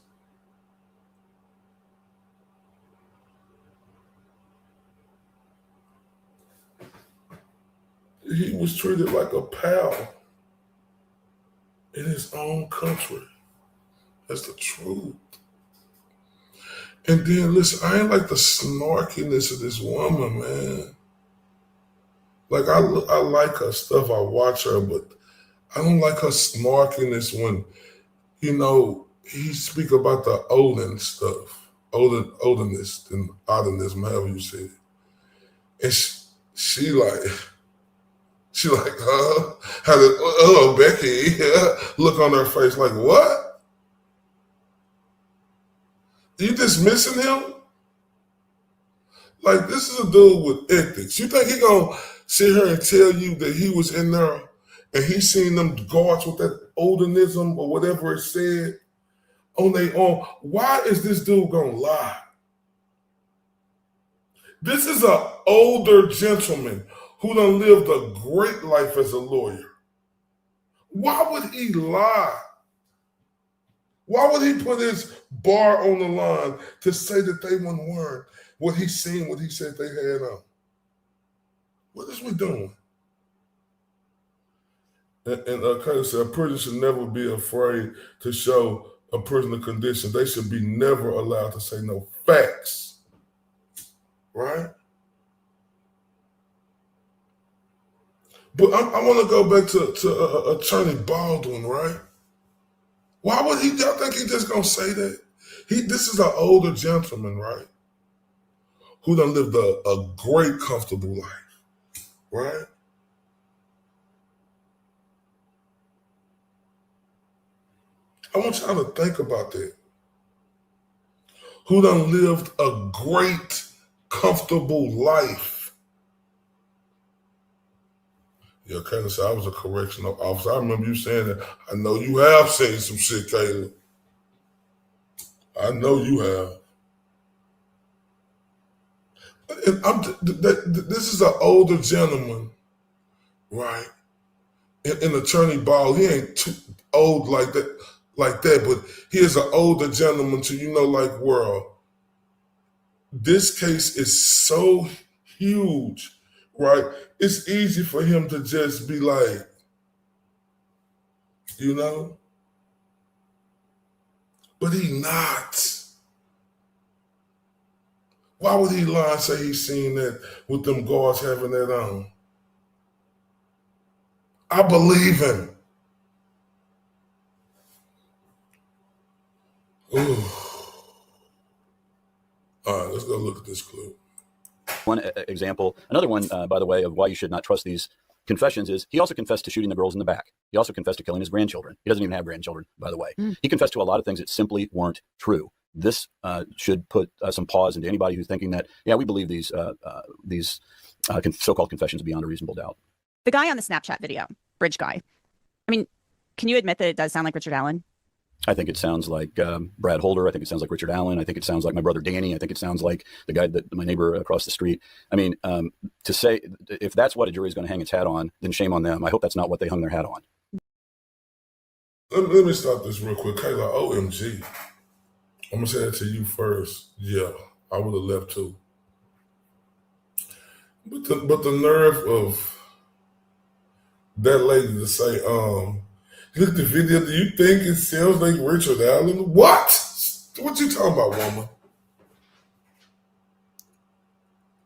He was treated like a pal in his own country. That's the truth. And then, listen, I ain't like the snarkiness of this woman, man. Like, I like her stuff. I watch her, but I don't like her snarkiness when, he speak about the Odin stuff. Odinist and oddness, however you say it. And she like, had a Becky look on her face like, what? You dismissing him? Like, this is a dude with ethics. You think he gonna sit here and tell you that he was in there and he seen them guards with that Odinism or whatever it said on their own? Why is this dude gonna lie? This is an older gentleman who done lived a great life as a lawyer. Why would he lie? Why would he put his bar on the line to say that they weren't wearing what he seen, what he said they had on? What is we doing? And Curtis said, a person should never be afraid to show a person a condition. They should be never allowed to say no facts. Right? But I want to go back to Attorney Baldwin, right? Why would y'all think he just going to say that? This is an older gentleman, right? Who done lived a great, comfortable life, right? I want y'all to think about that. Who done lived a great, comfortable life. Yeah, Kayla said I was a correctional officer. I remember you saying that. I know you have seen some shit, Kayla. I know you have. And this is an older gentleman, right? And Attorney Ball, he ain't too old like that, but he is an older gentleman to, like, world. This case is so huge, right? It's easy for him to just be like, but he not. Why would he lie and say he's seen that with them guards having that on? I believe him. Ooh. All right, let's go look at this clip. One example, another one, by the way, of why you should not trust these confessions is he also confessed to shooting the girls in the back. He also confessed to killing his grandchildren. He doesn't even have grandchildren, by the way. He confessed to a lot of things that simply weren't true. This should put some pause into anybody who's thinking that, yeah, we believe these so-called confessions beyond a reasonable doubt. The guy on the Snapchat video, Bridge Guy. I mean, can you admit that it does sound like Richard Allen? I think it sounds like Brad Holder. I think it sounds like Richard Allen. I think it sounds like my brother Danny. I think it sounds like the guy that my neighbor across the street. I mean, to say, if that's what a jury is going to hang its hat on, then shame on them. I hope that's not what they hung their hat on. Let me stop this real quick. Kayla, OMG. I'm going to say that to you first. Yeah, I would have left too. But the nerve of that lady to say, look at the video, do you think it sounds like Richard Allen? What? What you talking about, woman?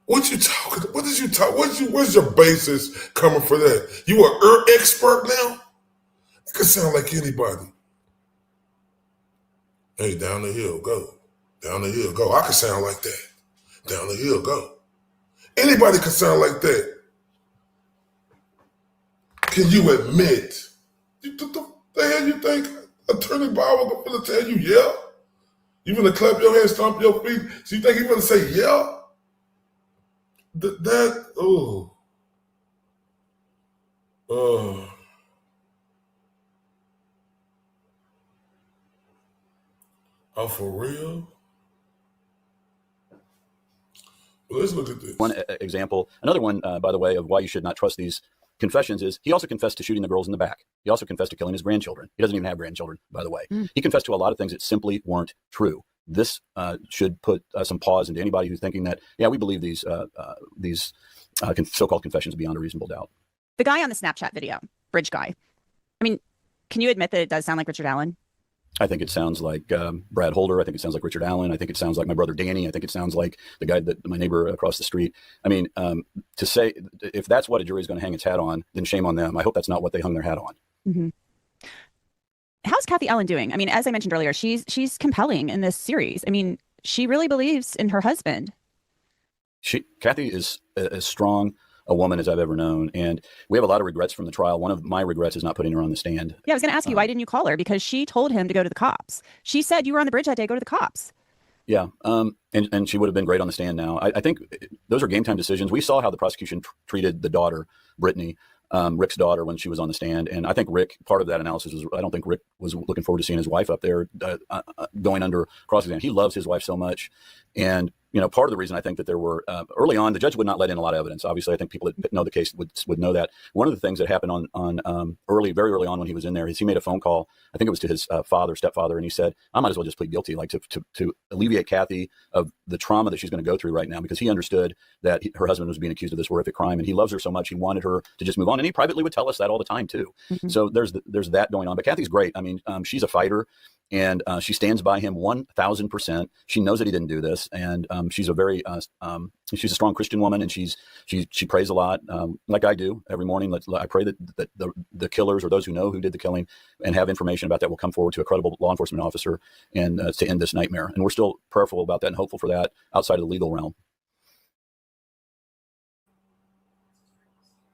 What you talking? What did you talk? What's your basis coming for that? You an expert now? It could sound like anybody. Hey, down the hill, go. Down the hill, go. I could sound like that. Down the hill, go. Anybody could sound like that. Can you admit? The hell you think Attorney Bauer gonna tell you, yeah? You gonna clap your hands, stomp your feet? So you think he gonna say, yeah? Oh, for real? Well, let's look at this. One example, another one, by the way, of why you should not trust these confessions is he also confessed to shooting the girls in the back. He also confessed to killing his grandchildren. He doesn't even have grandchildren, by the way. He confessed to a lot of things that simply weren't true. This should put some pause into anybody who's thinking that, yeah, we believe these so-called confessions beyond a reasonable doubt. The guy on the Snapchat video, Bridge Guy. I mean, can you admit that it does sound like Richard Allen? I think it sounds like Brad Holder. I think it sounds like Richard Allen. I think it sounds like my brother Danny. I think it sounds like the guy that my neighbor across the street. I mean, to say, if that's what a jury is going to hang its hat on, then shame on them. I hope that's not what they hung their hat on. Mm-hmm. How's Kathy Allen doing? I mean, as I mentioned earlier, she's compelling in this series. I mean, she really believes in her husband. Kathy is as strong a woman as I've ever known. And we have a lot of regrets from the trial. One of my regrets is not putting her on the stand. Yeah, I was going to ask you, why didn't you call her? Because she told him to go to the cops. She said, you were on the bridge that day, go to the cops. Yeah. And she would have been great on the stand now. I think those are game time decisions. We saw how the prosecution treated the daughter, Brittany, Rick's daughter, when she was on the stand. And I think Rick, part of that analysis was, I don't think Rick was looking forward to seeing his wife up there going under cross-examination. He loves his wife so much. And part of the reason I think that there were early on, the judge would not let in a lot of evidence. Obviously, I think people that know the case would know that. One of the things that happened on very early on when he was in there is he made a phone call. I think it was to his stepfather, and he said, "I might as well just plead guilty, like to alleviate Kathy of the trauma that she's going to go through right now," because he understood that her husband was being accused of this horrific crime, and he loves her so much he wanted her to just move on. And he privately would tell us that all the time too. Mm-hmm. So there's that going on. But Kathy's great. I mean, she's a fighter. And she stands by him 1,000%. She knows that he didn't do this, and she's a very she's a strong Christian woman, and she prays a lot, like I do every morning. I pray that the killers or those who know who did the killing and have information about that will come forward to a credible law enforcement officer and to end this nightmare. And we're still prayerful about that and hopeful for that outside of the legal realm.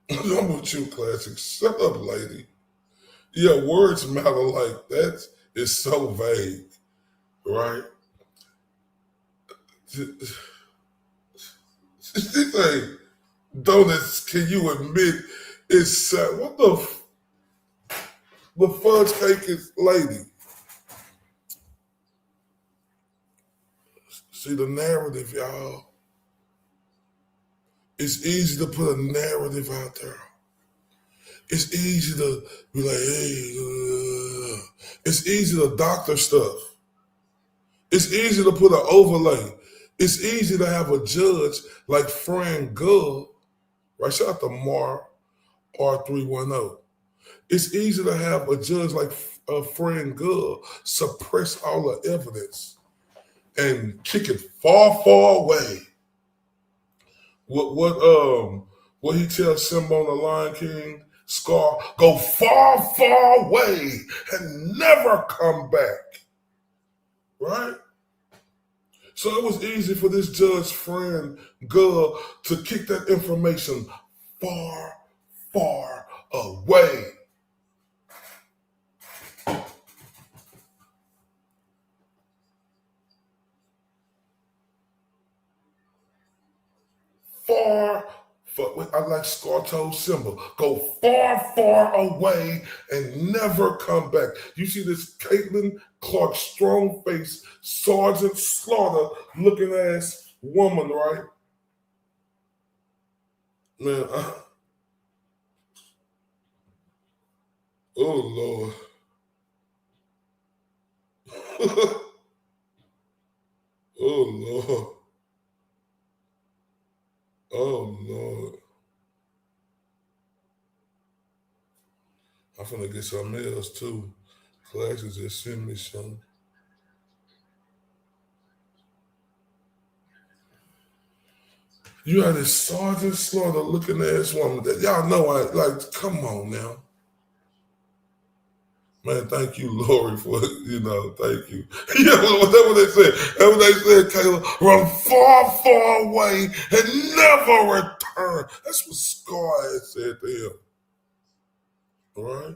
I'm with you, Classic. Shut up, lady. Yeah, words matter like that. It's so vague, right? She say, donuts, can you admit it's sad? What the fudge cake is, lady? See the narrative, y'all. It's easy to put a narrative out there. It's easy to be like, hey, it's easy to doctor stuff. It's easy to put an overlay. It's easy to have a judge like Fran Gull, right? Shout out to Mar R310. It's easy to have a judge like Fran Gull suppress all the evidence and kick it far, far away. What he tells Simba on the Lion King? Scar, go far, far away and never come back, right? So it was easy for this judge friend, Gull, to kick that information far, far away. I like Scar told Simba, go far, far away and never come back. You see this Caitlin Clark strong face, Sergeant Slaughter looking ass woman, right? Man, oh Lord. Oh Lord. Oh Lord. I'm finna get something else too. Classes just send me some. You had this Sergeant Slaughter looking ass woman that y'all know come on now. Man, thank you, Lori, for thank you. Yeah, that's what they said. That's what they said, Kayla. Run far, far away and never return. That's what Scar had said to him. All right?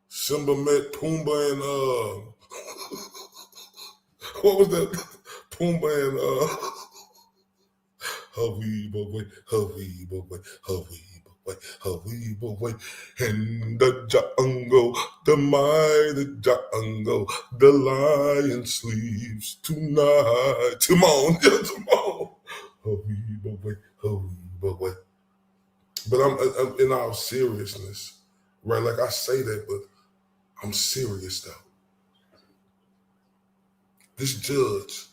Simba met Pumbaa and what was that? Pumbaa and Habiba way, Habiba way, Habiba way, Habiba way. In the jungle, the mighty jungle, the lion sleeps tonight. Come on, come on. Habiba way, Habiba way. But I'm in all seriousness, right? Like I say that, but I'm serious though. This judge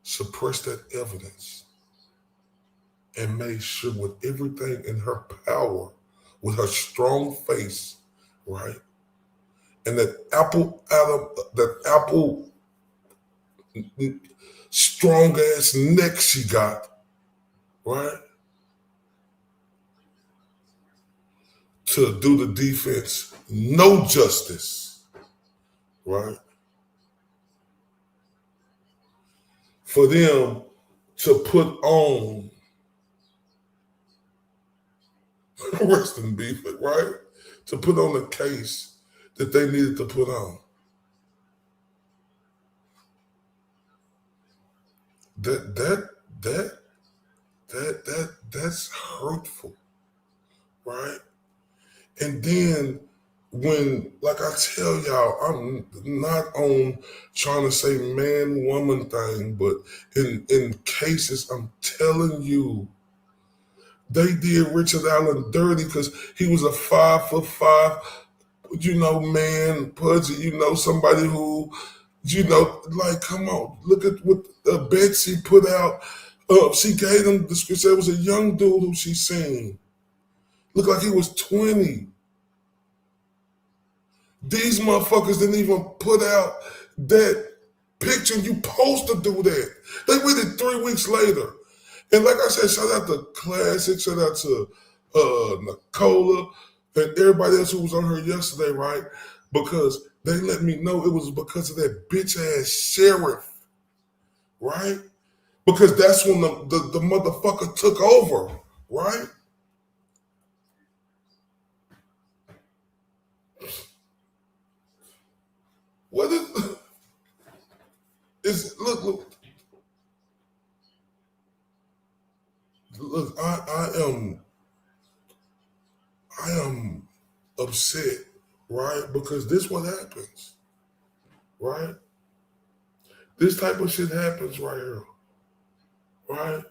suppressed that evidence and made sure with everything in her power, with her strong face, right? And that apple strong ass neck she got, right? To do the defense, no justice, right? For them to put on rest in peace, right? To put on the case that they needed to put on. That's hurtful, right? And then when, like I tell y'all, I'm not on trying to say man, woman thing, but in cases, I'm telling you, they did Richard Allen dirty because he was a 5'5", man, pudgy, somebody who, like, come on, look at what Betsy put out. She gave him the description. It was a young dude who she seen. Looked like he was 20. These motherfuckers didn't even put out that picture. You supposed to do that. They waited 3 weeks later. And like I said, shout out to Classic, shout out to Nicola, and everybody else who was on her yesterday, right? Because they let me know it was because of that bitch-ass sheriff, right? Because that's when the motherfucker took over, right? What is look, I am upset, right? Because this what happens, right? This type of shit happens right here, right?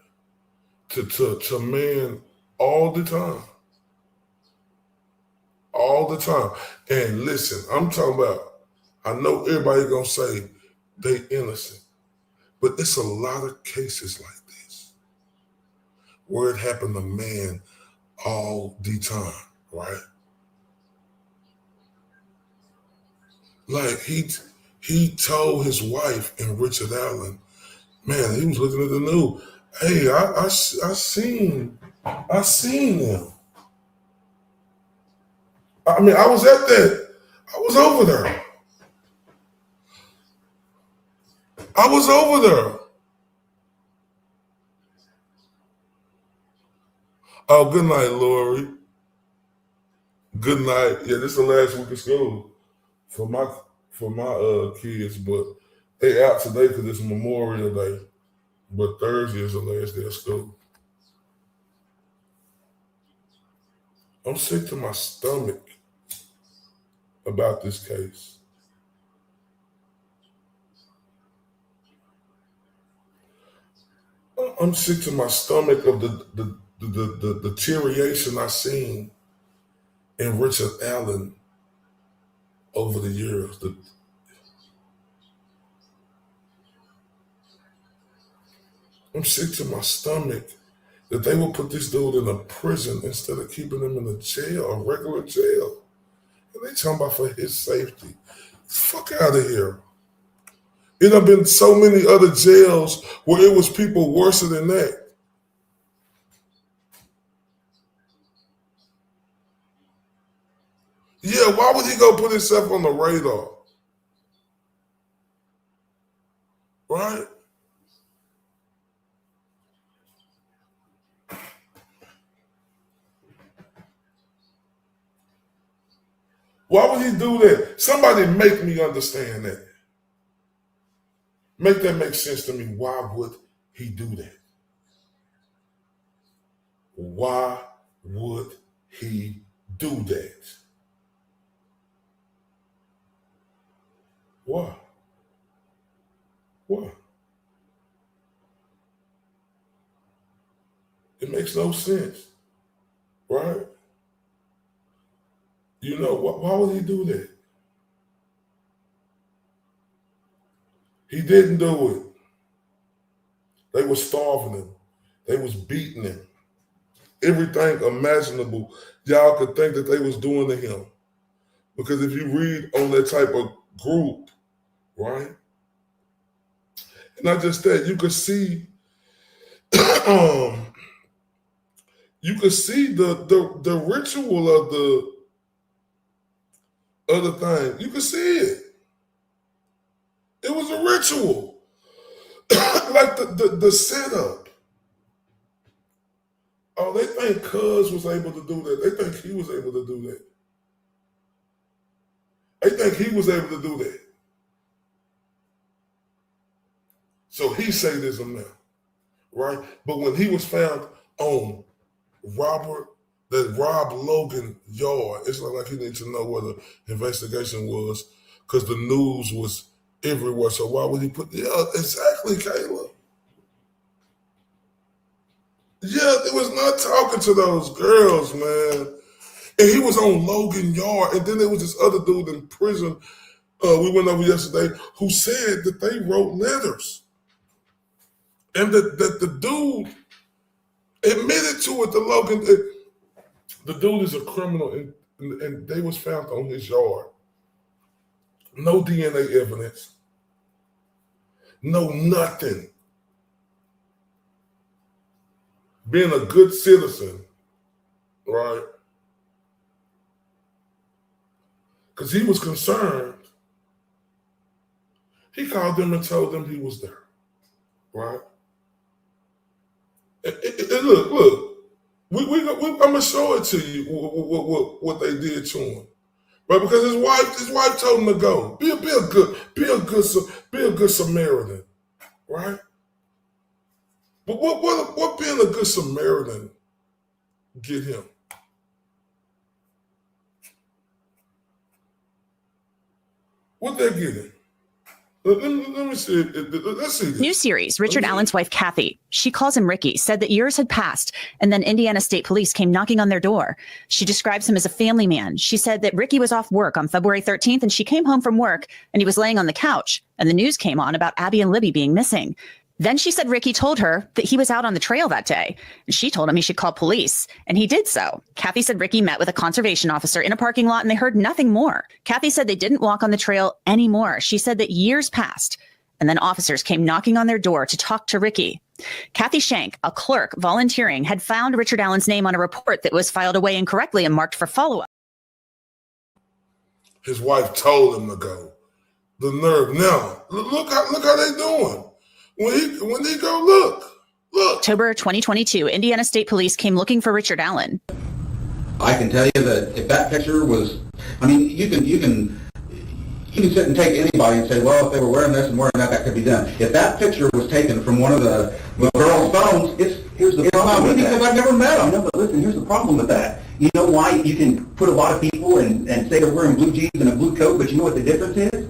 To men all the time. All the time. And listen, I'm talking about, I know everybody gonna say they innocent, but it's a lot of cases like this where it happened to men all the time, right? Like he told his wife and Richard Allen, man, he was looking at the news. Hey, I seen him. I mean, I was at that. I was over there. Oh, good night, Lori. Good night. Yeah, this is the last week of school for my kids, but they out today because it's Memorial Day. But Thursday is the last day of school. I'm sick to my stomach about this case. I'm sick to my stomach of the deterioration I seen in Richard Allen over the years. I'm sick to my stomach that they will put this dude in a prison instead of keeping him in a jail, a regular jail. And they talking about for his safety. Fuck out of here. It have been so many other jails where it was people worse than that. Yeah, why would he go put himself on the radar? Right? Why would he do that? Somebody make me understand that. Make that make sense to me. Why would he do that? Why would he do that? Why? Why? It makes no sense, right? Why would he do that? He didn't do it. They were starving him. They was beating him. Everything imaginable y'all could think that they was doing to him. Because if you read on that type of group, right? And not just that, you could see you could see the ritual of the thing. You could see it. It was a ritual. Like the setup. Oh, they think Cuz was able to do that. They think he was able to do that. They think he was able to do that. So he's sadism now, right? But when he was found on Robert, that robbed Logan yard. It's like he needs to know where the investigation was because the news was everywhere. So why would he put, yeah, exactly, Kayla. Yeah, it was not talking to those girls, man. And he was on Logan Yard. And then there was this other dude in prison we went over yesterday who said that they wrote letters. And that the dude admitted to it, the Logan, the dude is a criminal and they was found on his yard. No DNA evidence. No nothing. Being a good citizen, right? Because he was concerned. He called them and told them he was there, right? And look, I'm gonna show it to you what they did to him, right? Because his wife told him to go. Be a good Samaritan, right? But what being a good Samaritan get him? What they get him? Let me see. Let's see this. New series, Richard Allen's wife, Kathy, she calls him Ricky, said that years had passed and then Indiana State Police came knocking on their door. She describes him as a family man. She said that Ricky was off work on February 13th and she came home from work and he was laying on the couch and the news came on about Abby and Libby being missing. Then she said Ricky told her that he was out on the trail that day. And she told him he should call police, and he did so. Kathy said Ricky met with a conservation officer in a parking lot, and they heard nothing more. Kathy said they didn't walk on the trail anymore. She said that years passed, and then officers came knocking on their door to talk to Ricky. Kathy Shank, a clerk volunteering, had found Richard Allen's name on a report that was filed away incorrectly and marked for follow-up. His wife told him to go. The nerve. Now, look how they doing. When he go, look. October 2022, Indiana State Police came looking for Richard Allen. I can tell you that if that picture was, I mean, you can sit and take anybody and say, well, if they were wearing this and wearing that, that could be done. If that picture was taken from one of the girls' phones, here's the problem with that. Because I've never met them. No, but listen, here's the problem with that. You know why you can put a lot of people and say they're wearing blue jeans and a blue coat, but you know what the difference is?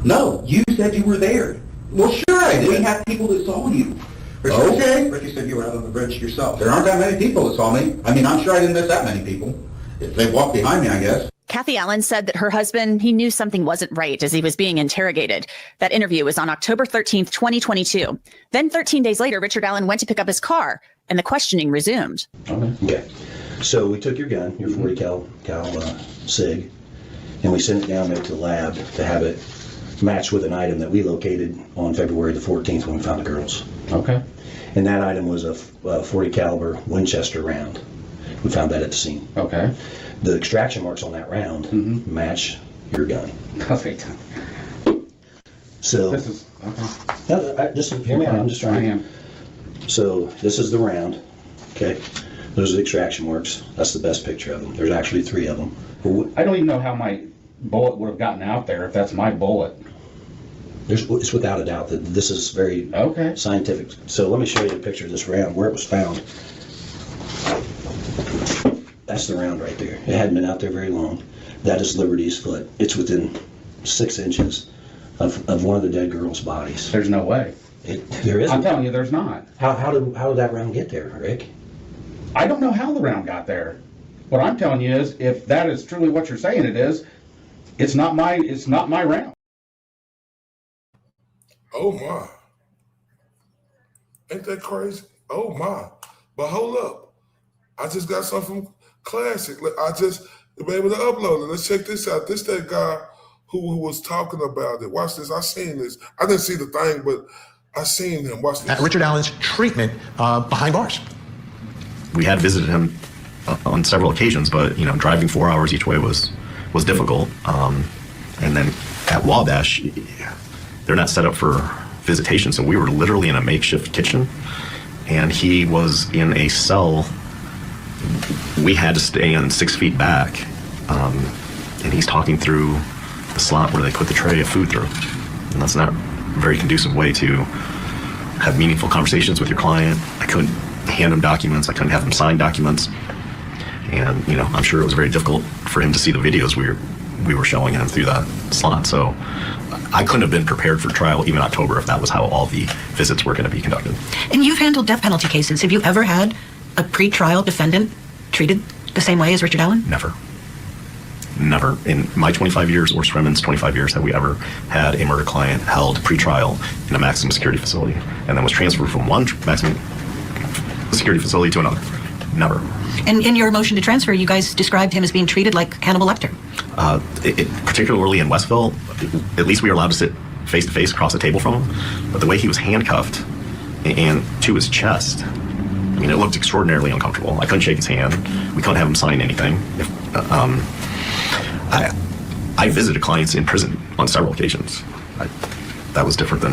No, you said you were there. Well, sure I did. We have people that saw you. Okay. Ricky said you were out on the bridge yourself. There aren't that many people that saw me. I mean, I'm sure I didn't miss that many people. If they walked behind me, I guess. Kathy Allen said that her husband, he knew something wasn't right as he was being interrogated. That interview was on October 13th, 2022. Then 13 days later, Richard Allen went to pick up his car and the questioning resumed. Okay. So we took your gun, your 40 cal SIG, and we sent it down there to the lab to have it matched with an item that we located on February the 14th when we found the girls. Okay. And that item was a 40 caliber Winchester round. We found that at the scene. Okay. The extraction marks on that round match your gun. Perfect. So This is, okay. no, just hear me out. I'm just trying. I am. So this is the round. Okay. Those are the extraction marks. That's the best picture of them. There's actually 3 of them. I don't even know how my bullet would have gotten out there if that's my bullet. It's without a doubt that this is very scientific. So let me show you a picture of this round, where it was found. That's the round right there. It hadn't been out there very long. That is Liberty's foot. It's within 6 inches of one of the dead girls' bodies. There's no way. There isn't. I'm telling you, there's not. How did that round get there, Rick? I don't know how the round got there. What I'm telling you is, if that is truly what you're saying it is, it's not my round. Oh my. Ain't that crazy? Oh my. But hold up. I just got something from Classic. I just been able to upload it. Let's check this out. This that guy who was talking about it. Watch this. I seen this. I didn't see the thing, but I seen him. Watch this. Richard Allen's treatment behind bars. We had visited him on several occasions, but driving 4 hours each way was difficult. And then at Wabash, they're not set up for visitation, so we were literally in a makeshift kitchen, and he was in a cell. We had to stay on 6 feet back, and he's talking through the slot where they put the tray of food through, and that's not a very conducive way to have meaningful conversations with your client. I couldn't hand him documents. I couldn't have him sign documents. And, you know, I'm sure it was very difficult for him to see the videos we were showing him through that slot. So I couldn't have been prepared for trial even October if that was how all the visits were going to be conducted. And you've handled death penalty cases. Have you ever had a pre-trial defendant treated the same way as Richard Allen? Never. Never. In my 25 years, or Sremen's 25 years, have we ever had a murder client held pre-trial in a maximum security facility and then was transferred from one maximum security facility to another. Never. And in your motion to transfer, you guys described him as being treated like Hannibal Lecter. Particularly in Westville, at least we were allowed to sit face-to-face across the table from him. But the way he was handcuffed and to his chest, I mean, it looked extraordinarily uncomfortable. I couldn't shake his hand. We couldn't have him sign anything. I visited clients in prison on several occasions. That was different than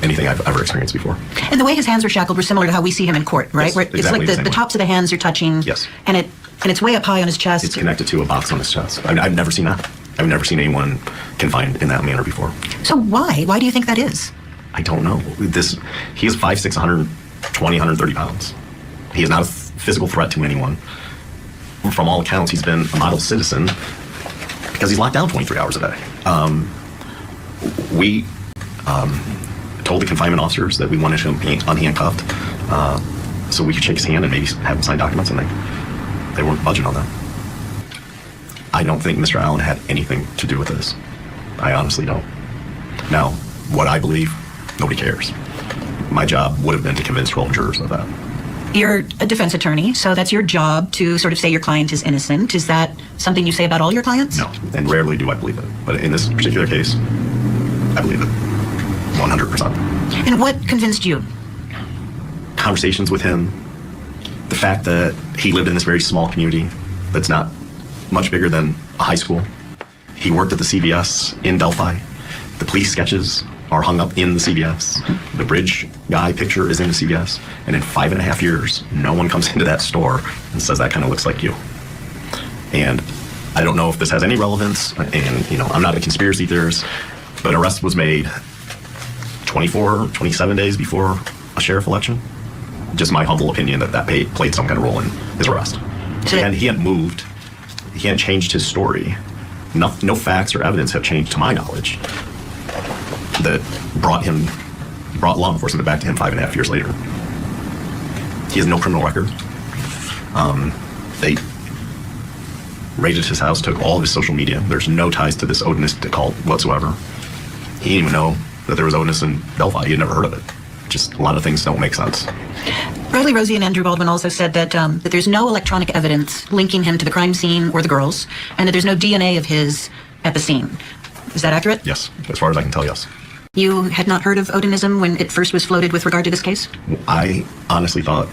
anything I've ever experienced before. And the way his hands were shackled were similar to how we see him in court, right? Yes, Where it's exactly like the the tops of the hands are touching. Yes. And it's way up high on his chest. It's connected to a box on his chest. I've never seen that. I've never seen anyone confined in that manner before. So why? Why do you think that is? I don't know. He is 5'6", 120, 130 pounds. He is not a physical threat to anyone. From all accounts, he's been a model citizen because he's locked down 23 hours a day. We told the confinement officers that we wanted him unhandcuffed so we could shake his hand and maybe have him sign documents, and they weren't budging on that. I don't think Mr. Allen had anything to do with this. I honestly don't. Now, what I believe, nobody cares. My job would have been to convince 12 jurors of that. You're a defense attorney, so that's your job to sort of say your client is innocent. Is that something you say about all your clients? No, and rarely do I believe it. But in this particular case, I believe it 100%. And what convinced you? Conversations with him, the fact that he lived in this very small community that's not much bigger than a high school. He worked at the CVS in Delphi. The police sketches are hung up in the CVS. The bridge guy picture is in the CVS. And in 5.5 years, no one comes into that store and says that kind of looks like you. And I don't know if this has any relevance, and I'm not a conspiracy theorist, but an arrest was made 27 days before a sheriff election. Just my humble opinion that played some kind of role in his arrest. And he hadn't moved. He hadn't changed his story. No facts or evidence have changed, to my knowledge, that brought law enforcement back to him 5.5 years later. He has no criminal record. They raided his house, took all of his social media. There's no ties to this Odinistic cult whatsoever. He didn't even know that there was Odinist in Delphi. He had never heard of it. Just a lot of things don't make sense. Bradley Rosie and Andrew Baldwin also said that that there's no electronic evidence linking him to the crime scene or the girls, and that there's no DNA of his at the scene. Is that accurate? Yes, as far as I can tell, yes. You had not heard of Odinism when it first was floated with regard to this case? I honestly thought,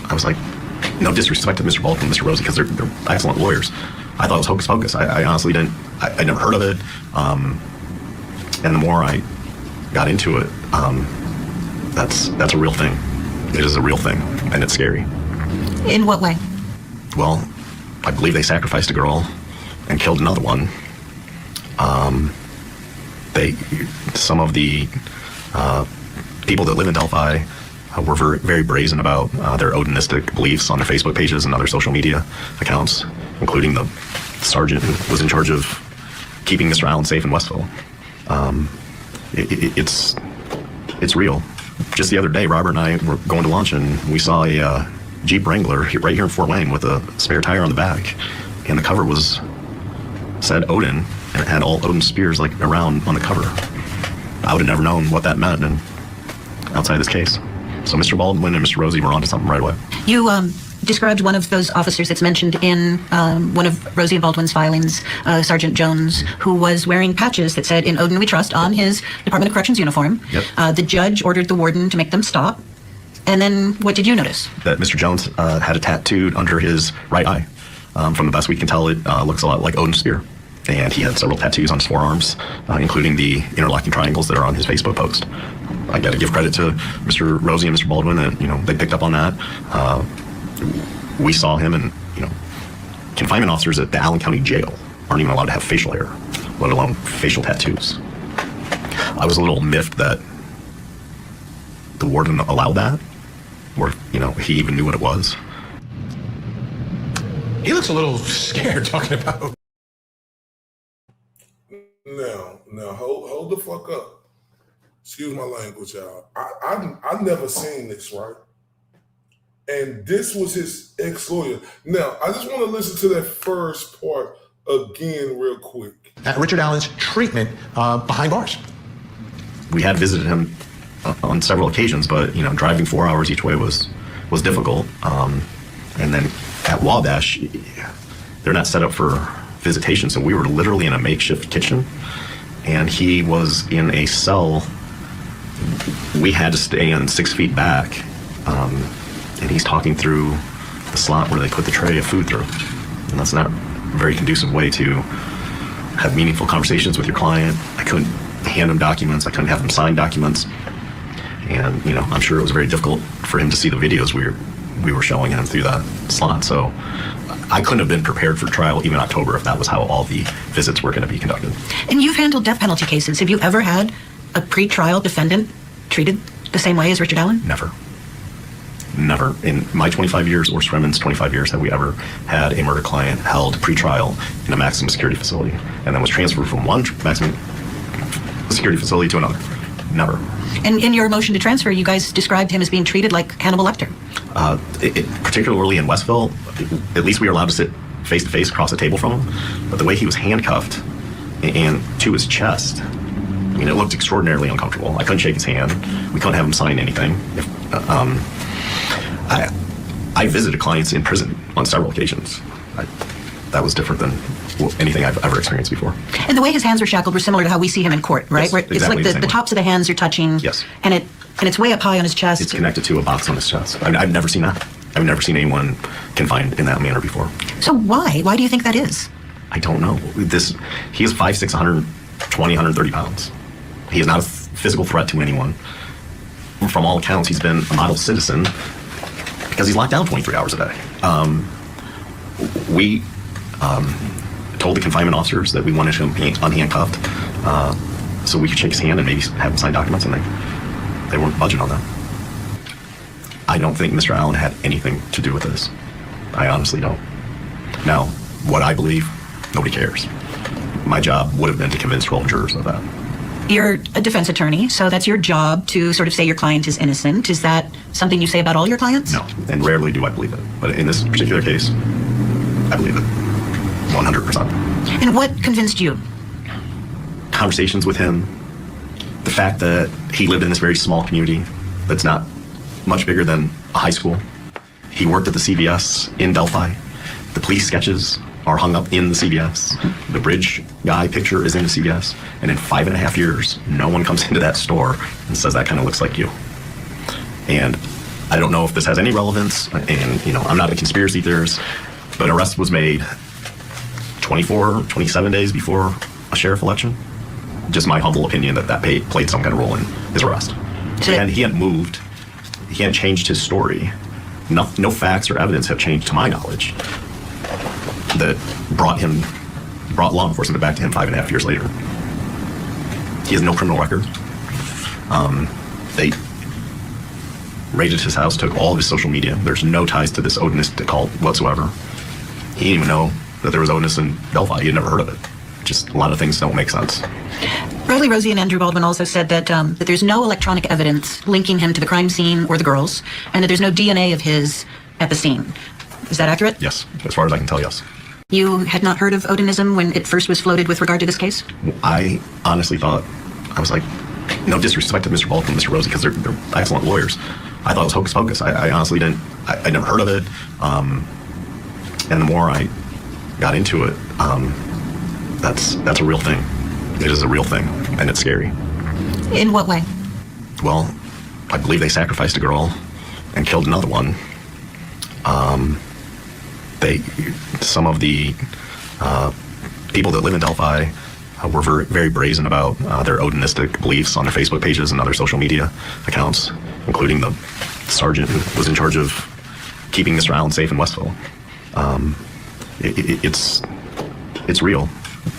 I was like, no disrespect to Mr. Baldwin and Mr. Rosie, because they're excellent lawyers. I thought it was hocus pocus. I honestly didn't, I never heard of it. And the more I got into it, that's a real thing. It is a real thing, and it's scary. In what way? Well, I believe they sacrificed a girl and killed another one. Some of the people that live in Delphi were very, very brazen about their Odinistic beliefs on their Facebook pages and other social media accounts, including the sergeant who was in charge of keeping Mr. Allen safe in Westville. It's real. Just the other day, Robert and I were going to lunch, and we saw a Jeep Wrangler right here in Fort Wayne with a spare tire on the back, and the cover said Odin, and it had all Odin spears like around on the cover. I would have never known what that meant outside this case. So Mr. Baldwin and Mr. Rosie were onto something right away. You described one of those officers that's mentioned in one of Rosie and Baldwin's filings, Sergeant Jones, who was wearing patches that said, "In Odin We Trust," on his Department of Corrections uniform. Yep. The judge ordered the warden to make them stop. And then what did you notice? That Mr. Jones had a tattooed under his right eye. From the best we can tell, it looks a lot like Odin's spear. And he had several tattoos on his forearms, including the interlocking triangles that are on his Facebook post. I got to give credit to Mr. Rosie and Mr. Baldwin that, they picked up on that. We saw him, and, confinement officers at the Allen County Jail aren't even allowed to have facial hair, let alone facial tattoos. I was a little miffed that the warden allowed that, or, he even knew what it was. He looks a little scared talking about. Now, hold the fuck up. Excuse my language, y'all. I never seen this, right? And this was his ex-lawyer. Now, I just want to listen to that first part again real quick. Richard Allen's treatment behind bars. We had visited him on several occasions, but driving 4 hours each way was difficult. And then at Wabash, they're not set up for visitation, so we were literally in a makeshift kitchen, and he was in a cell. We had to stay in 6 feet back, and he's talking through the slot where they put the tray of food through, and that's not a very conducive way to have meaningful conversations with your client. I couldn't hand him documents. I couldn't have him sign documents. And, I'm sure it was very difficult for him to see the videos we were showing him through that slot. So I couldn't have been prepared for trial even October if that was how all the visits were going to be conducted. And you've handled death penalty cases. Have you ever had a pre-trial defendant treated the same way as Richard Allen? Never. In my 25 years, or Sremen's 25 years, have we ever had a murder client held pre-trial in a maximum security facility and then was transferred from one maximum security facility to another. Never. And in your motion to transfer, you guys described him as being treated like Hannibal Lecter. Particularly in Westville, at least we were allowed to sit face-to-face across the table from him. But the way he was handcuffed and to his chest, it looked extraordinarily uncomfortable. I couldn't shake his hand. We couldn't have him sign anything. I visited clients in prison on several occasions. That was different than anything I've ever experienced before. And the way his hands were shackled were similar to how we see him in court, right? Yes, Where it's exactly like the tops of the hands are touching. Yes. And it's way up high on his chest. It's connected to a box on his chest. I've never seen that. I've never seen anyone confined in that manner before. So why? Why do you think that is? I don't know. He is 5'6", 120, 130 pounds. He is not a physical threat to anyone. From all accounts, he's been a model citizen because he's locked down 23 hours a day. We told the confinement officers that we wanted him unhandcuffed so we could shake his hand and maybe have him sign documents, and they weren't budging on that. I don't think Mr. Allen had anything to do with this. I honestly don't. Now, what I believe, nobody cares. My job would have been to convince 12 jurors of that. You're a defense attorney, so that's your job to sort of say your client is innocent. Is that something you say about all your clients? No, and rarely do I believe it. But in this particular case, I believe it 100%. And what convinced you? Conversations with him, the fact that he lived in this very small community that's not much bigger than a high school. He worked at the CVS in Delphi. The police sketches are hung up in the CVS. The bridge guy picture is in the CVS. And in 5.5 years, no one comes into that store and says that kind of looks like you. And I don't know if this has any relevance, and I'm not a conspiracy theorist, but an arrest was made 27 days before a sheriff election. Just my humble opinion that played some kind of role in his arrest. And he hadn't moved. He hadn't changed his story. No facts or evidence have changed, to my knowledge, that brought law enforcement back to him 5.5 years later. He has no criminal record. They raided his house, took all of his social media. There's no ties to this Odinistic cult whatsoever. He didn't even know that there was Odinist in Delphi. He had never heard of it. Just a lot of things don't make sense. Riley, Rosie, and Andrew Baldwin also said that there's no electronic evidence linking him to the crime scene or the girls, and that there's no DNA of his at the scene. Is that accurate? Yes, as far as I can tell, yes. You had not heard of Odinism when it first was floated with regard to this case? I honestly thought, I was like, no disrespect to Mr. Baldwin and Mr. Rosie, because they're excellent lawyers. I thought it was hocus pocus. I honestly didn't, I never heard of it. And the more I got into it, that's a real thing. It is a real thing, and it's scary. In what way? Well, I believe they sacrificed a girl and killed another one. Some of the people that live in Delphi were very, very brazen about their Odinistic beliefs on their Facebook pages and other social media accounts, including the sergeant who was in charge of keeping Mr. Allen safe in Westville. It's real.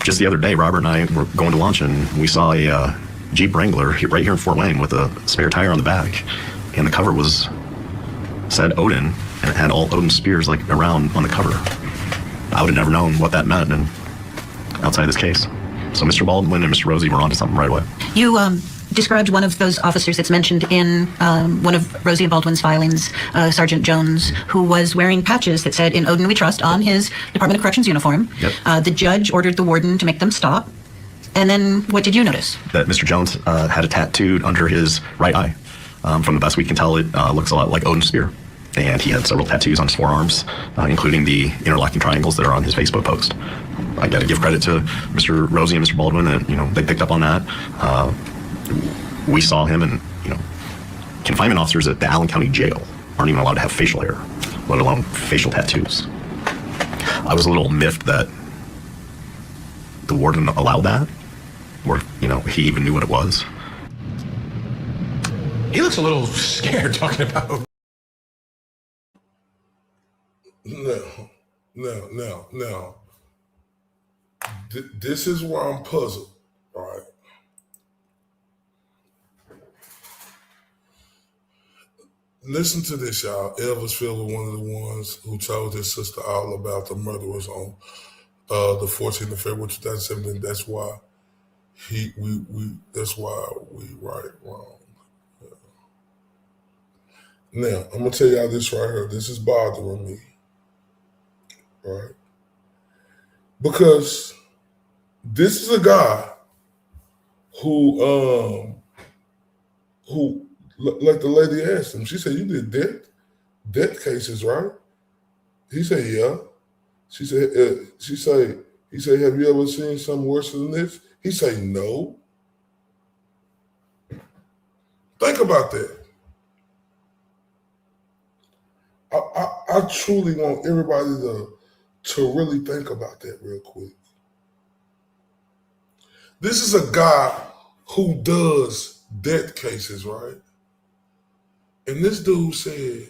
Just the other day, Robert and I were going to lunch, and we saw a Jeep Wrangler right here in Fort Wayne with a spare tire on the back, and the cover said Odin, and it had all Odin spears like around on the cover. I would have never known what that meant and outside this case. So Mr. Baldwin and Mr. Rosie were onto something right away. You described one of those officers that's mentioned in one of Rosie and Baldwin's filings, Sergeant Jones, who was wearing patches that said, "In Odin we trust," on his Department of Corrections uniform. Yep. The judge ordered the warden to make them stop. And then what did you notice? That Mr. Jones had a tattooed under his right eye. From the best we can tell, it looks a lot like Odin's spear. And he had several tattoos on his forearms, including the interlocking triangles that are on his Facebook post. I got to give credit to Mr. Rosie and Mr. Baldwin that, they picked up on that. We saw him, and, confinement officers at the Allen County Jail aren't even allowed to have facial hair, let alone facial tattoos. I was a little miffed that the warden allowed that, or, he even knew what it was. He looks a little scared talking about... No. This is where I'm puzzled, all right? Listen to this, y'all. Elvisville was one of the ones who told his sister all about the murderers on the 14th of February 2017. That's why we right wrong. Now, I'm gonna tell y'all this right here. This is bothering me, right? Because this is a guy who like the lady asked him, she said, "You did death cases, right?" He said, "Yeah." She said, he said, "Have you ever seen something worse than this?" He said, "No." Think about that. I truly want everybody to really think about that real quick. This is a guy who does death cases, right? And this dude said,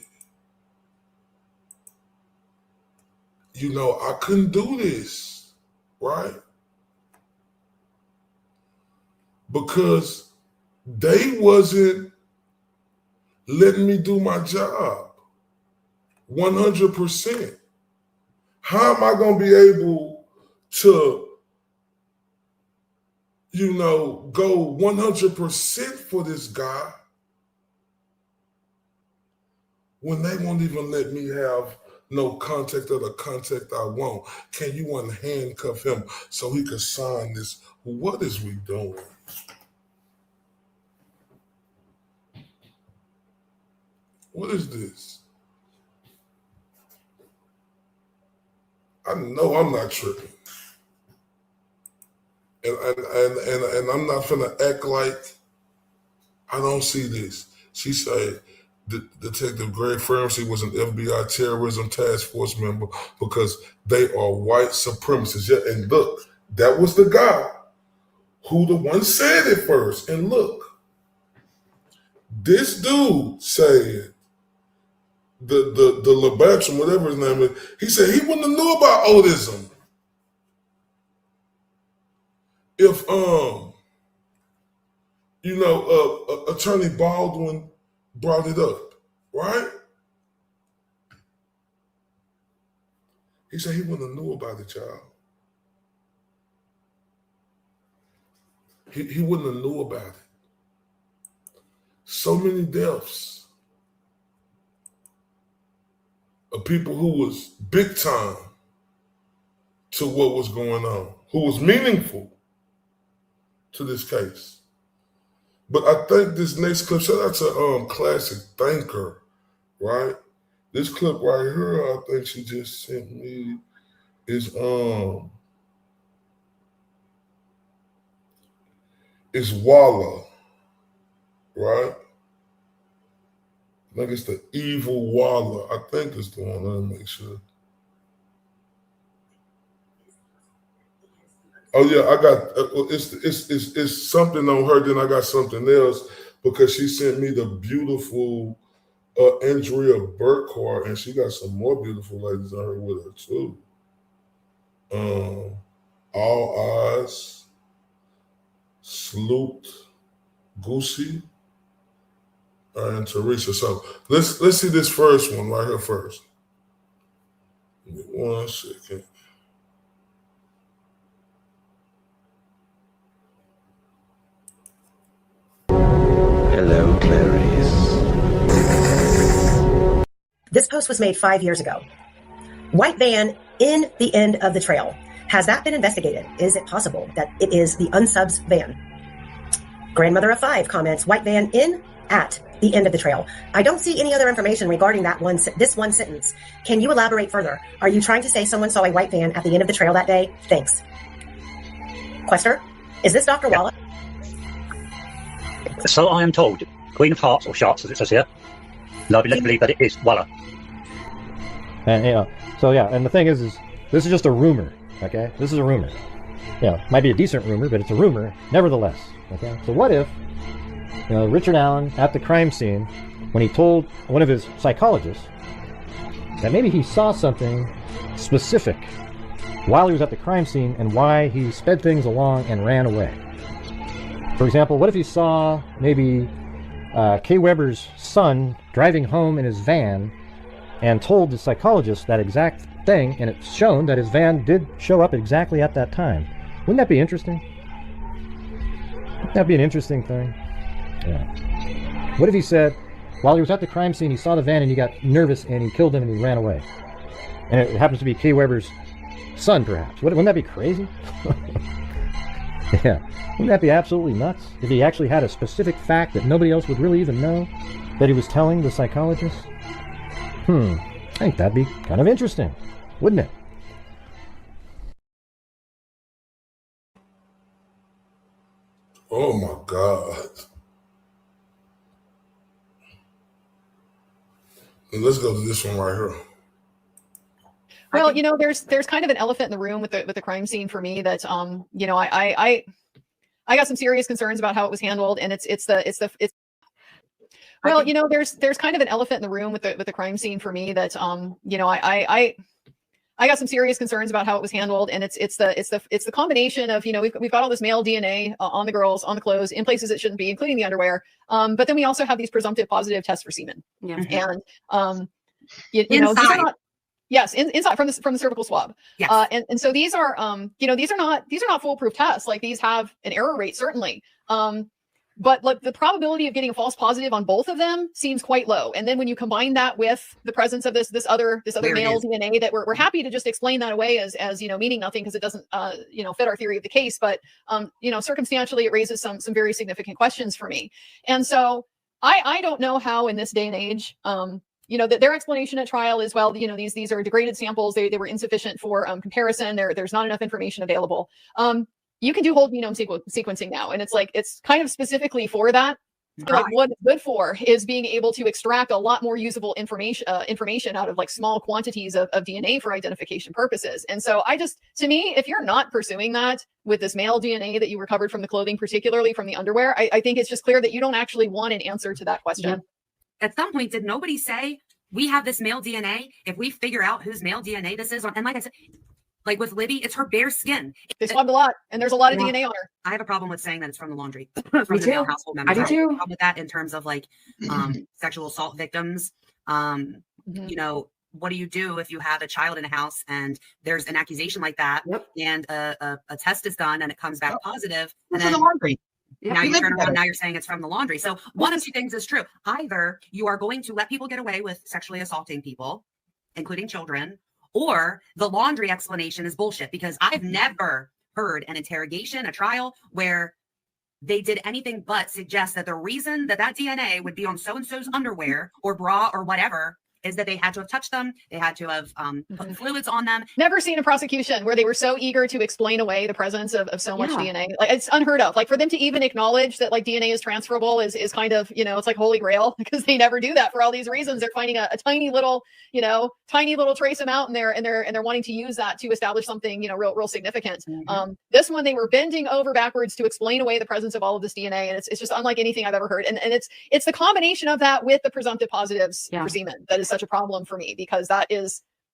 I couldn't do this, right? Because they wasn't letting me do my job 100%. How am I going to be able to, go 100% for this guy when they won't even let me have no contact of the contact I want? Can you handcuff him so he could sign this? What is we doing? What is this? I know I'm not tripping. And I'm not finna act like I don't see this. She said Detective Greg Ferguson was an FBI terrorism task force member because they are white supremacists. Yeah, and look, that was the guy who the one said it first. And look, this dude said, the Lebatron, whatever his name is, he said he wouldn't have knew about autism if Attorney Baldwin brought it up, right? He said he wouldn't have knew about it, y'all. He wouldn't have knew about it. So many deaths of people who was big time to what was going on, who was meaningful to this case. But I think this next clip, shout out to Classic Thinker, right? This clip right here, I think she just sent me, is Walla, right? I think it's the evil Walla. I think it's the one. Let me make sure. Oh yeah, I got it's something on her. Then I got something else because she sent me the beautiful Andrea Burkhart, and she got some more beautiful ladies on her with her too. All Eyes, Sloot, Goosey, and Teresa. So let's see this first one right here first. Give me 1 second. post was made 5 years ago. White van in the end of the trail. Has that been investigated? Is it possible that it is the unsubs van? Grandmother of 5 comments, white van in at the end of the trail. I don't see any other information regarding this one sentence. Can you elaborate further? Are you trying to say someone saw a white van at the end of the trail that day? Thanks. Quester, is this Dr. Wallace? So I am told, Queen of Hearts, or Sharks as it says here. No, let's believe that it is Walla. And so yeah, and the thing is this is just a rumor, okay? This is a rumor. Yeah, might be a decent rumor, but it's a rumor nevertheless, okay? So what if, Richard Allen at the crime scene, when he told one of his psychologists that maybe he saw something specific while he was at the crime scene and why he sped things along and ran away. For example, what if he saw maybe Kay Weber's son driving home in his van and told the psychologist that exact thing, and it's shown that his van did show up exactly at that time? Wouldn't that be interesting? Wouldn't that be an interesting thing? Yeah. What if he said, while he was at the crime scene, he saw the van and he got nervous and he killed him and he ran away? And it happens to be Kay Weber's son, perhaps. Wouldn't that be crazy? Yeah. Wouldn't that be absolutely nuts? If he actually had a specific fact that nobody else would really even know that he was telling the psychologist? I think that'd be kind of interesting, wouldn't it? Oh my God. And let's go to this one right here. Well, there's kind of an elephant in the room with the crime scene for me that I got some serious concerns about how it was handled, and it's well, there's kind of an elephant in the room with the crime scene for me that I got some serious concerns about how it was handled, and it's the combination of we've got all this male DNA on the girls, on the clothes, in places it shouldn't be, including the underwear. But then we also have these presumptive positive tests for semen. Yeah. And these are not, yes, inside from the cervical swab. Yes. And so these are these are not foolproof tests. Like, these have an error rate, certainly. But like, the probability of getting a false positive on both of them seems quite low. And then when you combine that with the presence of this other male DNA, that we're happy to just explain that away as meaning nothing, because it doesn't fit our theory of the case. But circumstantially, it raises some very significant questions for me. And so I don't know how, in this day and age, their explanation at trial is, well, these are degraded samples. They were insufficient for comparison. There's not enough information available. You can do whole genome sequencing now, and it's kind of specifically for that. Like, what it's good for is being able to extract a lot more usable information out of like small quantities of DNA for identification purposes. And so to me, if you're not pursuing that with this male DNA that you recovered from the clothing, particularly from the underwear, I think it's just clear that you don't actually want an answer to that question. Yeah. At some point, did nobody say, we have this male DNA, if we figure out whose male DNA this is? And like I said, like with Libby, it's her bare skin. They swabbed a lot, and there's a lot of DNA on her. I have a problem with saying that it's from the laundry. From the male household members. I do too. I have a problem with that in terms of like sexual assault victims. What do you do if you have a child in a house and there's an accusation like that, and a test is done and it comes back positive? And then, the laundry. Now you turn around, now you're saying it's from the laundry. So one of two things is true. Either you are going to let people get away with sexually assaulting people, including children, or the laundry explanation is bullshit, because I've never heard an interrogation, a trial, where they did anything but suggest that the reason that DNA would be on so-and-so's underwear or bra or whatever is that they had to have touched them. They had to have put fluids on them. Never seen a prosecution where they were so eager to explain away the presence of so much DNA. Like, it's unheard of. Like, for them to even acknowledge that like DNA is transferable is kind of, it's like holy grail, because they never do that for all these reasons. They're finding a tiny little trace amount in there, and they're wanting to use that to establish something, real significant. This one, they were bending over backwards to explain away the presence of all of this DNA. And it's just unlike anything I've ever heard. And it's the combination of that with the presumptive positives for semen that is such a problem for me, because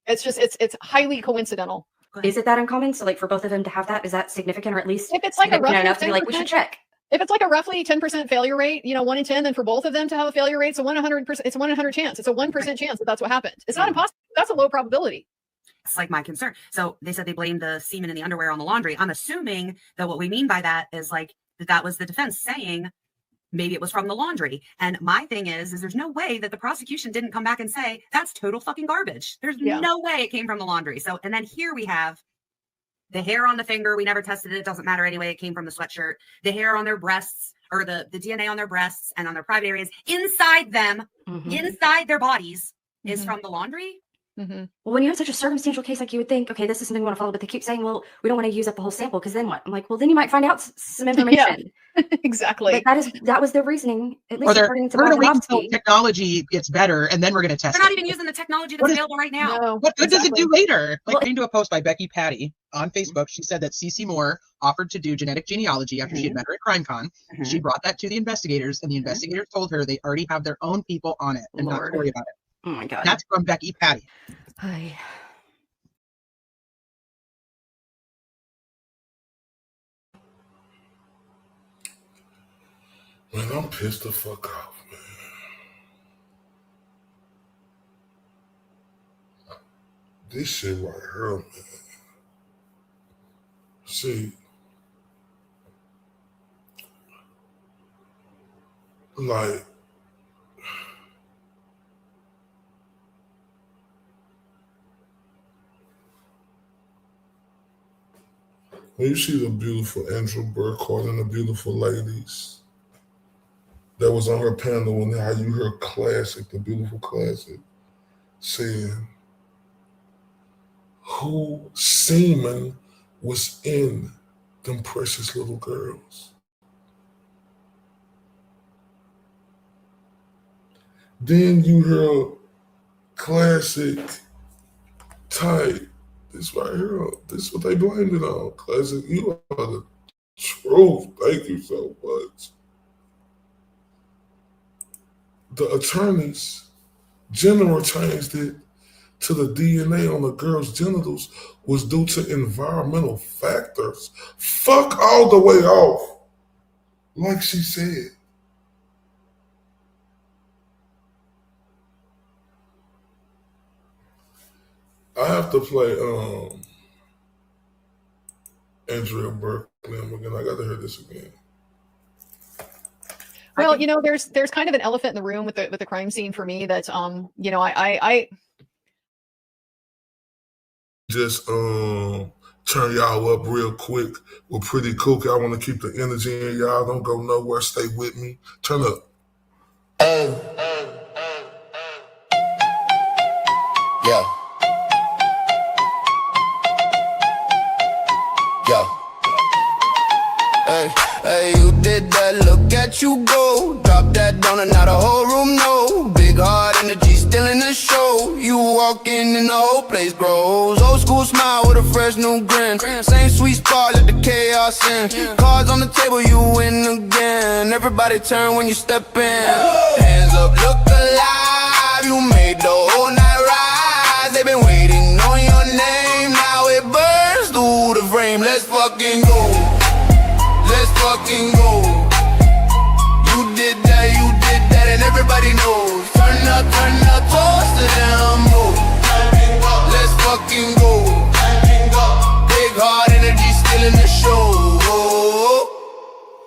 it's highly coincidental. Is it that uncommon? So like, for both of them to have that, is that significant, or at least if it's like a roughly enough to be like, we should check? If it's like a roughly 10% failure rate, 1 in 10, then for both of them to have a failure rate, it's a 100%, it's a 100 chance. It's a 1% chance that that's what happened. It's not impossible. That's a low probability. It's like my concern. So they said they blamed the semen in the underwear on the laundry. I'm assuming that what we mean by that is like that was the defense saying maybe it was from the laundry. And my thing is there's no way that the prosecution didn't come back and say that's total fucking garbage. There's no way it came from the laundry. So, and then here we have the hair on the finger. We never tested it. It doesn't matter anyway. It came from the sweatshirt. The hair on their breasts, or the DNA on their breasts and on their private areas inside them, inside their bodies, is from the laundry. Well, when you have such a circumstantial case, like you would think, okay, this is something we want to follow, but they keep saying, well, we don't want to use up the whole sample because then what? I'm like, well, then you might find out some information. Exactly. But that was their reasoning. At least Or according to we're going to wait Bob until technology gets better and then we're going to test They're it. not even using the technology that's available right now. What good does it do later? Like, according to a post by Becky Patty on Facebook, she said that CeCe Moore offered to do genetic genealogy after she had met her at CrimeCon. She brought that to the investigators, and the investigators told her they already have their own people on it and not to worry about it. Oh my God. That's from Becky Patty. Hi. Man, I'm pissed the fuck off, man. This shit right here, man. See, like, when you see the beautiful Andrew Burkhardt and the beautiful ladies that was on her panel, and how you heard Classic, the beautiful Classic, saying who semen was in them precious little girls. Then you heard Classic type, this right here, this is what they blamed it on. Classic, you are the truth. Thank you so much. The attorneys general changed it to the DNA on the girl's genitals was due to environmental factors. Fuck all the way off. Like she said. I have to play Andrea Berkeley again. I gotta hear this again. Well, you know, there's kind of an elephant in the room with the crime scene for me that you know, I just turn y'all up real quick. We're pretty cool. I want to keep the energy in y'all. Don't go nowhere. Stay with me. Turn up. Yeah. Yeah. Hey, you did that, look at you go. Drop that down and now the whole room know. Big heart energy still in the show. You walk in and the whole place grows. Old school smile with a fresh new grin. Same sweet spot, let the chaos in. Cards on the table, you win again. Everybody turn when you step in. Hands up, look alive. You made the whole night rise. They've been waiting on your name. Now it burns through the frame. Let's fucking go. Let's fucking go. You did that, and everybody knows. Turn up, toast to them, go. Let's fucking go. Big heart energy still in the show.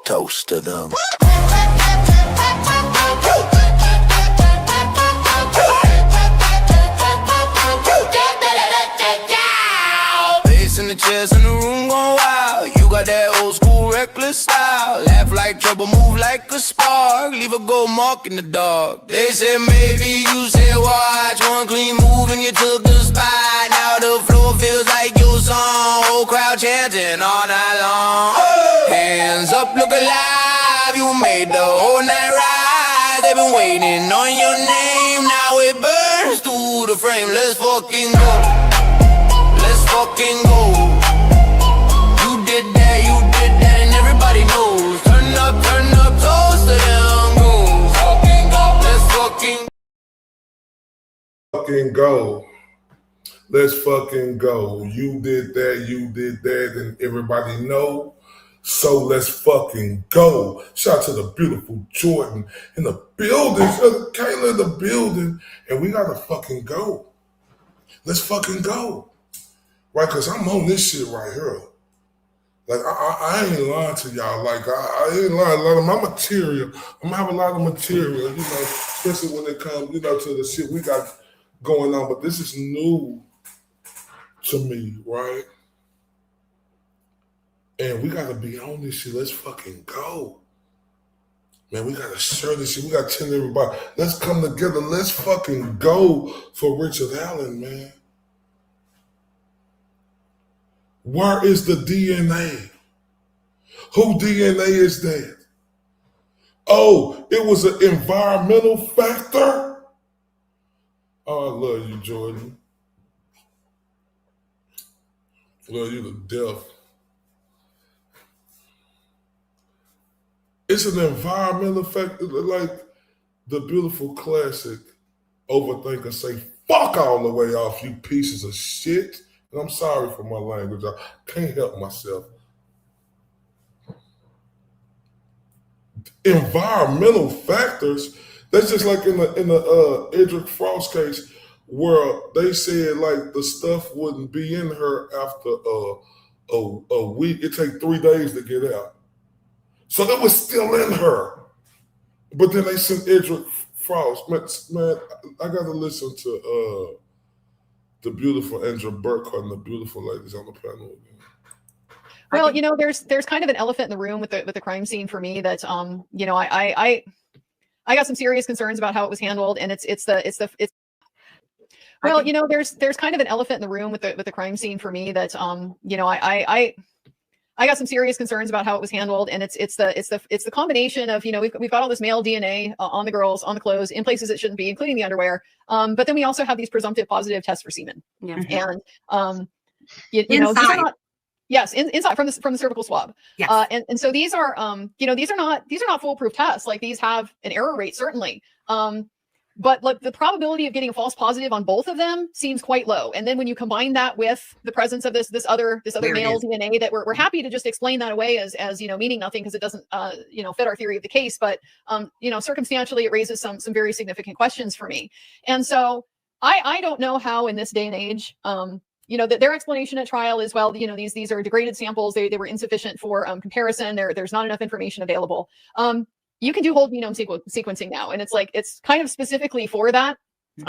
Toast to them. Bass in the chest and the room gon' wild. You got that old school reckless style. Laugh like trouble, move like a spark. Leave a gold mark in the dark. They said maybe, you said watch. One clean move and you took the spot. Now the floor feels like your song. Whole crowd chanting all night long. Hands up, look alive. You made the whole night rise. They've been waiting on your name. Now it burns through the frame. Let's fucking go. Let's fucking go. You did that, and everybody knows. Turn up, toast to them moves. Let's fucking go. Let's fucking go. You did that, and everybody know. So let's fucking go. Shout out to the beautiful Jordan in the building. Kayla in the building. And we gotta fucking go. Let's fucking go. Right, because I'm on this shit right here. Like, I ain't lying to y'all. Like, I ain't lying. A lot of my material, I'm gonna have a lot of material, especially when it comes, to the shit we got going on. But this is new to me, right? And we gotta be on this shit. Let's fucking go. Man, we gotta share this shit. We gotta tell everybody. Let's come together. Let's fucking go for Richard Allen, man. Where is the DNA? Who DNA is that? Oh, it was an environmental factor? Oh, I love you, Jordan. Love you to death. It's an environmental factor, like the beautiful classic overthinker say, fuck all the way off, you pieces of shit. And I'm sorry for my language. I can't help myself. Environmental factors, that's just like in the Edric Frost case where they said like the stuff wouldn't be in her after a week. It take 3 days to get out. So it was still in her. But then they sent Edric Frost. Man, I got to listen to the beautiful Andrew Burkhardt and the beautiful ladies on the panel again. Well, there's kind of an elephant in the room with the crime scene for me that I got some serious concerns about how it was handled, and it's well, there's kind of an elephant in the room with the crime scene for me that I got some serious concerns about how it was handled, and it's the combination of we've got all this male DNA on the girls, on the clothes, in places it shouldn't be, including the underwear. But then we also have these presumptive positive tests for semen. Yeah. And these are not. Yes, inside from the cervical swab. Yes. And so these are these are not foolproof tests. Like, these have an error rate, certainly. But like the probability of getting a false positive on both of them seems quite low. And then when you combine that with the presence of this other male DNA, that we're happy to just explain that away as meaning nothing because it doesn't fit our theory of the case. But circumstantially, it raises some very significant questions for me. And so I don't know how in this day and age that their explanation at trial is, well, these are degraded samples. They were insufficient for comparison. There's not enough information available. You can do whole genome sequencing now, and it's kind of specifically for that.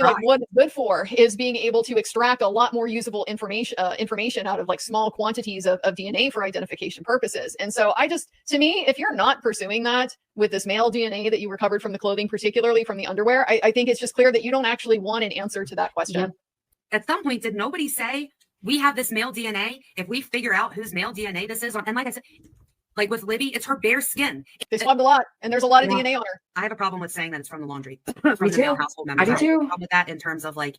Like, what it's good for is being able to extract a lot more usable information out of like small quantities of DNA for identification purposes. And so to me, if you're not pursuing that with this male DNA that you recovered from the clothing, particularly from the underwear, I think it's just clear that you don't actually want an answer to that question. Yep. At some point, did nobody say, we have this male DNA, if we figure out whose male DNA this is, and like I said, like with Libby, it's her bare skin. They swabbed a lot, and there's a lot of DNA on her. I have a problem with saying that it's from the laundry. From the male household members. I do too. have a problem with that in terms of like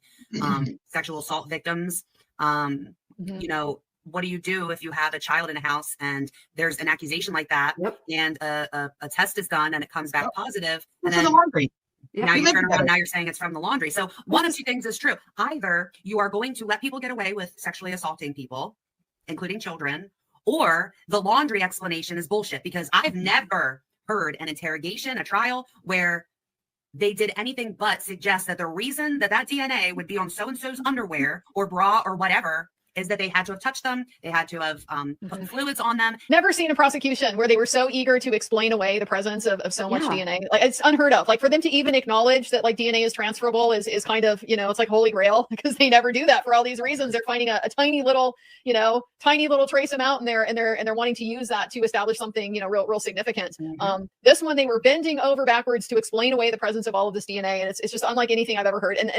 sexual assault victims. What do you do if you have a child in a house and there's an accusation like that, and a test is done and it comes back positive? And then, the laundry. Now you turn around, now you're saying it's from the laundry. So one of two things is true. Either you are going to let people get away with sexually assaulting people, including children, or the laundry explanation is bullshit, because I've never heard an interrogation, a trial, where they did anything but suggest that the reason that DNA would be on so-and-so's underwear or bra or whatever is that they had to have touched them. They had to have put fluids on them. Never seen a prosecution where they were so eager to explain away the presence of so much DNA. Like, it's unheard of. Like, for them to even acknowledge that like DNA is transferable is kind of, it's like holy grail, because they never do that for all these reasons. They're finding a tiny little trace amount, and they're wanting to use that to establish something, real significant. This one, they were bending over backwards to explain away the presence of all of this DNA. And it's just unlike anything I've ever heard. And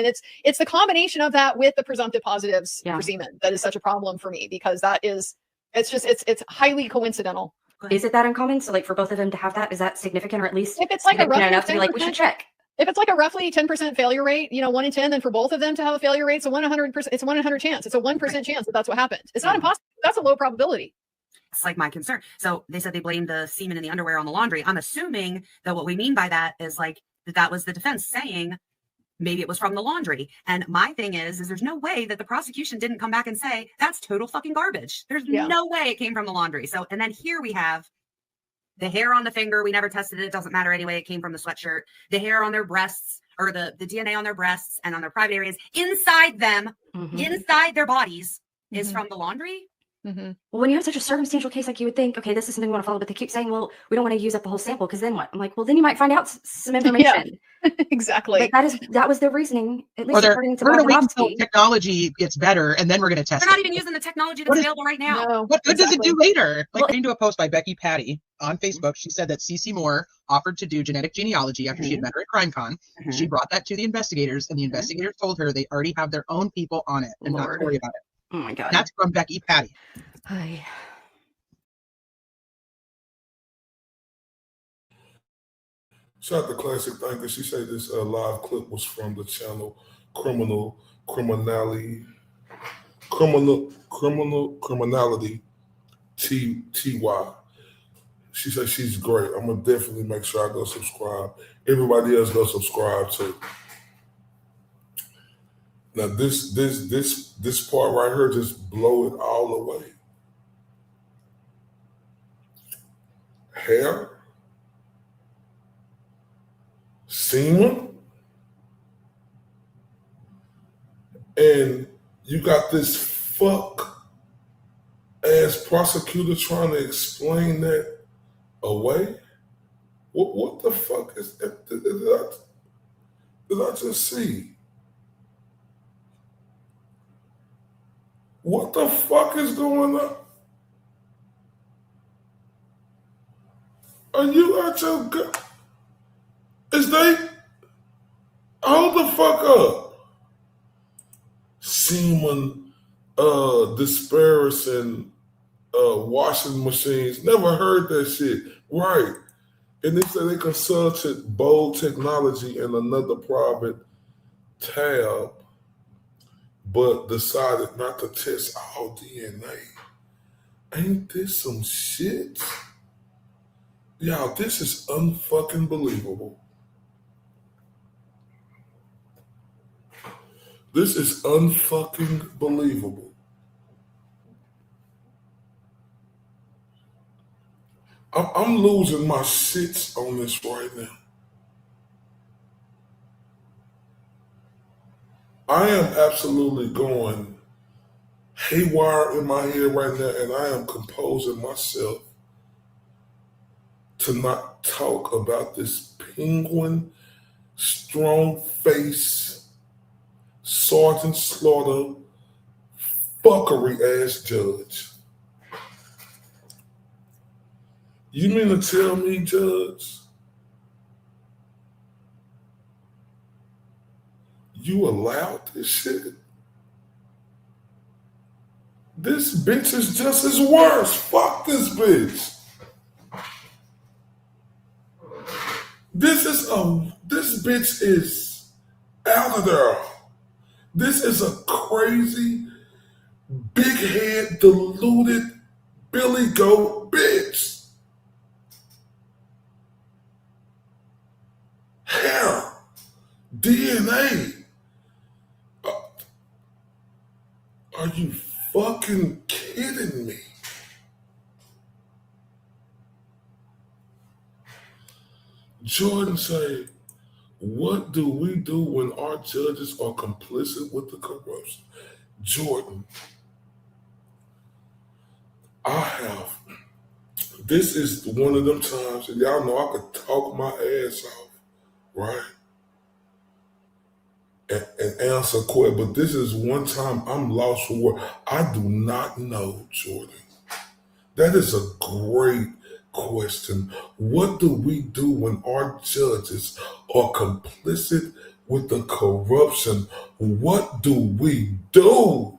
it's the combination of that with the presumptive positives for semen that is such a problem for me, because it's highly coincidental. Is it that uncommon? So like for both of them to have that, is that significant, or at least if it's like a roughly enough to be like, we should check? If it's like a roughly 10% failure rate, 1 in 10, then for both of them to have a failure rate, it's a 100%. It's a 100 chance. It's a 1% chance that that's what happened. It's not impossible. That's a low probability. It's like my concern. So they said they blamed the semen in the underwear on the laundry. I'm assuming that what we mean by that is like that was the defense saying maybe it was from the laundry. And my thing is there's no way that the prosecution didn't come back and say that's total fucking garbage. There's no way it came from the laundry. So, and then here we have the hair on the finger. We never tested it. It doesn't matter anyway. It came from the sweatshirt. The hair on their breasts, or the DNA on their breasts and on their private areas inside them, inside their bodies, is from the laundry. Mm-hmm. Well, when you have such a circumstantial case, like you would think, okay, this is something we want to follow, but they keep saying, well, we don't want to use up the whole sample because then what? I'm like, well, then you might find out some information. Exactly. But that was their reasoning, at least Or according to we're Bob going to wait until Robsky. technology gets better and then we're going to test They're not it. even using the technology What that's is- available right now. No, What good does it do later? Well, According to a post by Becky Patty on Facebook, she said that CC Moore offered to do genetic genealogy after she had met her at CrimeCon. She brought that to the investigators, and the investigators told her they already have their own people on it and not to worry about it. Oh my God. That's from Becky Patty. Hi. Shout out to Classic Thinker. She said this live clip was from the channel Criminality TY. She said she's great. I'm gonna definitely make sure I go subscribe. Everybody else go subscribe too. Now this part right here just blow it all away. Hair, semen, and you got this fuck ass prosecutor trying to explain that away. What the fuck is that? Did I just see? What the fuck is going on? Are you at your gut? Is they? Hold the fuck up. Semen, dispersing, washing machines. Never heard that shit. Right. And they said they consulted Bold Technology in another private tab, but decided not to test all DNA. Ain't this some shit? Y'all, this is unfucking believable. This is unfucking believable. I'm losing my shits on this right now. I am absolutely going haywire in my head right now, and I am composing myself to not talk about this penguin, strong face, Sergeant Slaughter, fuckery ass judge. You mean to tell me, Judge, you allowed this shit? This bitch is just as worse. Fuck this bitch. This bitch is out of there. This is a crazy, big head, deluded, Billy Goat bitch. Hair, DNA. Are you fucking kidding me? Jordan say, what do we do when our judges are complicit with the corruption? Jordan, this is one of them times, and y'all know I could talk my ass off, right? And answer a question, but this is one time I'm lost for word. I do not know, Jordan. That is a great question. What do we do when our judges are complicit with the corruption? What do we do?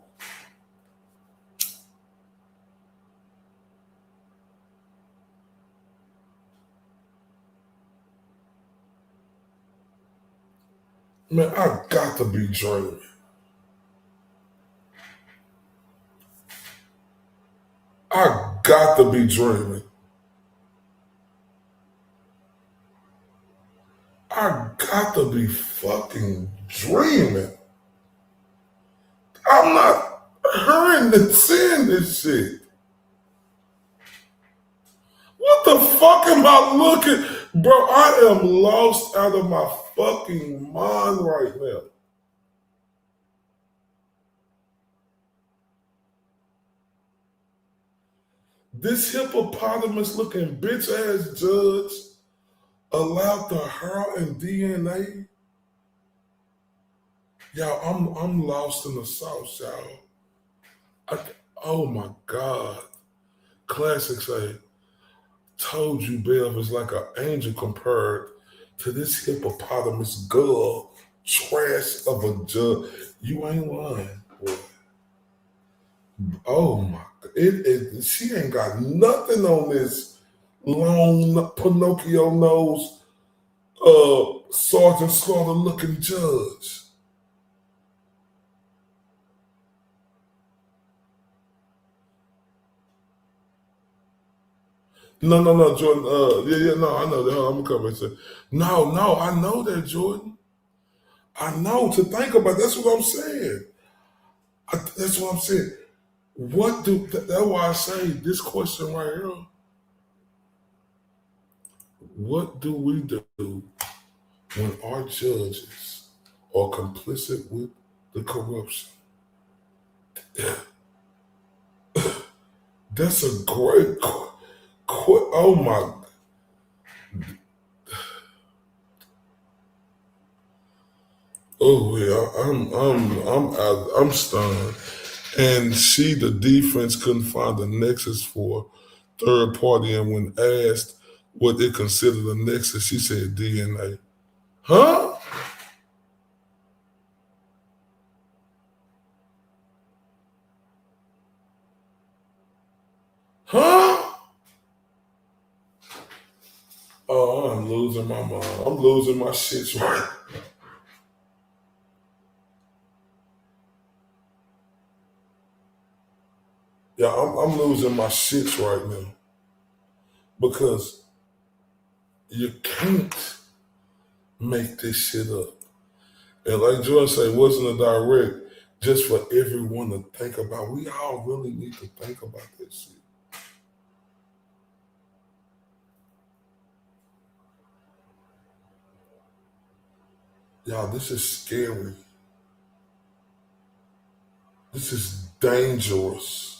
Man, I got to be dreaming. I got to be dreaming. I got to be fucking dreaming. I'm not hearing and seeing this shit. What the fuck am I looking? Bro, I am lost out of my fucking mind right now. This hippopotamus looking bitch ass judge allowed the hair and DNA. Y'all, I'm lost in the sauce, y'all. Oh my God. Classic say, told you Bev is like an angel compared to this hippopotamus girl trash of a judge. You ain't lying, boy. Oh my God. She ain't got nothing on this long Pinocchio nose Sergeant Slaughter looking judge. No, Jordan. No, I know that. I'm gonna come and say, no, I know that, Jordan. I know to think about. That's what I'm saying. That's what I'm saying. That's why I say this question right here. What do we do when our judges are complicit with the corruption? That's a great oh my. Oh yeah, I'm stunned. And the defense couldn't find a nexus for third party, and when asked what they considered a nexus, she said DNA. Huh? Huh? Oh, I'm losing my mind. I'm losing my shit right. Yeah, I'm losing my shit right now. Because you can't make this shit up. And like Jordan said, it wasn't a direct just for everyone to think about. We all really need to think about this shit. Y'all, this is scary. This is dangerous.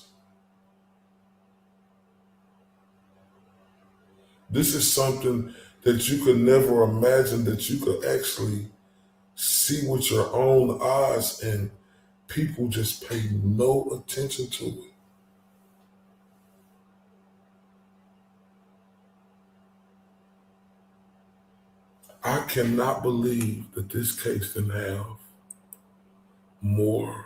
This is something that you could never imagine that you could actually see with your own eyes, and people just pay no attention to it. I cannot believe that this case didn't have more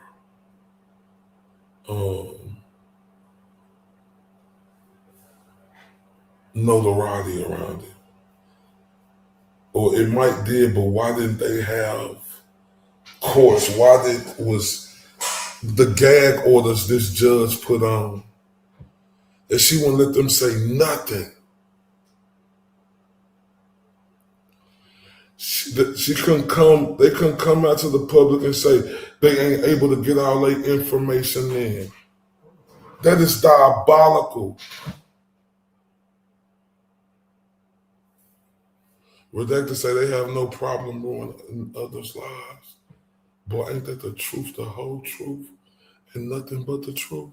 notoriety around it. Or it might did, but why didn't they have courts? Was the gag orders this judge put on? And she wouldn't let them say nothing. She couldn't come, they couldn't come out to the public and say they ain't able to get all their information in. That is diabolical. Redacted say they have no problem ruining others' lives. Boy, ain't that the truth, the whole truth, and nothing but the truth?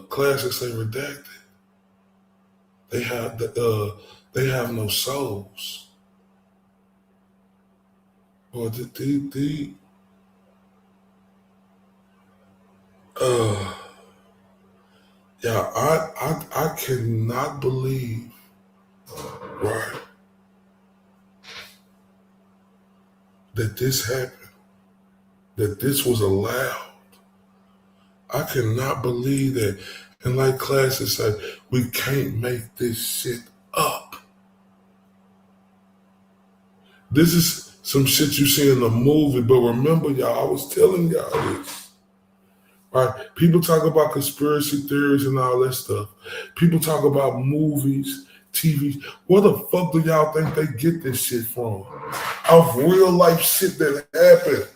Classics say redacted. They have no souls. Boy, yeah, I cannot believe, right, that this happened, that this was allowed. I cannot believe that. And like classes said, we can't make this shit up. This is some shit you see in the movie, but remember, y'all, I was telling y'all this. Right? People talk about conspiracy theories and all that stuff. People talk about movies, TV. Where the fuck do y'all think they get this shit from? Of real life shit that happened.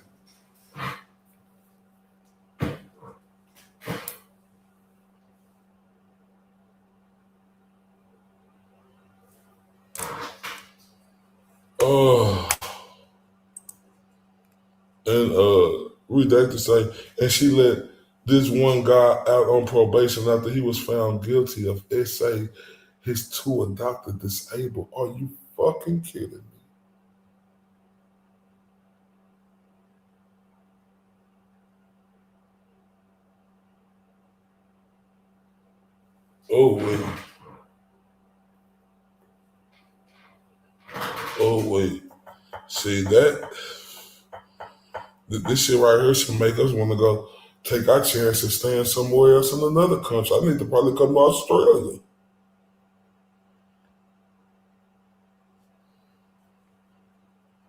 And redacted say, and she let This one guy out on probation after he was found guilty of SA, his two adopted disabled. Are you fucking kidding me? Oh, wait. Oh, wait. See, this shit right here should make us want to go take our chances staying somewhere else in another country. I need to probably come to Australia.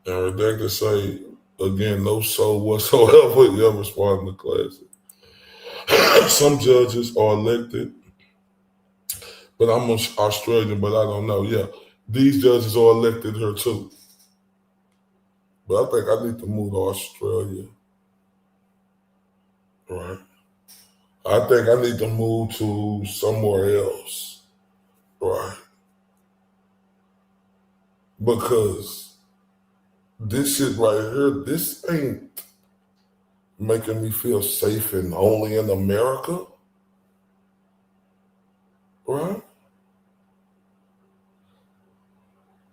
And redacted say, again, no soul whatsoever. Yeah, responding to classic. Some judges are elected, but I'm Australian, but I don't know. Yeah, these judges are elected here too. But I think I need to move to Australia. Right. I think I need to move to somewhere else. Right. Because this shit right here, this ain't making me feel safe and only in America. Right?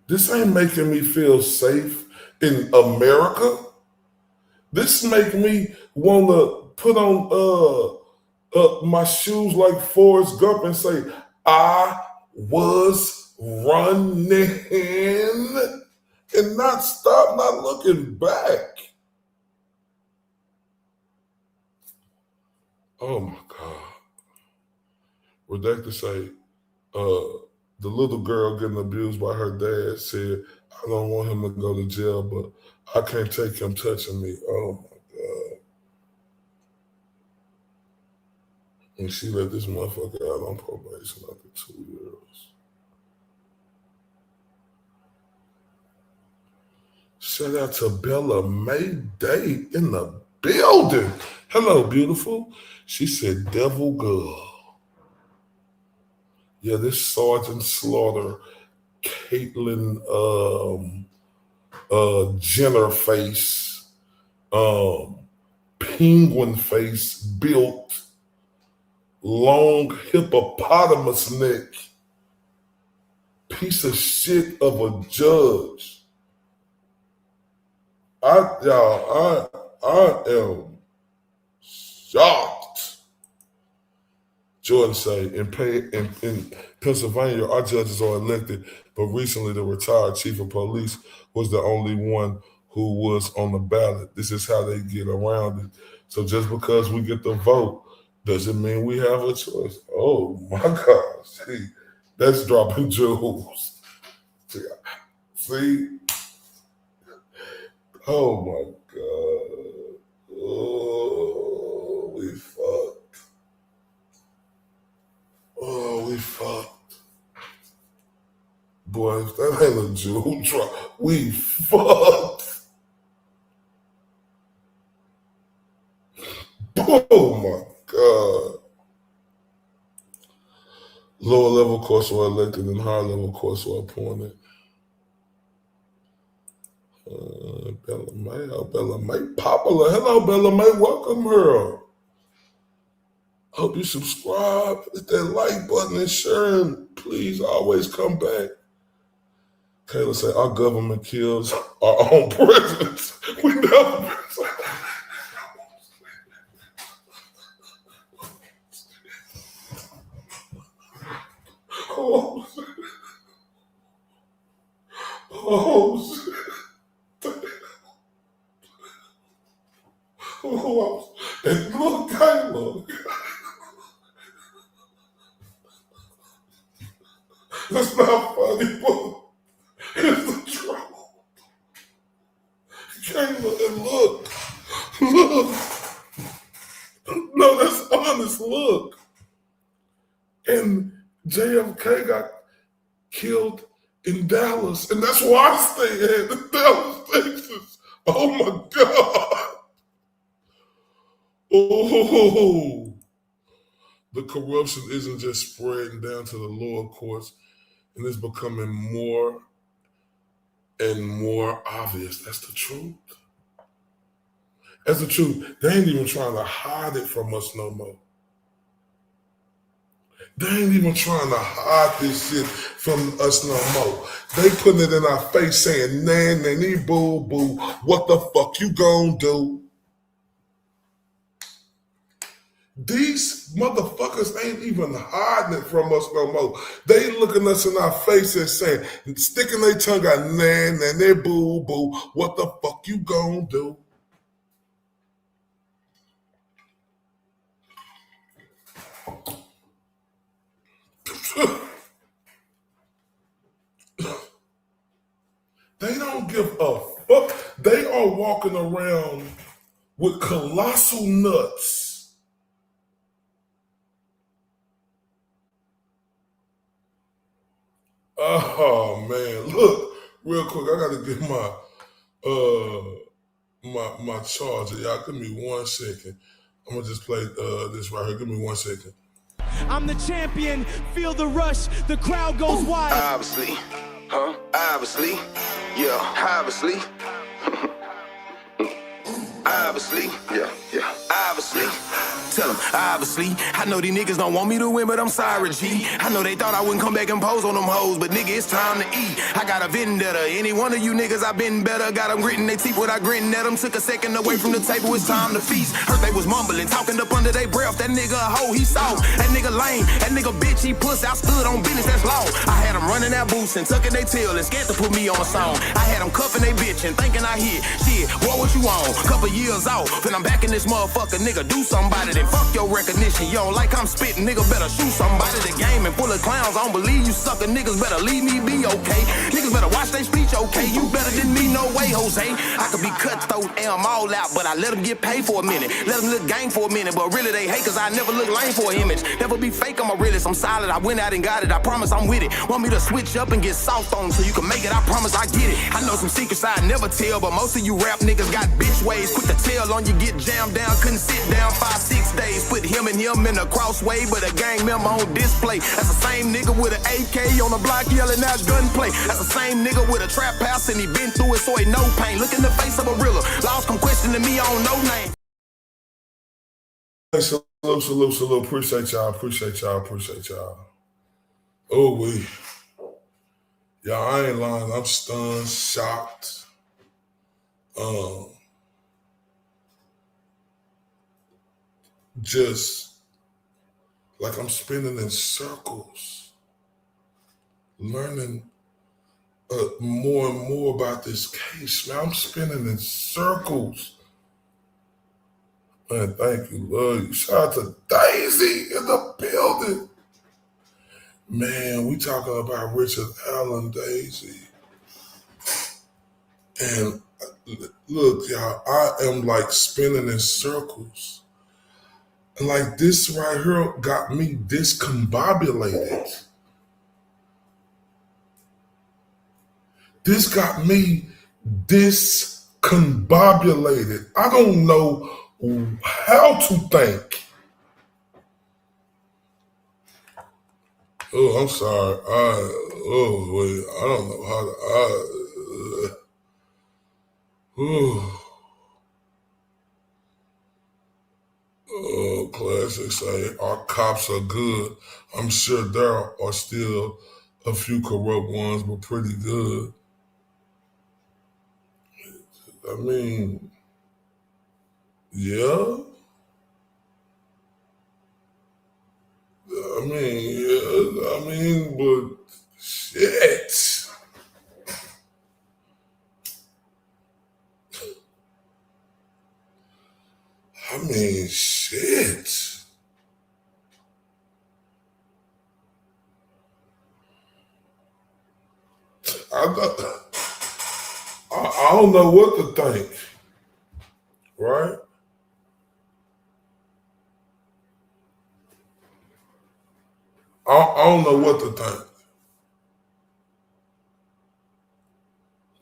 This ain't making me feel safe in America. This make me want to put on my shoes like Forrest Gump and say, I was running and not stop, not looking back. Oh my God. Redacted say, the little girl getting abused by her dad said, I don't want him to go to jail, but I can't take him touching me. Oh my God. And she let this motherfucker out on probation after 2 years. Shout out to Bella May Day in the building. Hello, beautiful. She said, devil girl. Yeah, this Sergeant Slaughter, Caitlin Jenner face, penguin face built, long hippopotamus neck, piece of shit of a judge. I am shocked. Jordan say, in Pennsylvania, our judges are elected, but recently the retired chief of police was the only one who was on the ballot. This is how they get around it. So just because we get the vote doesn't mean we have a choice. Oh my God. See, that's dropping jewels. See? Oh my God. Oh, we fucked. Oh, we fucked. Boy, if that ain't a jewel drop, we fucked. Oh my God. Lower level courts were elected and higher level courts were appointed. Bella May popular. Hello, Bella May. Welcome her. Hope you subscribe, hit that like button and share, and please always come back. Kayla said, our government kills our own presidents. We never. Oh, oh, oh, and look, Kayla. That's not funny, but it's the truth. Kayla, and look. No, that's honest, look. And JFK got killed in Dallas, and that's why I stay in Dallas, Texas. Oh my God. Oh, the corruption isn't just spreading down to the lower courts, and it's becoming more and more obvious. That's the truth. That's the truth. They ain't even trying to hide it from us no more. They ain't even trying to hide this shit from us no more. They putting it in our face saying, nanny, boo, boo, what the fuck you gonna do? These motherfuckers ain't even hiding it from us no more. They looking us in our faces saying, sticking their tongue out, nanny, boo, boo, what the fuck you gonna do? They don't give a fuck. They are walking around with colossal nuts. Oh man, look, real quick, I gotta get my charger. Y'all give me 1 second. I'm gonna just play this right here. Give me 1 second. I'm the champion, feel the rush, the crowd goes wild. Obviously, obviously, yeah, obviously. Obviously, yeah, obviously. Tell them, obviously. I know these niggas don't want me to win, but I'm sorry, G. I know they thought I wouldn't come back and pose on them hoes, but nigga, it's time to eat. I got a vendetta. Any one of you niggas, I been better. Got them gritting they teeth without gritting at them. Took a second away from the table, it's time to feast. Heard they was mumbling, talking up under their breath. That nigga a hoe, he soft. That nigga lame. That nigga bitch, he puss out, stood on business, that's law. I had them running that boots and tucking they tail and scared to put me on a song. I had them cuffing they bitch and thinking I hit. Shit, boy, what you on? Couple years off, and I'm back in this motherfucker, nigga, do somebody, then fuck your recognition. You don't like I'm spitting, nigga, better shoot somebody. The game and full of clowns, I don't believe you sucker niggas, better leave me be okay. Niggas better watch their speech, okay. You better than me, no way, Jose. I could be cutthroat and I'm all out, but I let them get paid for a minute. Let them look game for a minute, but really they hate cause I never look lame for an image. Never be fake, I'm a realist, I'm solid, I went out and got it, I promise I'm with it. Want me to switch up and get soft on so you can make it, I promise I get it. I know some secrets I never tell, but most of you rap niggas got bitch ways. Quick to tell on you, get jammed down, couldn't sit down 5-6 days. Put him and him in a crossway, but a gang member on display. That's the same nigga with an AK on the block yelling out gunplay. That's the same nigga with a trap house and he been through it so he no pain. Look in the face of a realer, lost come questioning me on no name. Hey, salute. Appreciate y'all. Oh, y'all, I ain't lying. I'm stunned, shocked. Just like I'm spinning in circles, learning more and more about this case, man. I'm spinning in circles. Man, thank you, love you. Shout out to Daisy in the building. Man, we talking about Richard Allen, Daisy. And look, y'all, I am like spinning in circles. And like this right here got me discombobulated. This got me discombobulated. I don't know how to think. Oh, I'm sorry. I don't know how to. Classic say our cops are good. I'm sure there are still a few corrupt ones, but pretty good. I mean, yeah. But shit. Shit. I don't know what to think, right? I don't know what to think.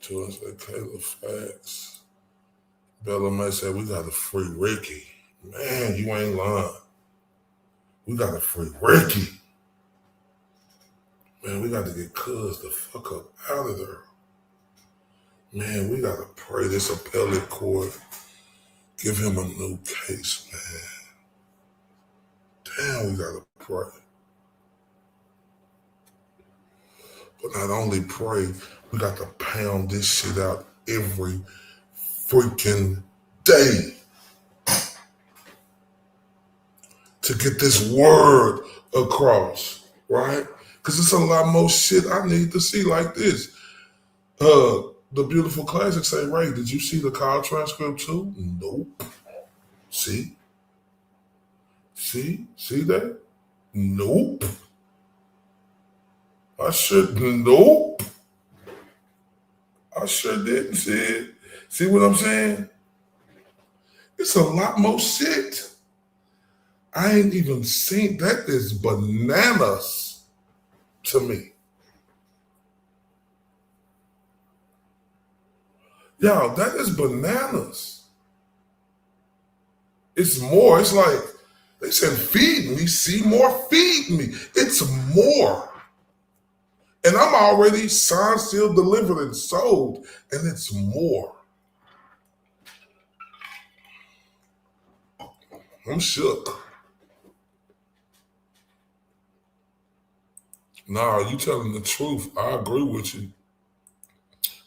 To us, Kayla Facts. Bella May said, we got to free Ricky. Man, you ain't lying. We got to free Ricky. Man, we got to get Cuz the fuck up out of there. Man, we got to pray this appellate court Give him a new case, man. Damn, we gotta pray. But not only pray, we got to pound this shit out every freaking day to get this word across, right? Because it's a lot more shit I need to see like this. The beautiful classic say, Ray, did you see the call transcript too? Nope. See that? Nope. Nope. I sure didn't see it. See what I'm saying? It's a lot more shit. I ain't even seen that. Is bananas to me. Y'all, that is bananas. It's more. It's like they said, feed me, see more, feed me. It's more. And I'm already signed, sealed, delivered, and sold, and it's more. I'm shook. Nah, you telling the truth. I agree with you.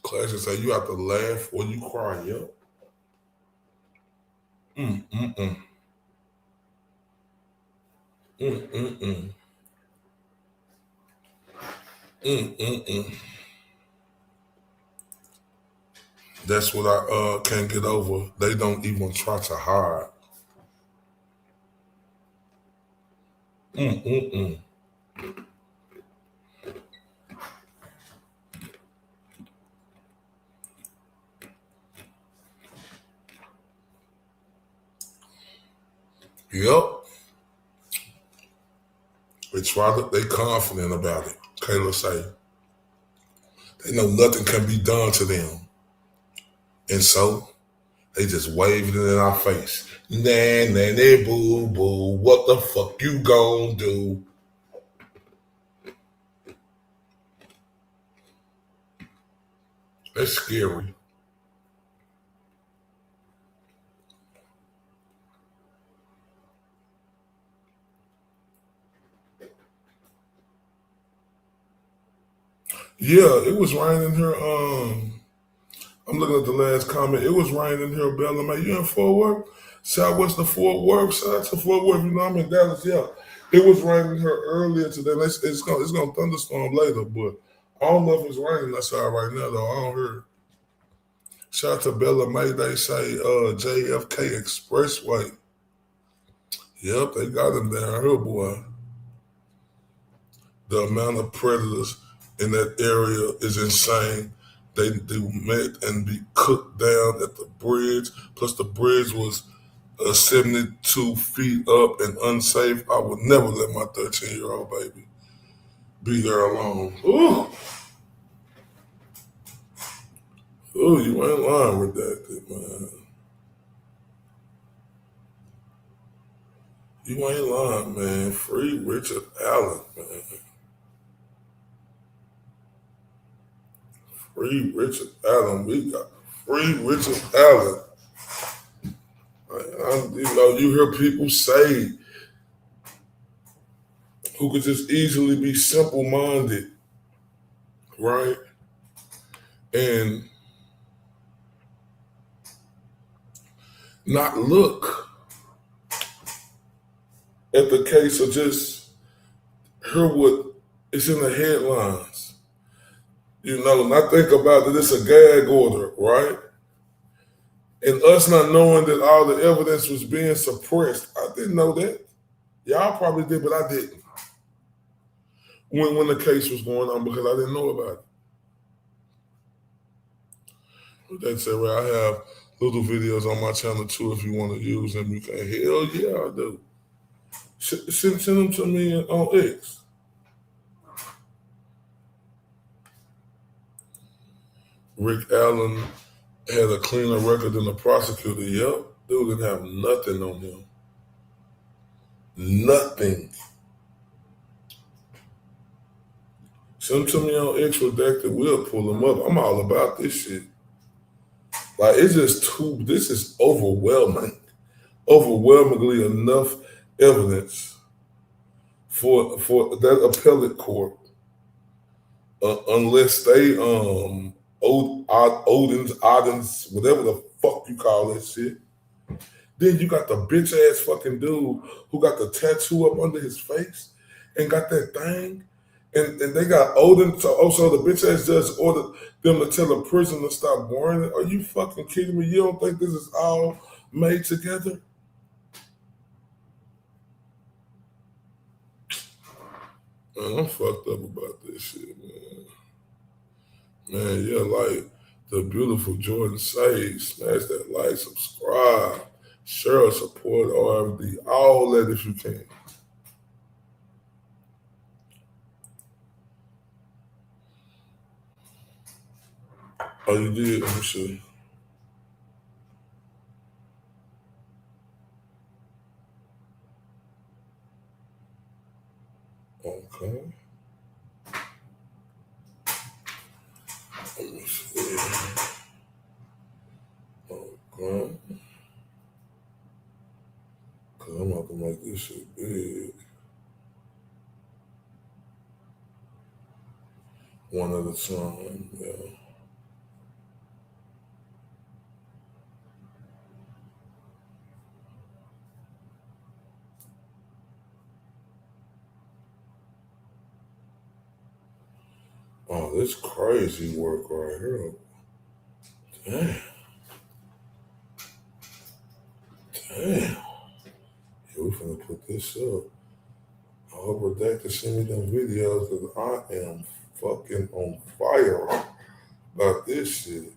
Classic say you have to laugh or you cry, yo. That's what I can't get over. They don't even try to hide. Yep. They confident about it. Kayla say, they know nothing can be done to them. And so they just waved it in our face. Nah, boo, boo. What the fuck you gonna do? That's scary. Yeah, it was raining here. I'm looking at the last comment. It was raining here, Bella. Man, you in Fort Worth? Southwest of Fort Worth. Shout out to Fort Worth. You know, I'm in Dallas. Yeah, it was raining here earlier today. It's gonna thunderstorm later, but I don't know if it's raining outside right now though. I don't hear it. Shout out to Bella May. They say JFK Expressway. Yep, they got him down here, boy. The amount of predators in that area is insane. They do met and be cooked down at the bridge. Plus the bridge was 72 feet up and unsafe. I would never let my 13-year-old baby be there alone. Ooh, you ain't lying with that, man. You ain't lying, man. Free Richard Allen, man. Free Richard Allen. We got free Richard Allen. You hear people say who could just easily be simple-minded, right? And not look at the case or just hear what is in the headlines. Not think about that it's a gag order, right? And us not knowing that all the evidence was being suppressed. I didn't know that. Y'all probably did, but I didn't. When the case was going on, because I didn't know about it. With that said, I have little videos on my channel too. If you want to use them, you can. Hell yeah, I do. Send them to me on X. Rick Allen had a cleaner record than the prosecutor. Yep, dude didn't have nothing on him. Nothing. Send them to me on X redacted. We'll pull them up. I'm all about this shit. Like, it's just this is overwhelmingly enough evidence for that appellate court, unless they, Odins, whatever the fuck you call that shit. Then you got the bitch ass fucking dude who got the tattoo up under his face and got that thing. And they got Odin, so the bitch ass judge ordered them to tell the prison to stop wearing it. Are you fucking kidding me? You don't think this is all made together? Man, I'm fucked up about this shit, man. Man, yeah, like the beautiful Jordan Sage, smash that like, subscribe, share, support RFD, all that if you can. Oh, you did? Let me see. Okay. Let me see. Okay. Cause I'm about to make this shit big. One at a time, yeah. Oh, this crazy work right here. Damn. Yeah, we finna put this up. I hope Redacted send me them videos because I am fucking on fire about this shit.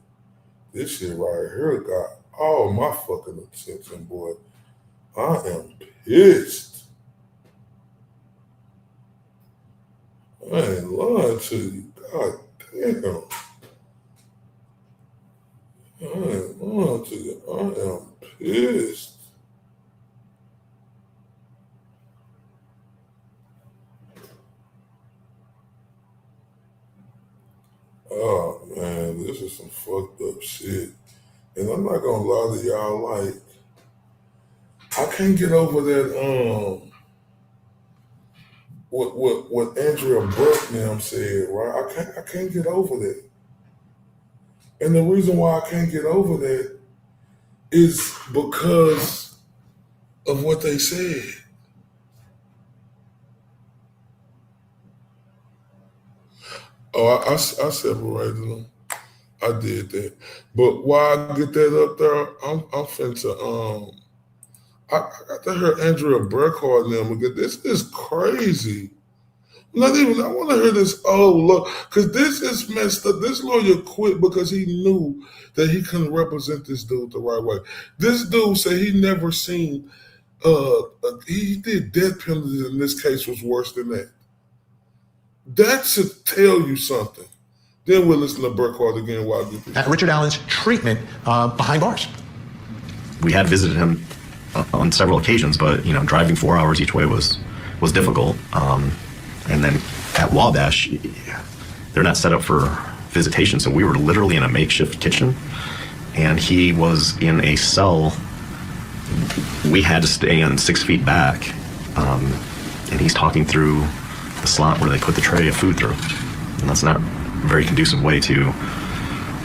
This shit right here got all my fucking attention, boy. I am pissed. I ain't lying to you. God damn. I ain't lying to you. I am pissed. Oh man, this is some fucked up shit. And I'm not gonna lie to y'all, like, I can't get over that what Andrea Bucknam said, right? I can't get over that. And the reason why I can't get over that is because of what they said. Oh, I separated them. I did that. But while I get that up there, I'm finna I got to hear Andrea Burkhardt and them again. This is crazy. Not even, I want to hear this, look, because this is messed up. This lawyer quit because he knew that he couldn't represent this dude the right way. This dude said he never seen, he did death penalties and this case was worse than that. That should tell you something. Then we'll listen to Burkhardt again while I do this. Richard Allen's treatment behind bars. We had visited him on several occasions, but driving 4 hours each way was difficult. And then at Wabash, they're not set up for visitation, so we were literally in a makeshift kitchen, and he was in a cell. We had to stay in 6 feet back, and he's talking through the slot where they put the tray of food through, and that's not a very conducive way to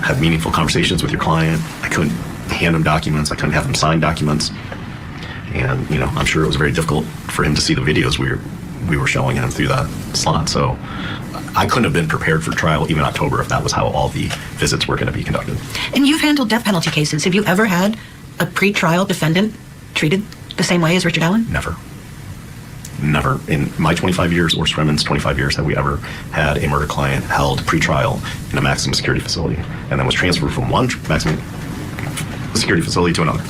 have meaningful conversations with your client. I couldn't hand him documents. I couldn't have him sign documents. And, I'm sure it was very difficult for him to see the videos we were showing him through that slot. So I couldn't have been prepared for trial even October if that was how all the visits were going to be conducted. And you've handled death penalty cases. Have you ever had a pre-trial defendant treated the same way as Richard Allen? Never. Never. In my 25 years, or Sremen's 25 years, have we ever had a murder client held pre-trial in a maximum security facility and then was transferred from one maximum security facility to another.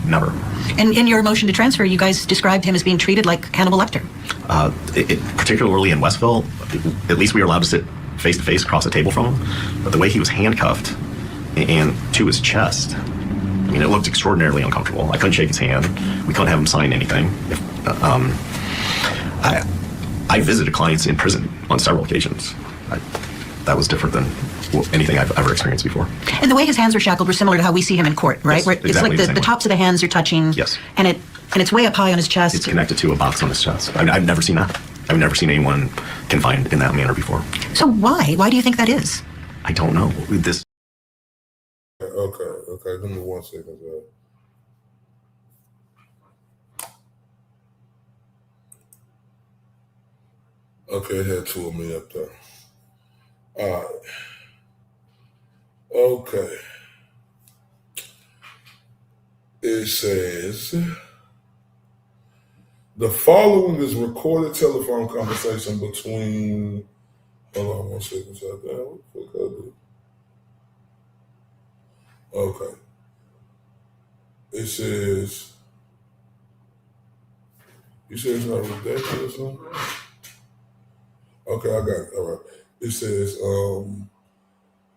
Never. And in your motion to transfer, you guys described him as being treated like Hannibal Lecter. Particularly in Westville, at least we were allowed to sit face-to-face across the table from him. But the way he was handcuffed and to his chest, it looked extraordinarily uncomfortable. I couldn't shake his hand. We couldn't have him sign anything. I visited clients in prison on several occasions. That was different than anything I've ever experienced before. And the way his hands were shackled were similar to how we see him in court, right? Yes, Where it's exactly like the the same way. tops of the hands are touching. Yes. And it's way up high on his chest. It's connected to a box on his chest. I've never seen that. I've never seen anyone confined in that manner before. So why? Why do you think that is? I don't know. This. Okay. Give me 1 second, bro. Okay, it had 2 of me up there. All right. Okay. It says, the following is recorded telephone conversation between, hold on 1 second, what the fuck I do? Okay. It says, you said it's not redacted or something? Okay, I got it. All right. It says,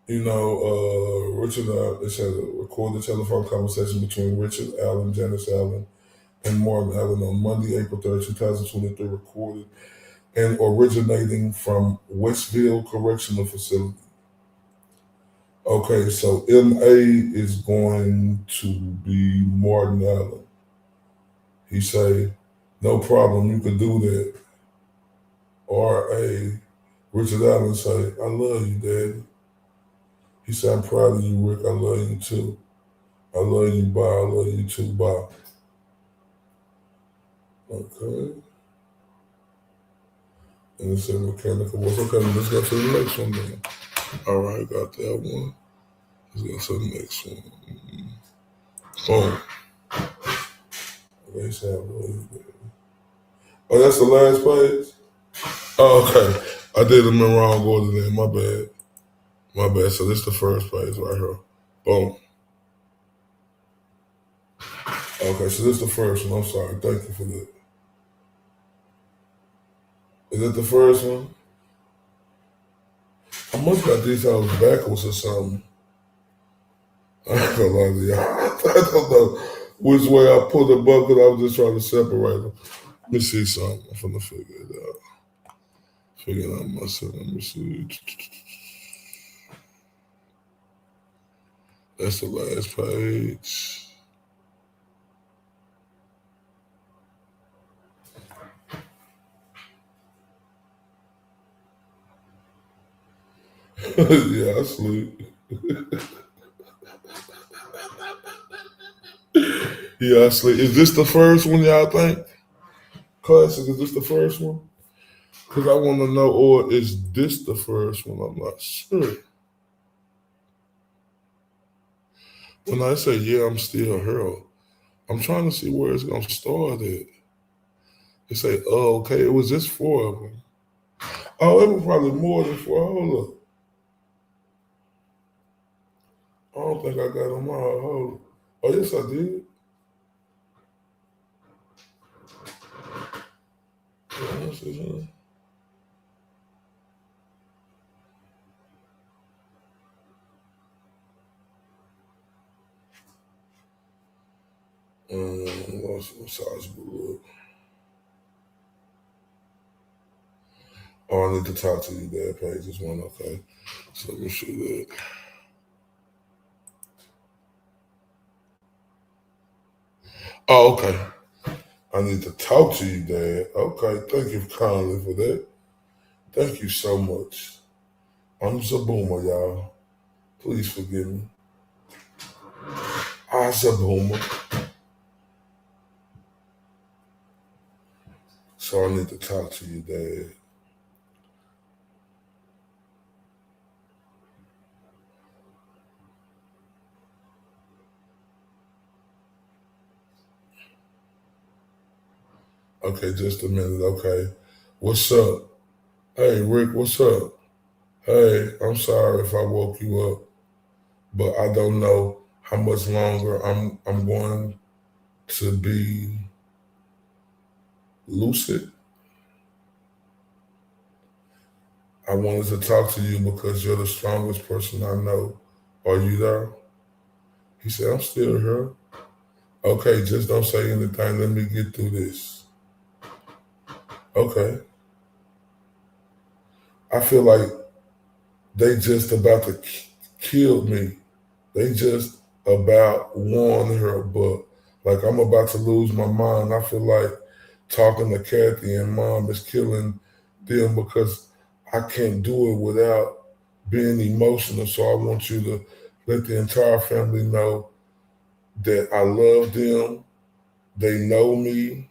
Richard, it says a recorded telephone conversation between Richard Allen, Janice Allen, and Martin Allen on Monday, April 3rd, 2023, recorded and originating from Westville Correctional Facility. Okay, so MA is going to be Martin Allen. He say, no problem, you can do that. RA, Richard Allen say, I love you, Daddy. He said, I'm proud of you, Rick. I love you too. I love you, bye. I love you too, bye. Okay. And it said mechanical was okay. Let's go to the next one then. All right, got that one. Let's go to the next one. Boom. They said, I love you, Daddy. Oh, that's the last page? Oh, okay. I did them in wrong order then. My bad. My bad. So this is the first page right here. Boom. Okay, so this is the first one. I'm sorry. Thank you for that. Is that the first one? I must got these hoes backwards or something. I ain't gonna lie to y'all. I don't know which way I pulled them up because I was just trying to separate them. Let me see something. I'm finna figure it out. Figure it out myself. Let me see. That's the last page. Yeah, I sleep. Yeah, I sleep. Is this the first one, y'all think? Classic, is this the first one? Because I want to know, or is this the first one? I'm not sure. When I say, yeah, I'm still here, I'm trying to see where it's going to start at. They say, oh, okay, it was just 4 of them. Oh, it was probably more than 4. Hold up. I don't think I got them all. Hold up. Oh, yes, I did. Massage blue. Oh, I need to talk to you there, page is one, okay. So let me see that. Oh, okay. I need to talk to you, Dad. Okay, thank you kindly for that. Thank you so much. I'm just a boomer, y'all. Please forgive me. I'm a boomer. So I need to talk to you, Dad. Okay, just a minute. Okay. What's up? Hey, Rick, what's up? Hey, I'm sorry if I woke you up, but I don't know how much longer I'm going to be lucid. I wanted to talk to you because you're the strongest person I know. Are you there? He said, I'm still here. Okay, just don't say anything. Let me get through this. Okay. I feel like they just about to kill me. They just about won her, but like I'm about to lose my mind. I feel like talking to Kathy and Mom is killing them because I can't do it without being emotional. So I want you to let the entire family know that I love them. They know me.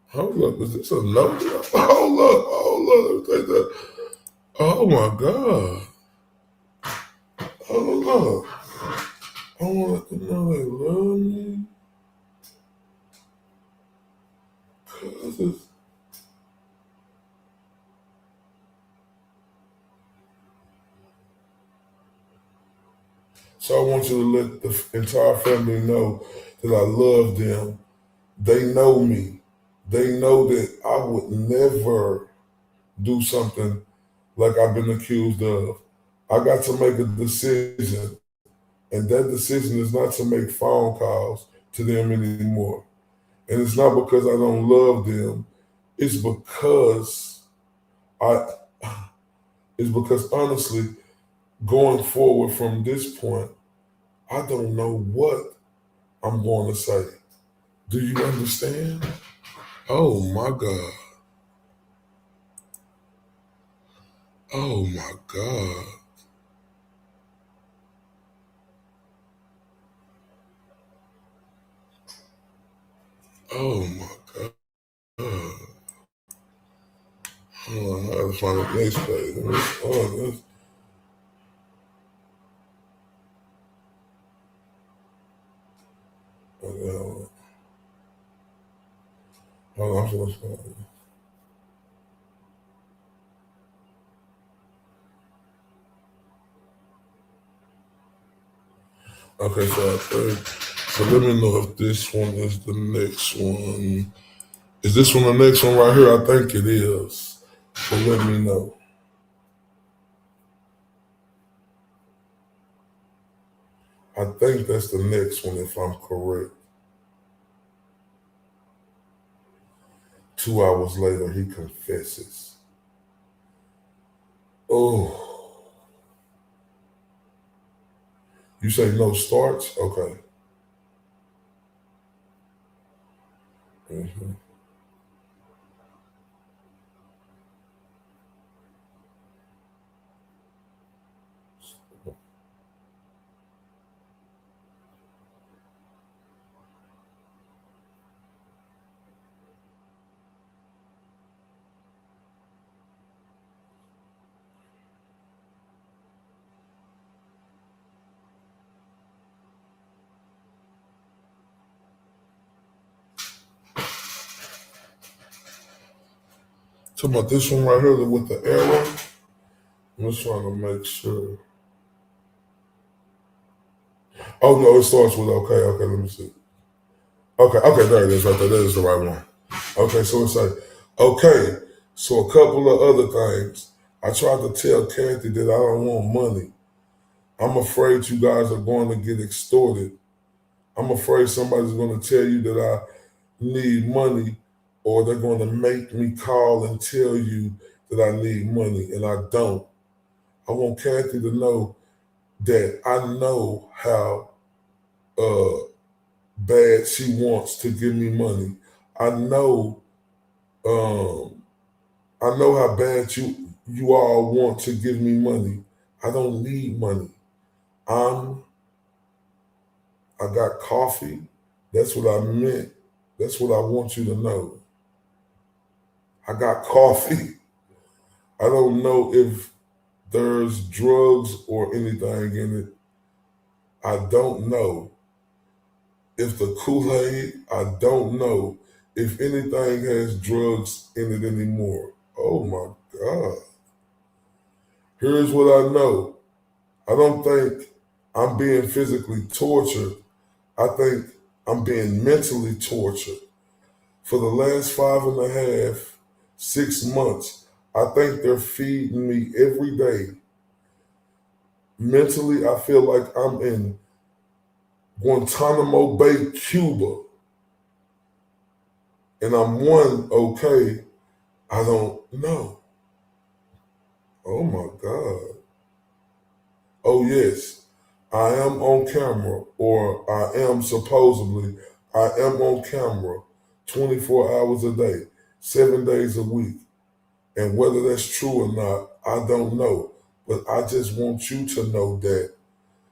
Hold up, is this a no? Hold up, take that. Oh my God. Hold up. I want to know they love me. Cause it's, so I want you to let the entire family know that I love them. They know me. They know that I would never do something like I've been accused of. I got to make a decision, and that decision is not to make phone calls to them anymore. And it's not because I don't love them. It's because I. It's because honestly, going forward from this point, I don't know what I'm going to say. Do you understand? Oh my God. Oh my God. Oh my God. Hold on, I gotta find the next page. Hold on, I'm supposed to. Okay, so I think, so let me know if this one is the next one. Is this one the next one right here? I think it is. So let me know. I think that's the next one if I'm correct. 2 hours later, he confesses. Oh, you say no starts? Okay. Mm-hmm. Talking about this one right here with the arrow. I'm just trying to make sure. Oh no, it starts with okay, let me see. Okay, there it is right there. That is the right one. Okay, so it's like, okay, so a couple of other things. I tried to tell Kathy that I don't want money. I'm afraid you guys are going to get extorted. I'm afraid somebody's going to tell you that I need money, or they're going to make me call and tell you that I need money, and I don't. I want Kathy to know that I know how bad she wants to give me money. I know, I know how bad you all want to give me money. I don't need money. I got coffee. That's what I meant. That's what I want you to know. I got coffee. I don't know if there's drugs or anything in it. I don't know if the Kool-Aid, I don't know if anything has drugs in it anymore. Oh my God. Here's what I know. I don't think I'm being physically tortured. I think I'm being mentally tortured. For the last 5.5, 6 months, I think they're feeding me every day. Mentally, I feel like I'm in Guantanamo Bay, Cuba. And I'm okay, I don't know. Oh my God. Oh yes, I am on camera, or I am supposedly, I am on camera 24 hours a day, 7 days a week. And whether that's true or not, I don't know. But I just want you to know that.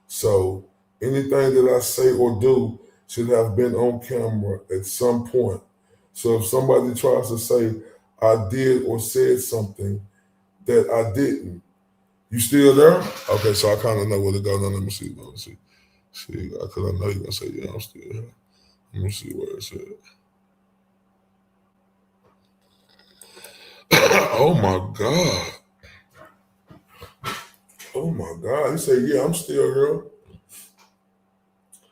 So anything that I say or do should have been on camera at some point. So if somebody tries to say I did or said something that I didn't, you still there? Okay, so I kind of know where to go. Now let me see. Let me see. See, because I know you're going to say, yeah, I'm still here. Let me see where it's at. Oh my God. Oh my God. He said, yeah, I'm still here.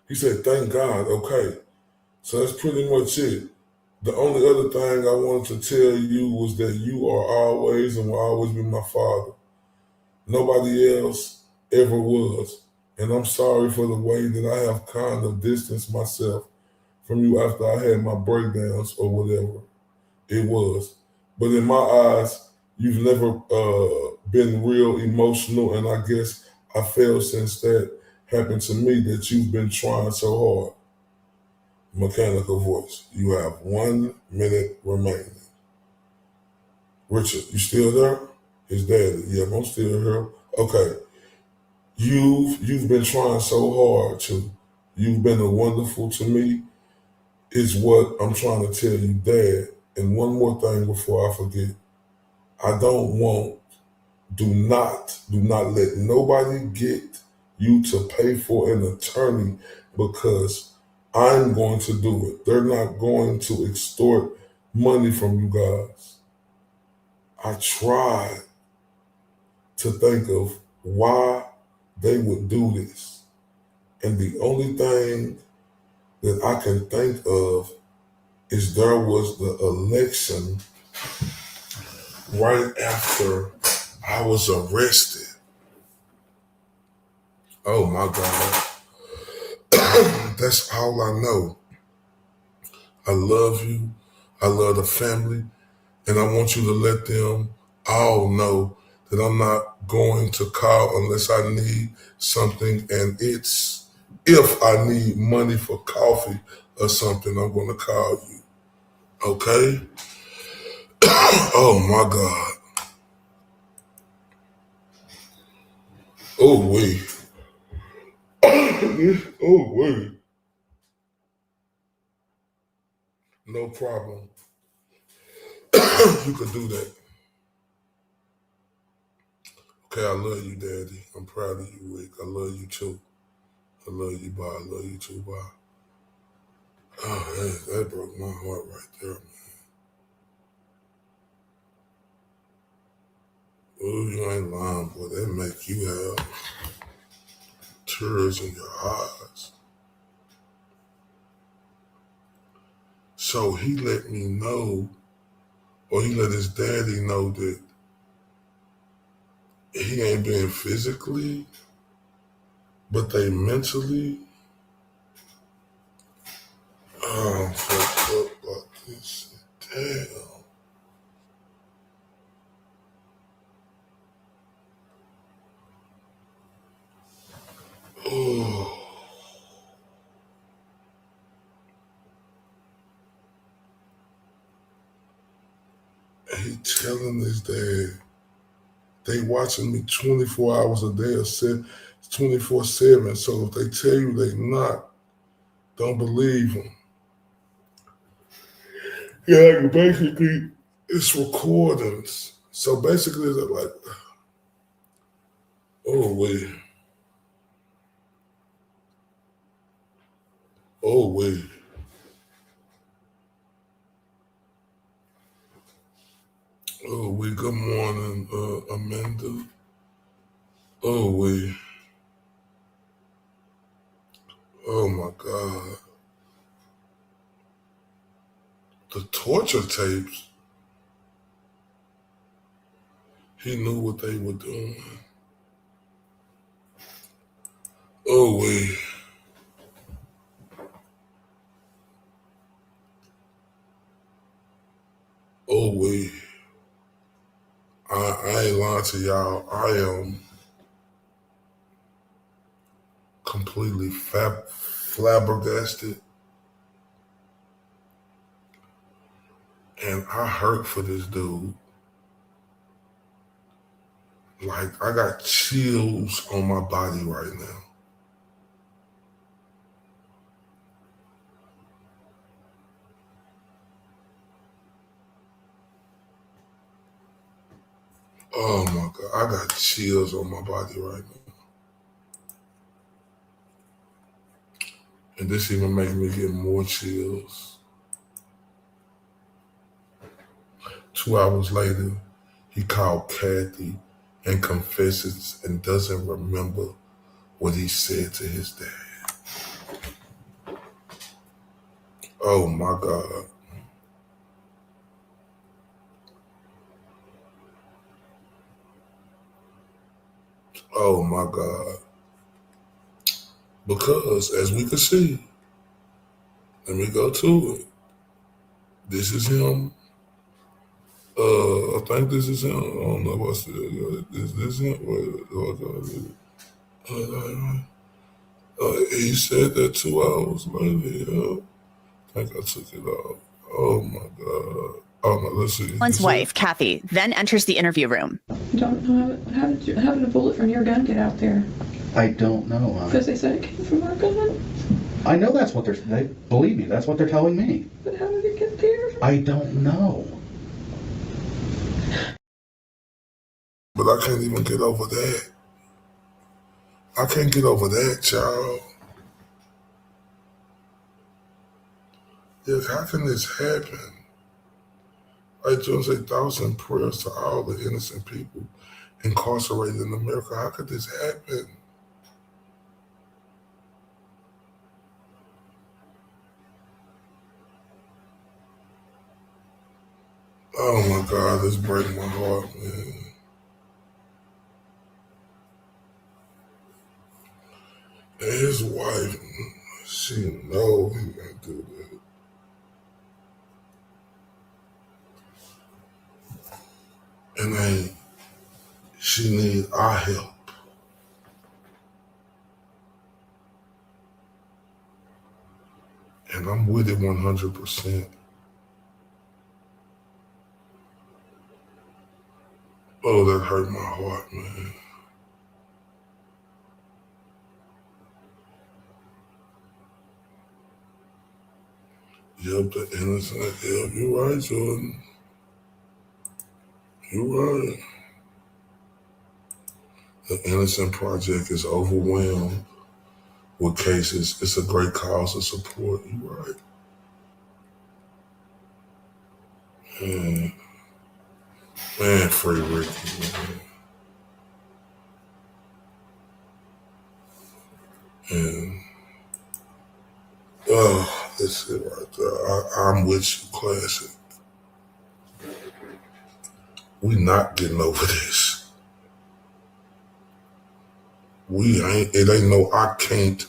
He said, thank God. Okay. So that's pretty much it. The only other thing I wanted to tell you was that you are always and will always be my father. Nobody else ever was. And I'm sorry for the way that I have kind of distanced myself from you after I had my breakdowns or whatever it was. But in my eyes, you've never been real emotional. And I guess I felt since that happened to me that you've been trying so hard. Mechanical voice. You have 1 minute remaining. Richard, you still there? His daddy. Yep, I'm still here. Okay. You've been trying so hard to. You've been a wonderful to me, is what I'm trying to tell you, Dad. And one more thing before I forget. I don't want, do not let nobody get you to pay for an attorney, because I'm going to do it. They're not going to extort money from you guys. I tried to think of why they would do this. And the only thing that I can think of is there was the election right after I was arrested. Oh my God. That's all I know. I love you. I love the family. And I want you to let them all know that I'm not going to call unless I need something. And it's, if I need money for coffee or something, I'm going to call you. Okay? Oh my God. Oh, wait. Oh, wait. No problem. You could do that. Okay, I love you, Daddy. I'm proud of you, Rick. I love you too. I love you, bye. I love you too, bye. Oh, that broke my heart right there, man. Oh, you ain't lying, boy. That make you have tears in your eyes. So he let me know, or he let his daddy know that he ain't been physically, but they mentally. Oh, I'm fucked up about this. Damn. Oh. And he telling his dad, they watching me 24 hours a day, or 24/7. So if they tell you they not, don't believe them. Yeah, like basically, it's recordings. So basically, they're like, oh wait, oh wait, oh wait. Good morning, Amanda. Oh wait, oh my God, the torture tapes. He knew what they were doing. Oh wait, oh wait. I ain't lying to y'all. I am completely flabbergasted. And I hurt for this dude. Like, I got chills on my body right now. Oh my God, I got chills on my body right now. And this even makes me get more chills. 2 hours later, he called Kathy and confesses and doesn't remember what he said to his dad. Oh my God. Oh my God. Because as we can see, let me go to it. This is him. I think this is him. I don't know what's this him. He said that 2 hours later. Yeah. I think I took it off. Oh my God. Oh no, let's see. Alan's wife, Kathy, then enters the interview room. I don't know how did a bullet from your gun get out there? I don't know. Because they said it came from our gun. I know that's what they believe me. That's what they're telling me. But how did it get there? I don't know. But I can't even get over that. I can't get over that, child. Yes, how can this happen? I just say thoughts and prayers to all the innocent people incarcerated in America. How could this happen? Oh my God, this breaks my heart, man. And his wife, she know he gonna do that. And she need our help. And I'm with it 100%. Oh, that hurt my heart, man. Yep, the innocent. Yep, you're right, Jordan. You're right. The Innocent Project is overwhelmed with cases. It's a great cause of support. You're right. Man, free Ricky, man. And that's it right there. I'm with you, Classic. We not getting over this. It ain't no I can't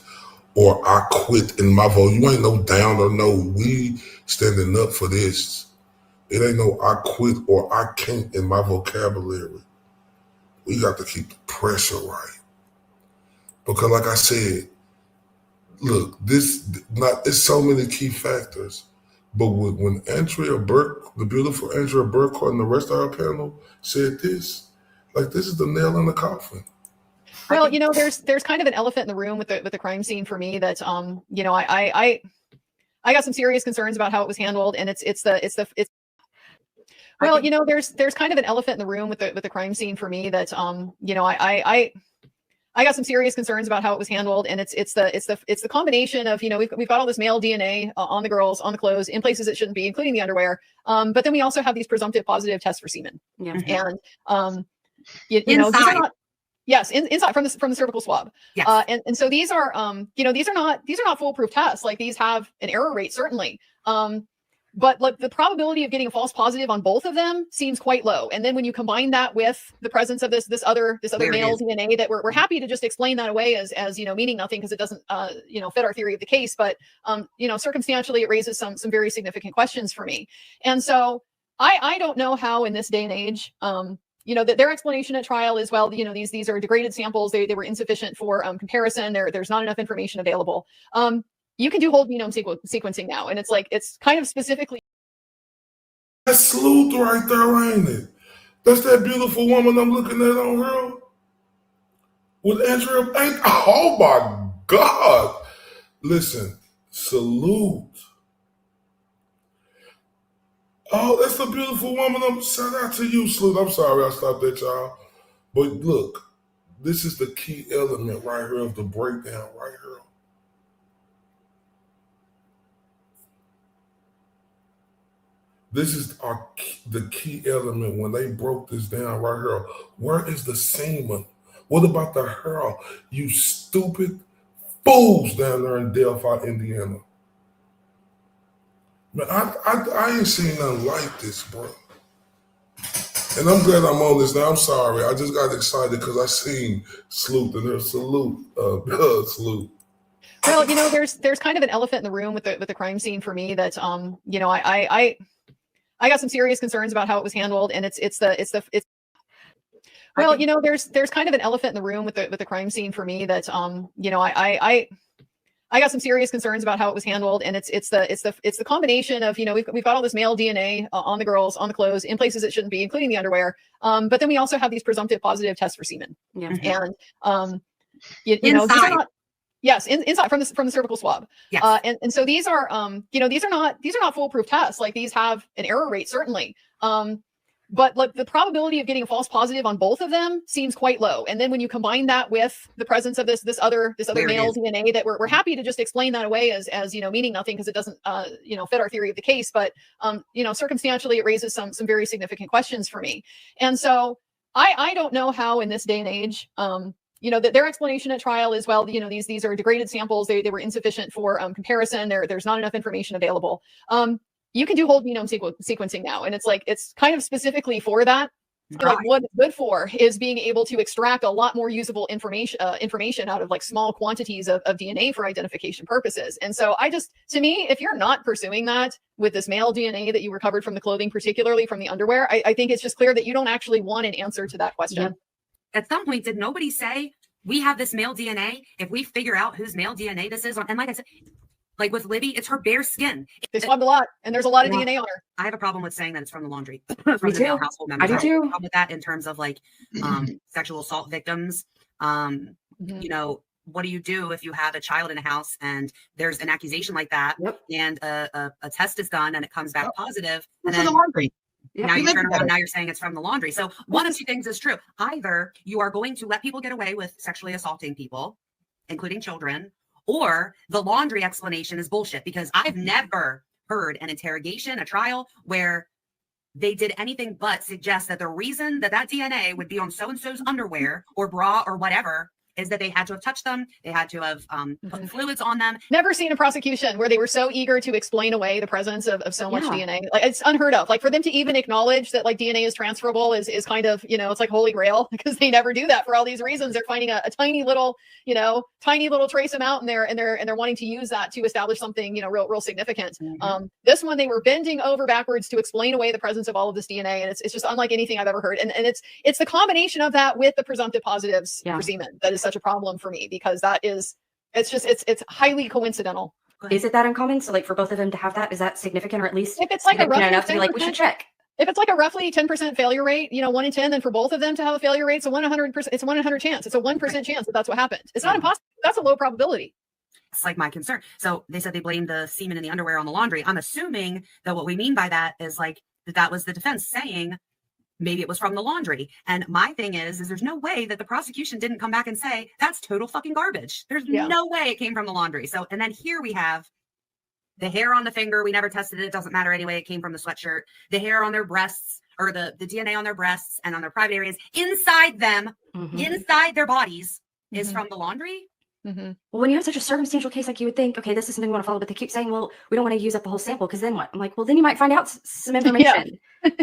or I quit in my vote. You ain't no down or no we standing up for this. It ain't no I quit or I can't in my vocabulary. We got to keep the pressure right. Because like I said, look, it's so many key factors. But when Andrea Burke, the beautiful Andrea Burkhardt and the rest of our panel said this, like this is the nail in the coffin. Well, there's kind of an elephant in the room with the crime scene for me that I got some serious concerns about how it was handled, and it's well, there's kind of an elephant in the room with the crime scene for me that I got some serious concerns about how it was handled, and it's the combination of we've got all this male DNA on the girls, on the clothes, in places it shouldn't be, including the underwear. But then we also have these presumptive positive tests for semen. Yeah. And these are not. Yes, inside from the cervical swab. Yes. And so these are these are not foolproof tests. Like these have an error rate certainly. But like the probability of getting a false positive on both of them seems quite low. And then when you combine that with the presence of this other male DNA, that we're happy to just explain that away as meaning nothing because it doesn't fit our theory of the case. But circumstantially it raises some very significant questions for me. And so I don't know how in this day and age their explanation at trial is, well, these are degraded samples. They were insufficient for comparison. There's not enough information available. You can do whole genome sequencing now, and it's kind of specifically. That's Sleuth right there, ain't it? That's that beautiful woman I'm looking at on her with Andrea. Oh my God! Listen, salute. Oh, that's the beautiful woman. Shout out to you, Sleuth. I'm sorry I stopped at y'all. But look, this is the key element right here of the breakdown right here. This is the key element when they broke this down right here. Where is the semen? What about the hair? You stupid fools down there in Delphi, Indiana. Man, I ain't seen nothing like this, bro. And I'm glad I'm on this now. I'm sorry. I just got excited because I seen Sleuth and there's Sleuth. Well, there's kind of an elephant in the room with the crime scene for me that I got some serious concerns about how it was handled, and it's well, there's kind of an elephant in the room with the crime scene for me that I got some serious concerns about how it was handled, and it's the combination of we've got all this male DNA on the girls, on the clothes, in places it shouldn't be, including the underwear. But then we also have these presumptive positive tests for semen. Yeah. And these are not. Yes, inside from the cervical swab. Yes. And so these are these are not foolproof tests. Like, these have an error rate, certainly. But like, the probability of getting a false positive on both of them seems quite low. And then when you combine that with the presence of this other male DNA, that we're happy to just explain that away as meaning nothing, because it doesn't fit our theory of the case. But circumstantially, it raises some very significant questions for me. And so I don't know how in this day and age that their explanation at trial is, well, these are degraded samples. They were insufficient for comparison. There's not enough information available. You can do whole genome sequencing now, and it's kind of specifically for that. Right. Like, what it's good for is being able to extract a lot more usable information out of like small quantities of DNA for identification purposes. And so to me, if you're not pursuing that with this male DNA that you recovered from the clothing, particularly from the underwear, I think it's just clear that you don't actually want an answer to that question. Yeah. At some point, did nobody say, we have this male DNA, if we figure out whose male DNA this is, and like I said, like with Libby, it's her bare skin. They swabbed a lot, and there's a lot of DNA on her. I have a problem with saying that it's from the laundry, from the male household members. I do too. I have a problem with that in terms of like sexual assault victims. What do you do if you have a child in a house and there's an accusation like that, and a test is done and it comes back positive, and then the laundry. Now you turn around, now you're saying it's from the laundry. So one of two things is true. Either you are going to let people get away with sexually assaulting people, including children, or the laundry explanation is bullshit, because I've never heard an interrogation, a trial, where they did anything but suggest that the reason that DNA would be on so-and-so's underwear or bra or whatever is that they had to have touched them. They had to have put fluids on them. Never seen a prosecution where they were so eager to explain away the presence of so much DNA. Like, it's unheard of. Like, for them to even acknowledge that like DNA is transferable is kind of, it's like holy grail, because they never do that for all these reasons. They're finding a tiny little trace amount, and they're wanting to use that to establish something, real significant. This one, they were bending over backwards to explain away the presence of all of this DNA. And it's just unlike anything I've ever heard. And it's the combination of that with the presumptive positives for semen that is such a problem for me, because it's highly coincidental. Is it that uncommon? So like, for both of them to have that, is that significant, or at least if it's like a roughly enough to be like, we should check? If it's like a roughly 10% failure rate, 1 in 10, then for both of them to have a failure rate, it's a 100%. It's a 100 chance. It's a 1% chance that that's what happened. It's not impossible. That's a low probability. It's like my concern. So they said they blamed the semen in the underwear on the laundry. I'm assuming that what we mean by that is like that was the defense saying maybe it was from the laundry. And my thing is there's no way that the prosecution didn't come back and say that's total fucking garbage. There's no way it came from the laundry. So, and then here we have the hair on the finger. We never tested it. It doesn't matter anyway. It came from the sweatshirt. The hair on their breasts, or the DNA on their breasts and on their private areas inside them, inside their bodies, is from the laundry. Mm-hmm. Well, when you have such a circumstantial case, like you would think, okay, this is something we want to follow, but they keep saying, well, we don't want to use up the whole sample because then what? I'm like, well, then you might find out some information.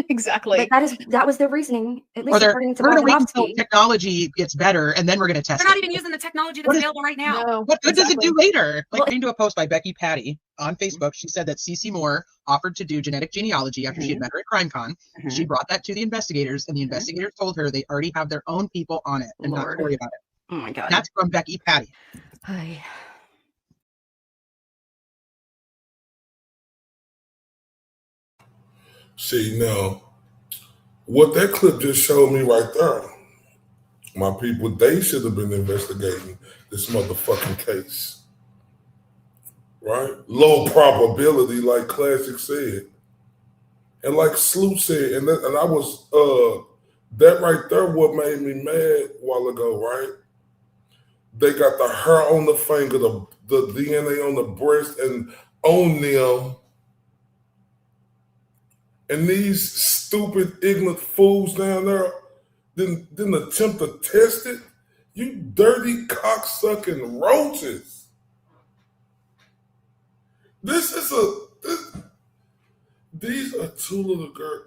Exactly. But that was their reasoning, at Or least we're according to going to wait until Bogdanovsky. technology gets better and then we're going to test They're not it. even using the technology that's available right now. No, What good does it do later? Like, Well, according to a post by Becky Patty on Facebook, she said that CC Moore offered to do genetic genealogy after she had met her at CrimeCon. She brought that to the investigators, and the investigators told her they already have their own people on it and not to Lord. worry about it. Oh my God. That's from Becky Patty. Hi. See, now, what that clip just showed me right there, my people, they should have been investigating this motherfucking case. Right? Low probability, like Classic said. And like Sloop said, and I was, that right there what made me mad a while ago, right? They got the hair on the finger, the DNA on the breast and on them. And these stupid, ignorant fools down there didn't attempt to test it. You dirty, cocksucking roaches. These are two little girls.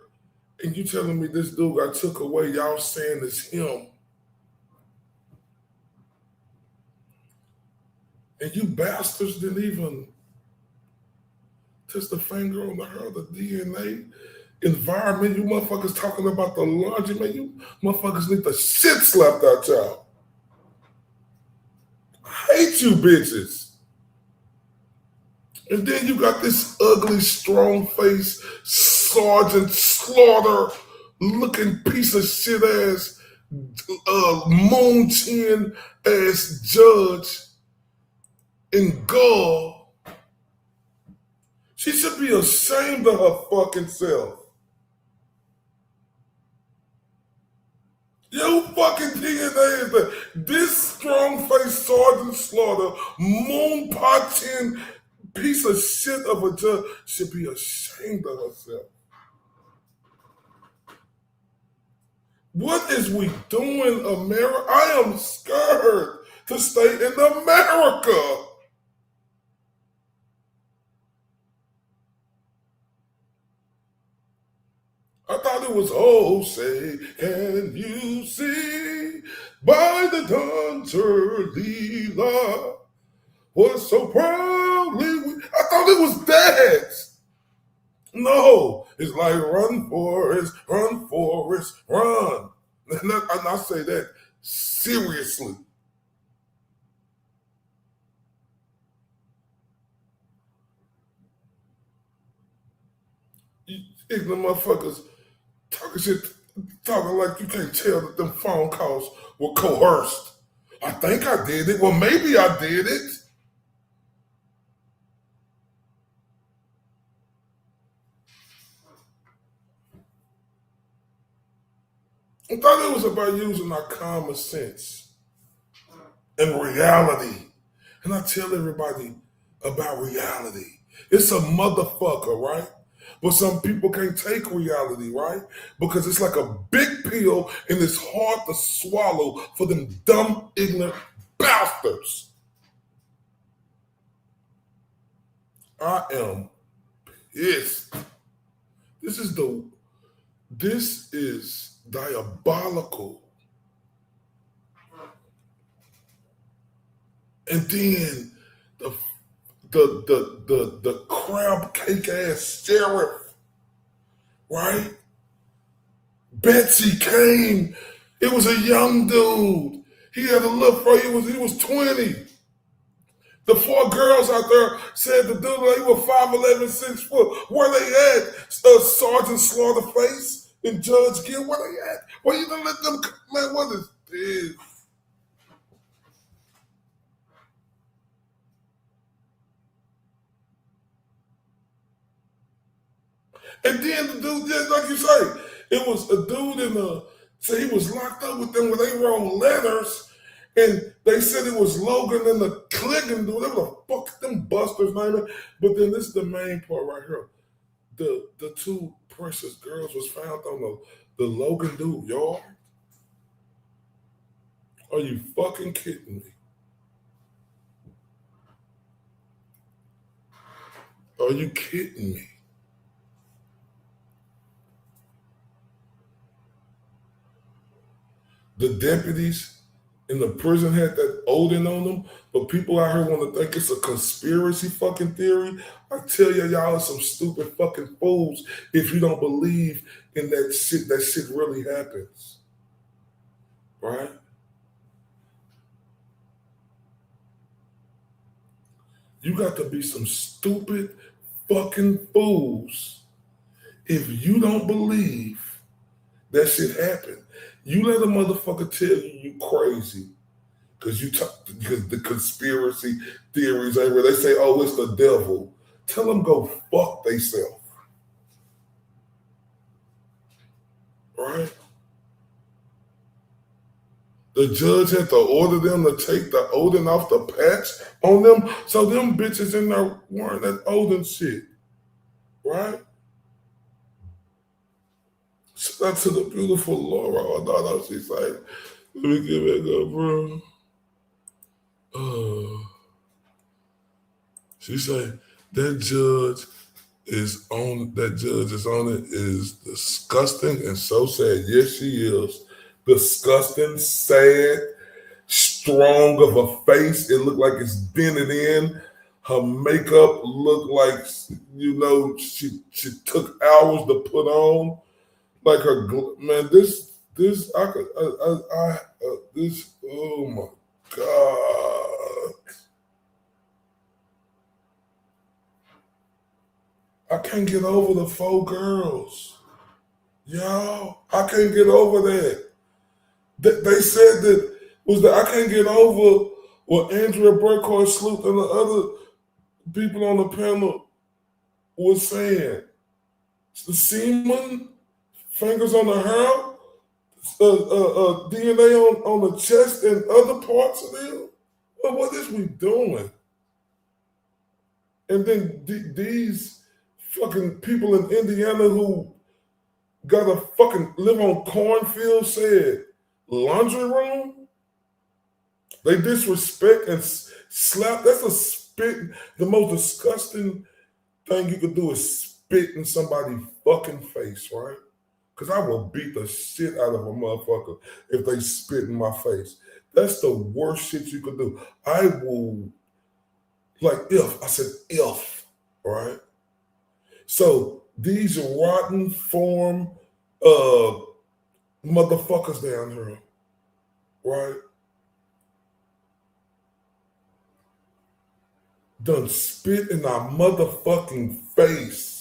And you telling me this dude got took away, y'all saying it's him. And you bastards didn't even test the finger on the hair, the DNA. Environment, you motherfuckers talking about the laundry, man. You motherfuckers need the shit slapped out y'all. I hate you bitches. And then you got this ugly, strong-faced Sergeant Slaughter looking piece of shit ass, moon chin ass judge in Gull. She should be ashamed of her fucking self. Your fucking DNA is that this strong-faced Sergeant Slaughter, moon pot-chin piece of shit of a judge should be ashamed of herself. What is we doing, America? I am scared to stay in America. I thought it was, oh, say, can you see by the dawn's early light was so proudly, I thought it was that. No, it's like run, Forrest, run, Forrest, run. And I say that seriously. You ignorant motherfuckers talking shit, talking like you can't tell that them phone calls were coerced. I think I did it. Well, maybe I did it. I thought it was about using our common sense and reality. And I tell everybody about reality. It's a motherfucker, right? But some people can't take reality, right? Because it's like a big pill and it's hard to swallow for them dumb, ignorant bastards. I am pissed. This is diabolical. And then the crab cake ass sheriff, right? Betsy came. It was a young dude. He had a look for he was 20. The 4 girls out there said the dude they were 5'11", 6 foot. Where they at? Sergeant Slaughterface and Judge Gill. Where they at? Where you gonna let them? Man, what is this? And then the dude, just like you say, it was a dude so he was locked up with them when they wrote letters, and they said it was Logan and the Clinton dude. They were the fuck them busters, name it. But then this is the main part right here. The 2 precious girls was found on the Logan dude, y'all. Are you fucking kidding me? Are you kidding me? The deputies in the prison had that Odin on them, but people out here want to think it's a conspiracy fucking theory. I tell you, y'all are some stupid fucking fools if you don't believe in that shit. That shit really happens, right? You got to be some stupid fucking fools if you don't believe that shit happened. You let a motherfucker tell you crazy because the conspiracy theories everywhere. They say, oh, it's the devil. Tell them go fuck theyself. Right? The judge had to order them to take the Odin off the patch on them, so them bitches in there wearing that Odin shit. Right? Shout out to the beautiful Laura. Oh, no, she's like, let me get back up, bro. She said that judge is on it is disgusting and so sad. Yes, she is. Disgusting, sad, strong of a face. It looked like it's dented in. Her makeup looked like, she took hours to put on. Like her, man, this, oh my God. I can't get over the 4 girls. Y'all, I can't get over that. They said that I can't get over what Andrea Burkhardt Sloop and the other people on the panel was saying. The semen, fingers on the hair, DNA on the chest and other parts of them. Well, what is we doing? And then these fucking people in Indiana who gotta fucking live on cornfields said laundry room. They disrespect and slap. That's a spit. The most disgusting thing you could do is spit in somebody's fucking face, right? Because I will beat the shit out of a motherfucker if they spit in my face. That's the worst shit you could do. I will, I said if, right? So these rotten form motherfuckers down here, right? Done spit in our motherfucking face.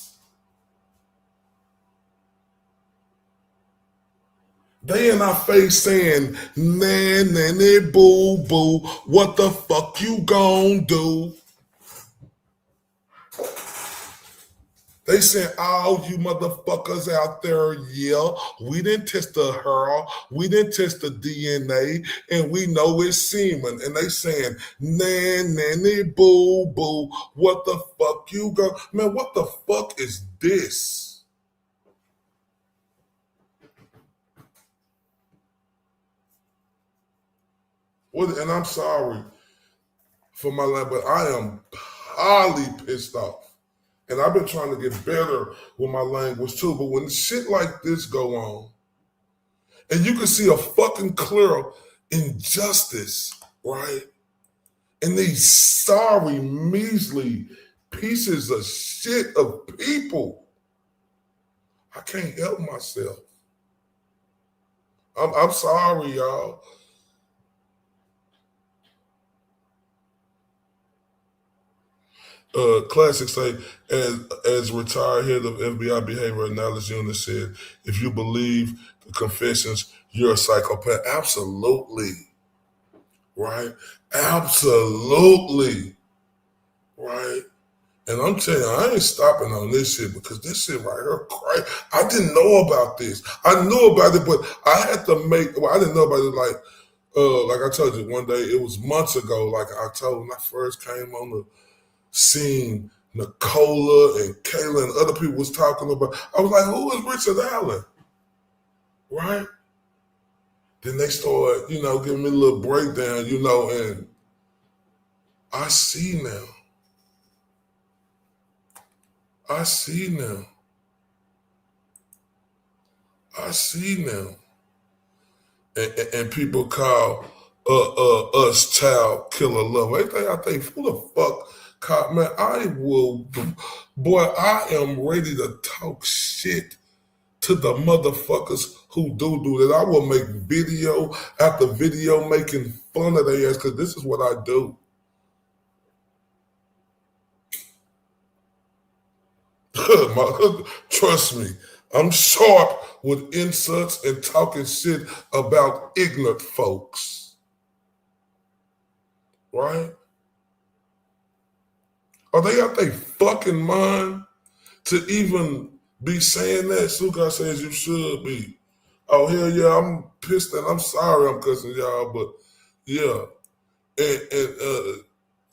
They in our face saying, nanny boo boo, what the fuck you gon' do? They saying, all you motherfuckers out there, yeah, we didn't test the hair, we didn't test the DNA, and we know it's semen. And they saying, nanny boo boo, what the fuck you gon'? Man, what the fuck is this? And I'm sorry for my life, but I am highly pissed off. And I've been trying to get better with my language too. But when shit like this go on, and you can see a fucking clear injustice, right? And these sorry, measly pieces of shit of people, I can't help myself. I'm sorry, y'all. Classic say, as retired head of FBI Behavior Analysis Unit said, if you believe the confessions, you're a psychopath. Absolutely. Right? Absolutely. Right? And I'm telling you, I ain't stopping on this shit because this shit right here, crazy. I didn't know about this. I knew about it, but I had to I didn't know about it like I told you one day, it was months ago, like October when I first came on the scene. Nicola and Kayla and other people was talking about. I was like, who is Richard Allen? Right? Then they started, giving me a little breakdown, and I see now. I see now. And people call us child killer love. I think, who the fuck called, man, boy, I am ready to talk shit to the motherfuckers who do that. I will make video after video making fun of their ass, because this is what I do. Trust me, I'm sharp with insults and talking shit about ignorant folks. Right? Are they out their fucking mind to even be saying that? Sugar says you should be. Oh, hell yeah, I'm pissed and I'm sorry I'm cussing y'all, but yeah.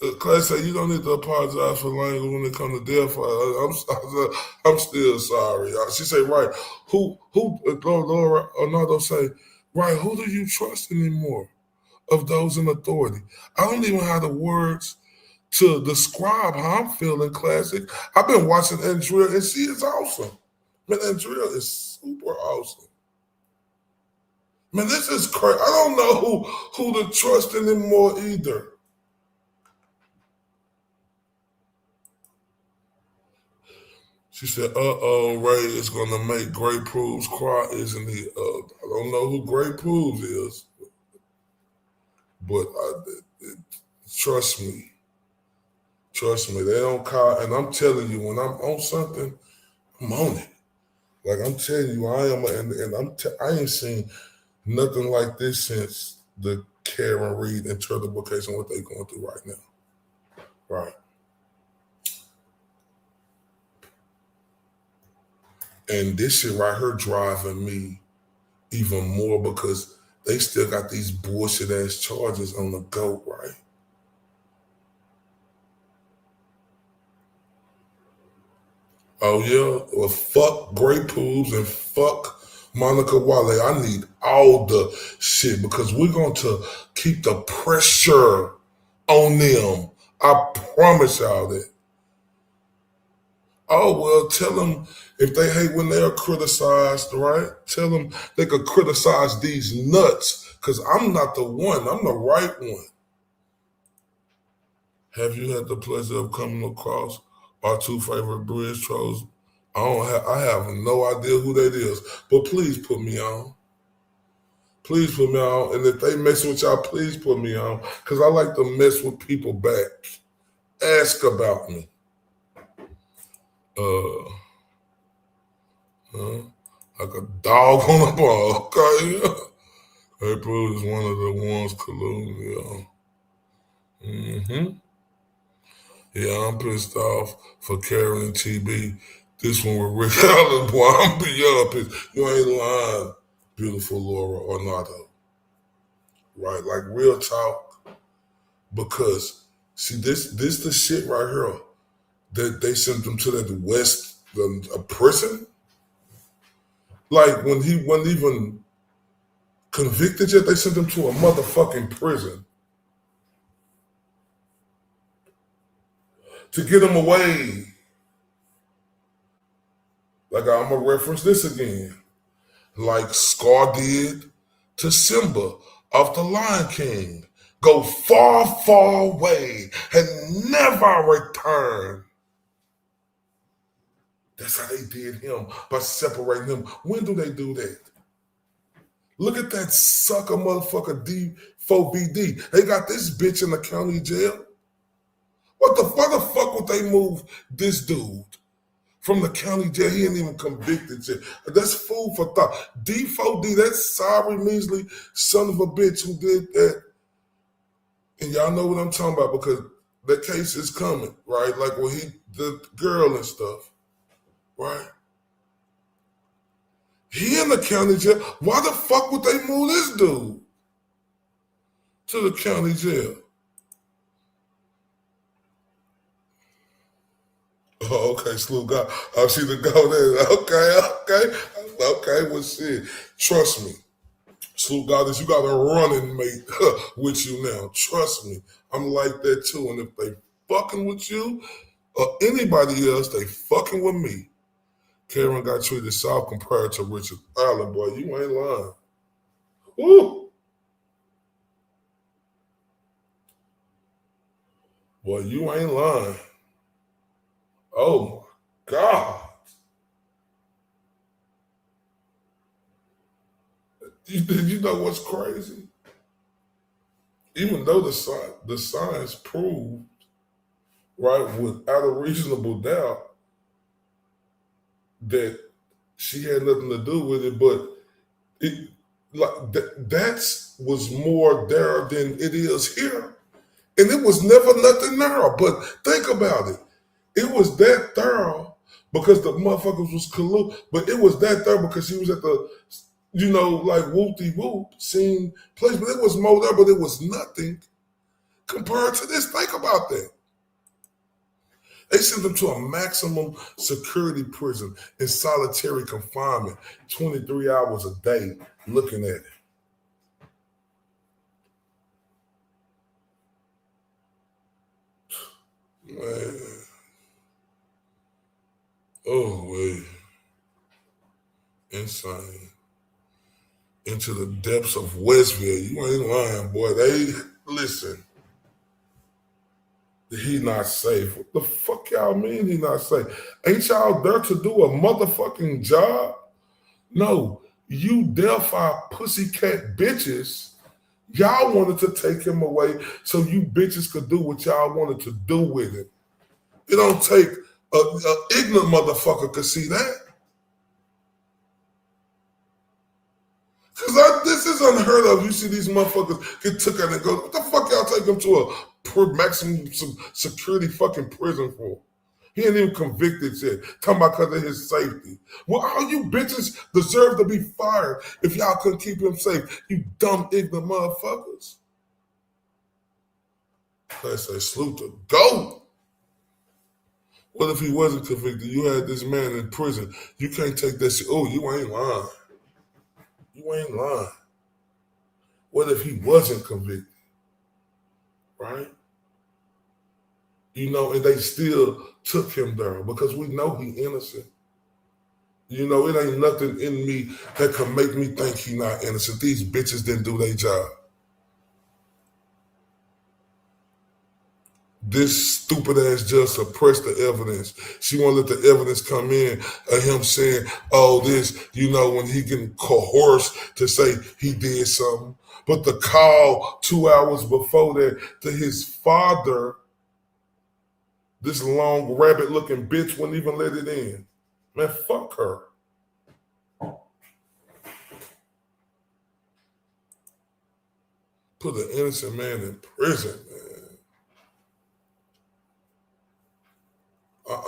And Clay said you don't need to apologize for language when it comes to death. I'm still sorry. She said, right, who Laura Arnaldo say, right, who do you trust anymore of those in authority? I don't even have the words to describe how I'm feeling, Classic. I've been watching Andrea, and she is awesome. Man, Andrea is super awesome. Man, this is crazy. I don't know who to trust anymore either. She said, Ray is going to make Gray Proves cry, isn't he? I don't know who Gray Proves is, but trust me. Trust me, they don't call, and I'm telling you, when I'm on something, I'm on it. Like I'm telling you, I am, and I ain't seen nothing like this since the Karen Reed and Turtle case and what they going through right now. Right. And this shit right here driving me even more because they still got these bullshit ass charges on the go, right? Oh yeah, well fuck Grey Pools and fuck Monica Wale. I need all the shit because we're going to keep the pressure on them. I promise y'all that. Oh, well, tell them if they hate when they're criticized, right? Tell them they could criticize these nuts because I'm not the one. I'm the right one. Have you had the pleasure of coming across our two favorite bridge trolls? I have no idea who that is, but please put me on. Please put me on. And if they mess with y'all, please put me on because I like to mess with people back. Ask about me. Like a dog on a ball, okay? April is one of the ones colluding, yeah. Yeah, I'm pissed off for Karen and TB. This one with Rick Allen, boy, I'm beyond pissed. You ain't lying, beautiful Laura Ornato. Right, like real talk. Because, see, this the shit right here that they sent them to that West a prison. Like when he wasn't even convicted yet, they sent him to a motherfucking prison to get him away. Like I'm gonna reference this again. Like Scar did to Simba of the Lion King. Go far, far away and never return. That's how they did him, by separating him. When do they do that? Look at that sucker motherfucker D4BD. They got this bitch in the county jail. Why the fuck would they move this dude from the county jail? He ain't even convicted yet. That's food for thought. D4D, that sorry measly son of a bitch who did that. And y'all know what I'm talking about because the case is coming, right? Like when the girl and stuff, right? He in the county jail. Why the fuck would they move this dude to the county jail? Oh, okay, Slew got. I see the go there. Okay. Well, shit. Trust me, Slew Goddess, you got a running mate with you now. Trust me, I'm like that too. And if they fucking with you, or anybody else, they fucking with me. Karen got treated soft compared to Richard Allen. Boy, you ain't lying. Woo! Boy, you ain't lying. Oh my God. You know what's crazy? Even though the science proved, right, without a reasonable doubt, that she had nothing to do with it, but it like that's was more there than it is here. And it was never nothing there. But think about it. It was that thorough because the motherfuckers was collude, but it was that thorough because she was at the, like whoop-de-whoop scene place, but it was more there, but it was nothing compared to this. Think about that. They sent them to a maximum security prison in solitary confinement, 23 hours a day, looking at it. Man. Oh, wait. Insane. Into the depths of Westville. You ain't lying, boy. Listen. He not safe. What the fuck y'all mean he not safe? Ain't y'all there to do a motherfucking job? No, you Delphi pussycat bitches, y'all wanted to take him away so you bitches could do what y'all wanted to do with it. It don't take a ignorant motherfucker could see that. Because this is unheard of. You see these motherfuckers get took out and go, what the fuck y'all take him to a maximum security fucking prison for? He ain't even convicted yet. Talking about because of his safety. Well, all you bitches deserve to be fired if y'all couldn't keep him safe. You dumb, ignorant motherfuckers. I say, salute to go. What if he wasn't convicted? You had this man in prison. You can't take that shit. Oh, you ain't lying. You ain't lying. What if he wasn't convicted? Right? And they still took him there because we know he innocent. It ain't nothing in me that can make me think he not innocent. These bitches didn't do their job. This stupid ass judge suppressed the evidence. She won't let the evidence come in of him saying, oh, this, when he getting coerced to say he did something. But the call 2 hours before that to his father, this long rabbit looking bitch wouldn't even let it in. Man, fuck her. Put an innocent man in prison, man.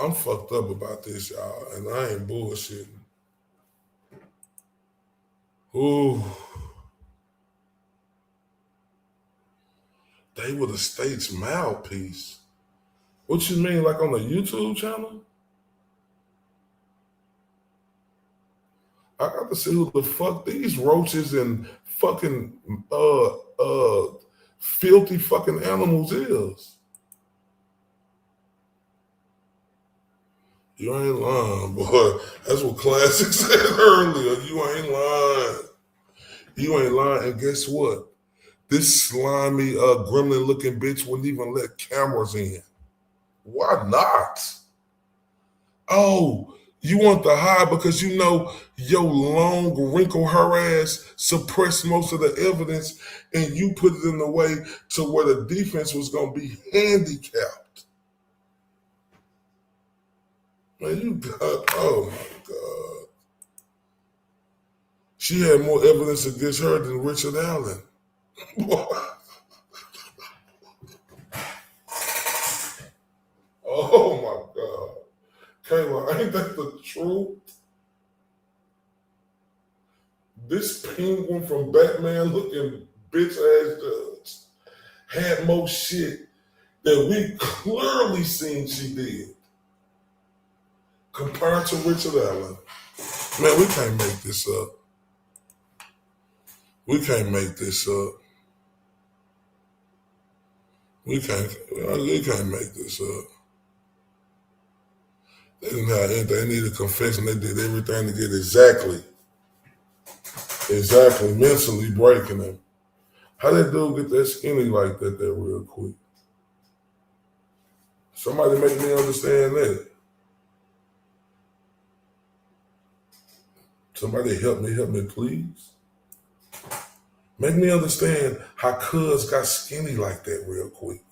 I'm fucked up about this, y'all, and I ain't bullshitting. Ooh. They were the state's mouthpiece. What you mean, like on the YouTube channel? I got to see who the fuck these roaches and fucking filthy fucking animals is. You ain't lying, boy. That's what Classic said earlier. You ain't lying. You ain't lying. And guess what? This slimy, gremlin-looking bitch wouldn't even let cameras in. Why not? Oh, you want to hide because your long, wrinkle her ass suppressed most of the evidence and you put it in a way to where the defense was going to be handicapped. Man, oh my God. She had more evidence against her than Richard Allen. Oh my God. Kayla, ain't that the truth? This penguin from Batman looking bitch ass judge had more shit that we clearly seen she did compared to Richard Allen. Man, we can't make this up. We can't make this up. We can't make this up. They didn't have anything. They needed confession. They did everything to get exactly mentally breaking them. How that dude get that skinny like that real quick? Somebody make me understand that. Somebody help me, please. Make me understand how Cuz got skinny like that real quick.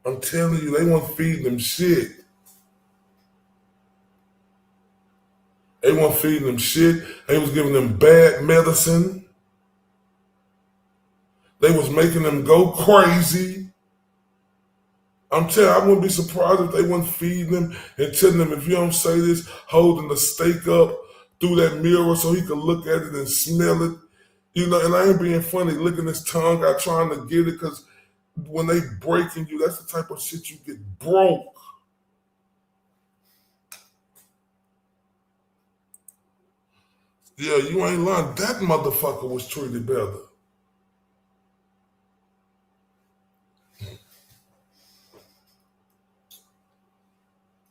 I'm telling you, they weren't feeding them shit. They weren't feeding them shit. They was giving them bad medicine. They was making them go crazy. I'm telling you, I wouldn't be surprised if they weren't feeding them and telling them, if you don't say this, holding the steak up through that mirror so he could look at it and smell it. You know, and I ain't being funny, licking his tongue out trying to get it, because when they breaking you, that's the type of shit you get broke. Yeah, you ain't lying. That motherfucker was treated better.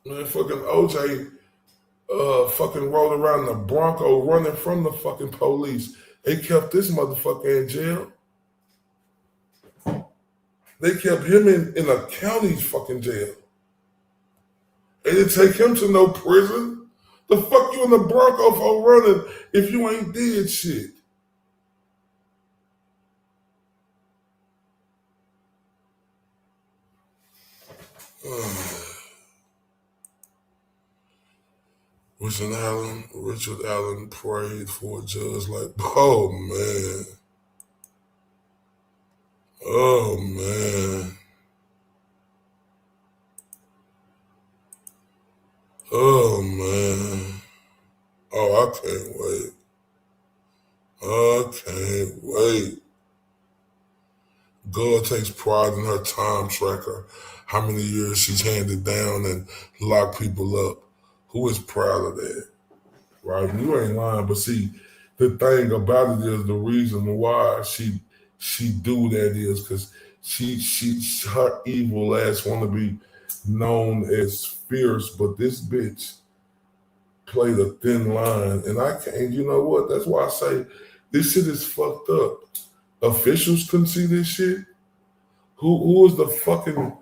Man, fucking OJ fucking rode around the Bronco running from the fucking police. They kept this motherfucker in jail. They kept him in a county fucking jail. They didn't take him to no prison. The fuck you in the Bronco for running if you ain't did shit? Richard Allen prayed for a judge like, oh man. Oh man. Oh man. Oh, I can't wait. I can't wait. God takes pride in her time tracker, how many years she's handed down and locked people up. Who is proud of that? Right? You ain't lying, but see, the thing about it is the reason why she do that is because her evil ass want to be known as fierce, but this bitch played a thin line, and I can't. You know what? That's why I say this shit is fucked up. Officials couldn't see this shit. Who is the fucking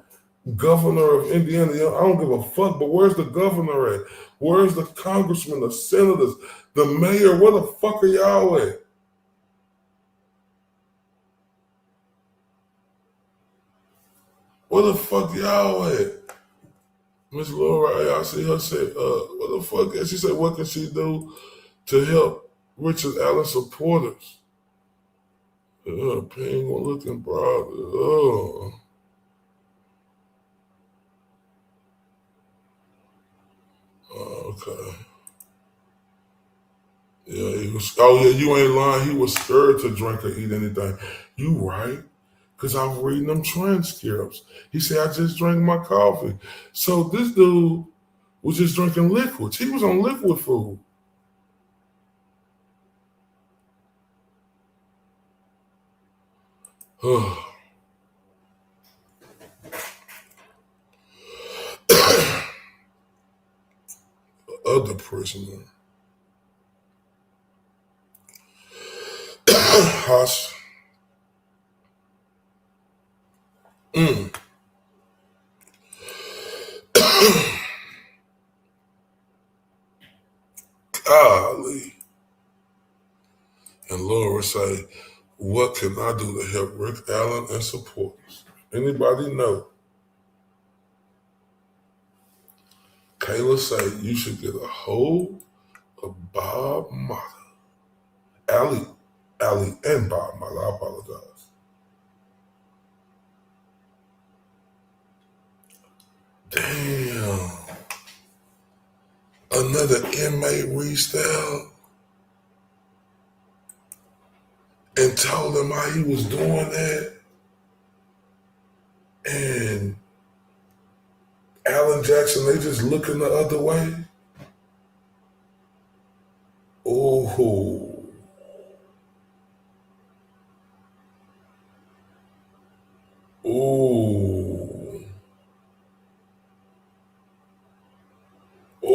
governor of Indiana? I don't give a fuck, but where's the governor at? Where's the congressman, the senators, the mayor? Where the fuck are y'all at? Where the fuck y'all at? Miss Laura, I see her say, what the fuck? And she said, what can she do to help Richard Allen supporters? Penguin looking broad. Oh. Okay. Yeah, he was. Oh yeah, you ain't lying. He was scared to drink or eat anything. You right? Because I'm reading them transcripts. He said, "I just drank my coffee." So this dude was just drinking liquids. He was on liquid food. Other prisoner. Hush. Golly. And Laura say, what can I do to help Rick Allen and supporters? Anybody know? Kayla say you should get a hold of Bob Mata. Allie and Bob Mata. I apologize. Damn. Another inmate reached out and told him how he was doing that. And Alan Jackson, they just looking the other way. Oh. Oh.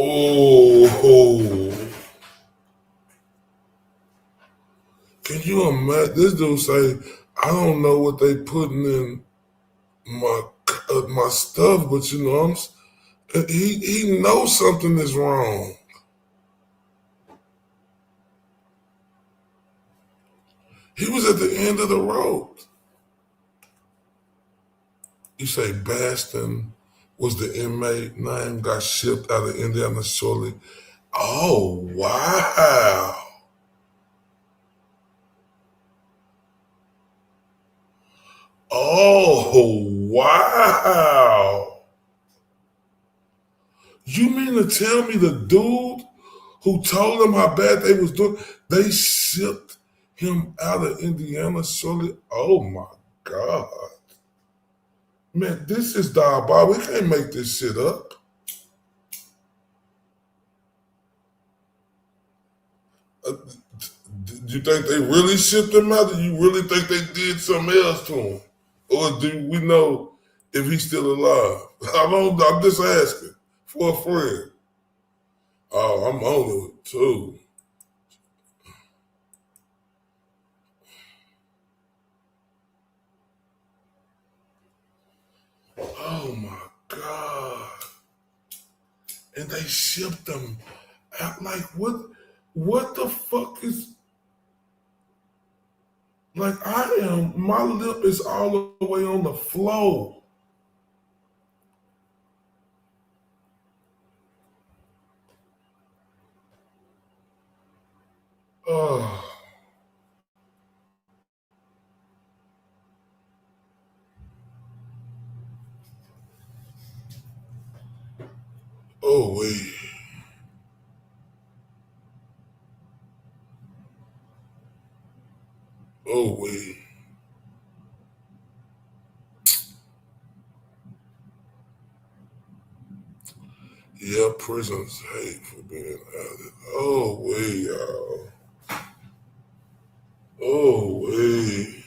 Oh. Can you imagine? This dude say, I don't know what they putting in my stuff, but you know, he knows something is wrong. He was at the end of the road. You say Baston was the inmate name, got shipped out of Indiana shortly. Oh, wow. Oh, wow. You mean to tell me the dude who told them how bad they was doing, they shipped him out of Indiana shortly? Oh, my God. Man, this is diabolical. We can't make this shit up. Do you think they really shipped him out, or you really think they did something else to him? Or do we know if he's still alive? I'm just asking for a friend. Oh, I'm on it too. Oh my God. And they shipped them out. Like, what the fuck is, like, my lip is all the way on the floor. Oh. Oh, wait. Oh, wait. Yeah, prisons hate for being added. Oh, wait, y'all. Oh, wait.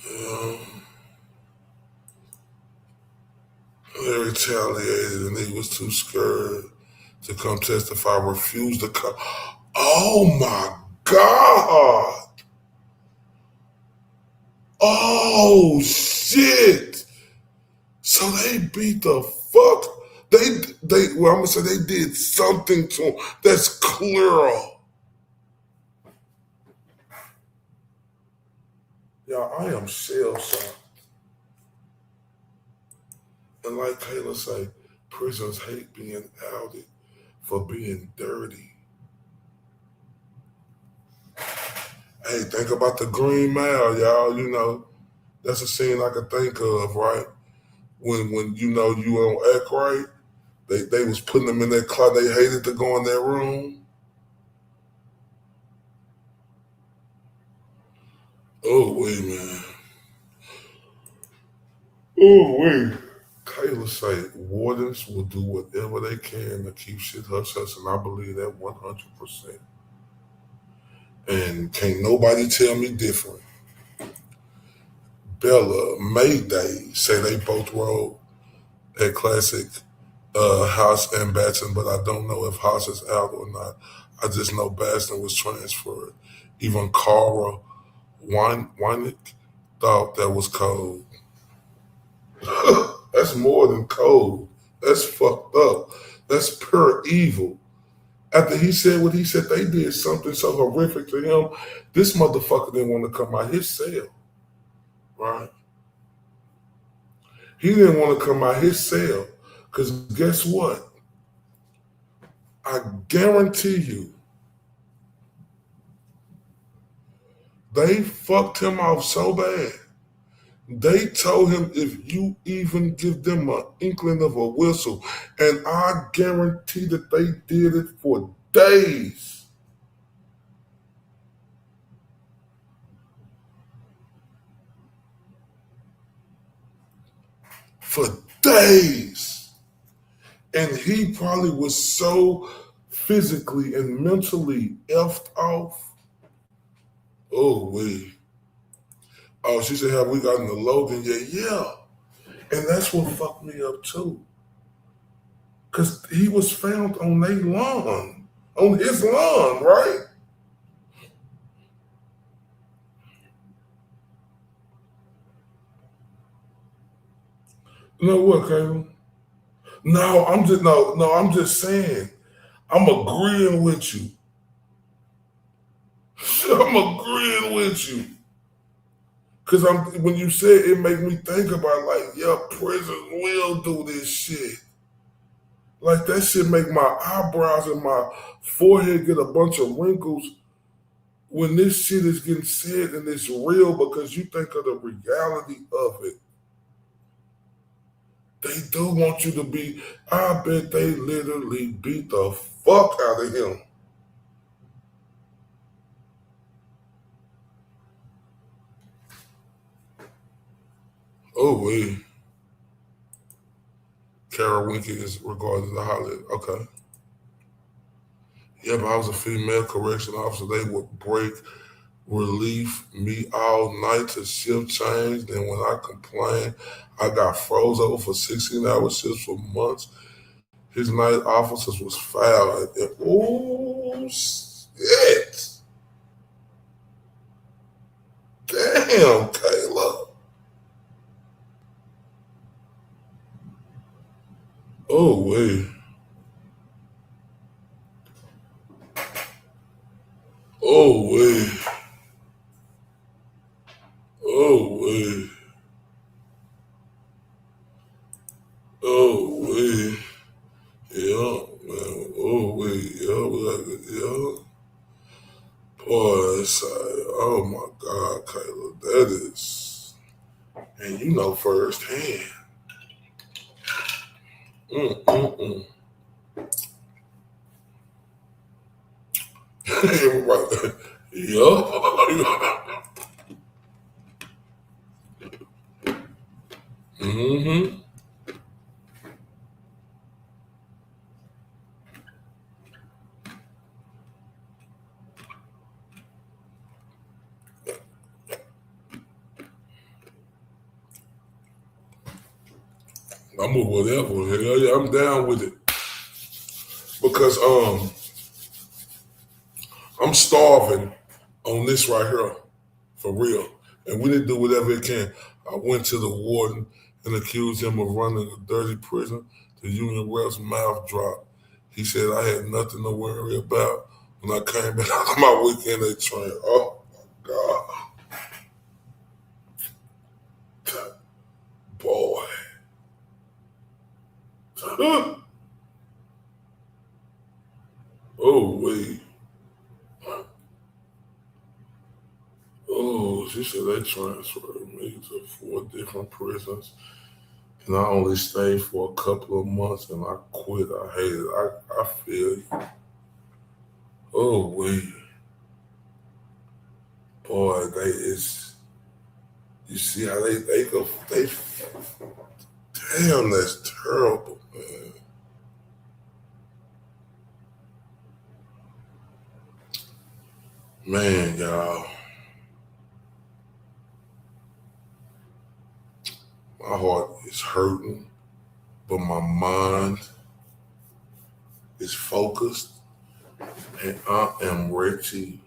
Yeah. They retaliated and he was too scared to come testify, refused to come. Oh, my God. Oh, shit. So they beat the fuck. Well, I'm going to say they did something to him that's clear. Y'all, I am shell-shocked. And like Kayla say, prisons hate being outed for being dirty. Hey, think about the Green Mile, y'all. You know, that's a scene I can think of, right? When you know you don't act right, they was putting them in their closet. They hated to go in their room. Oh, wait, man. Oh, wait. Kayla say wardens will do whatever they can to keep shit hush hush, and I believe that 100%. And can't nobody tell me different. Bella, Mayday say they both rode at Classic House and Batson, but I don't know if House is out or not. I just know Baston was transferred. Even Cara Weinick thought that was cold. That's more than cold. That's fucked up. That's pure evil. After he said what he said, they did something so horrific to him. This motherfucker didn't want to come out his cell, right? He didn't want to come out his cell because guess what? I guarantee you, they fucked him off so bad. They told him if you even give them an inkling of a whistle, and I guarantee that they did it for days. For days. And he probably was so physically and mentally effed off. Oh, wait. Oh, she said, have we gotten to Logan yet? Yeah. And that's what fucked me up too. Because he was found on their lawn, on his lawn, right? You know what, Caleb? No, I'm just saying. I'm agreeing with you. I'm agreeing with you. Cause when you said it made me think about like, yeah, prisons will do this shit. Like that shit make my eyebrows and my forehead get a bunch of wrinkles when this shit is getting said and it's real because you think of the reality of it. They do want you to be, I bet they literally beat the fuck out of him. Oh, wait. Kara Winky is regarded as a holiday. Okay. Yeah, but I was a female correction officer. They would break relief me all night to shift change. Then when I complained, I got froze over for 16-hour shifts for months. His night officers was foul. Oh, shit. Damn, Kayla. Oh, wait. Oh, wait. Oh, wait. Oh, wait. Yeah, man. Oh, wait. Yeah. Boy, that's, oh my God, Kayla. That is, and you know firsthand. Mm-mm-mm. Right. Yeah. Mm-hmm. I'm with whatever. Hell yeah, I'm down with it. Because I'm starving on this right here. For real. And we didn't do whatever it can. I went to the warden and accused him of running a dirty prison. The union rep's mouth dropped. He said I had nothing to worry about. When I came back on my weekend at train, oh my God. Boy. Oh, wait. Oh, she said they transferred me to 4 different prisons. And I only stayed for a couple of months and I quit. I hate it. I feel you. Oh, wait. Boy, you see how they go, damn, that's terrible, man. Man, y'all. My heart is hurting, but my mind is focused and I am ready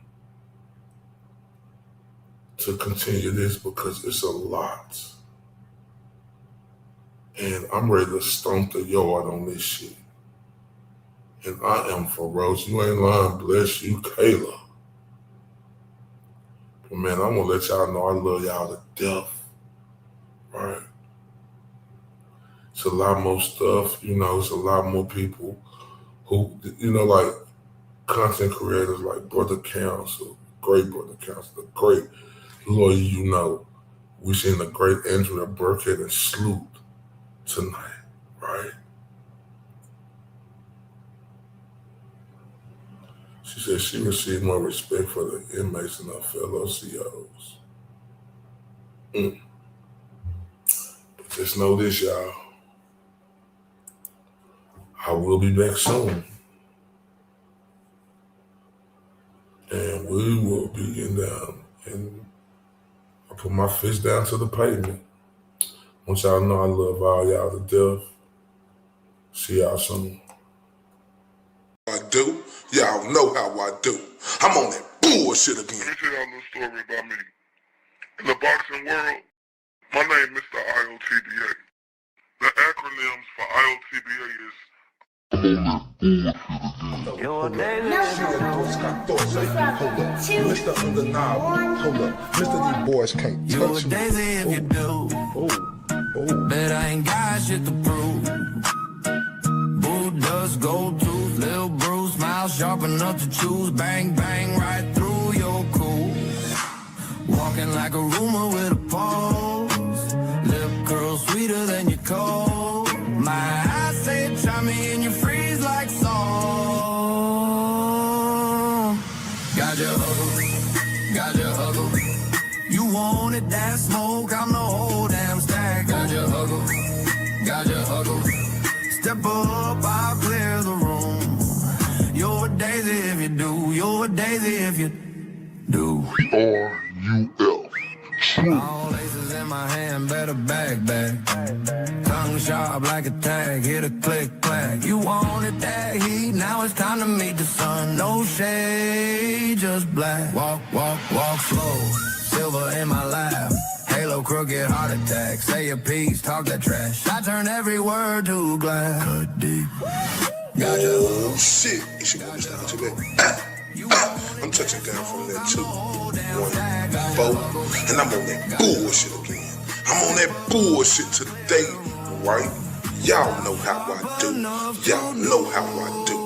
to continue this because it's a lot. And I'm ready to stomp the yard on this shit. And I am ferocious. You ain't lying. Bless you, Kayla. But man, I'm gonna let y'all know I love y'all to death. Right? It's a lot more stuff, it's a lot more people who, like content creators like Brother Counsel, great Brother Counsel, the great lawyer, we seen the great Andrea Burkhead and Sloot tonight, right? She said she received more respect for the inmates than her fellow COs. But just know this, y'all. I will be back soon. And we will be getting down. And I put my fist down to the pavement. Want y'all to know I love all y'all to death. See y'all soon. I do. Y'all know how I do. I'm on that bullshit again. Let me tell y'all a little story about me. In the boxing world, my name is Mr. IOTBA. The acronyms for IOTBA is Mr. Undeniable, hold up. Mr. These boys can't touch me. Daisy if you do. Bet I ain't got shit to prove. Boo does gold tooth, little Bruce, smile sharp enough to choose. Bang, bang, right through your cool. Walking like a rumor with a pulse. Lip curl sweeter than your cold. My eyes say try me and you freeze like salt. Got your huggle. You wanted that smoke, I'm the whole damn stack. Got your huggle. Step up, I'll clear the room. You're a daisy if you do. You're a daisy if you do. R-U-L. All aces in my hand, better bag. Tongue sharp like a tag, hit a click, clack. You wanted that heat, now it's time to meet the sun. No shade, just black. Walk slow, silver in my lap. Halo, crooked heart attack. Say your piece, talk that trash. I turn every word to glass. Cut deep. Oh shit. It's your boy, Mr. IOTBA. I'm touching down from that 2, 1, 4, and I'm on that bullshit again. I'm on that bullshit today, right? Y'all know how I do. Y'all know how I do.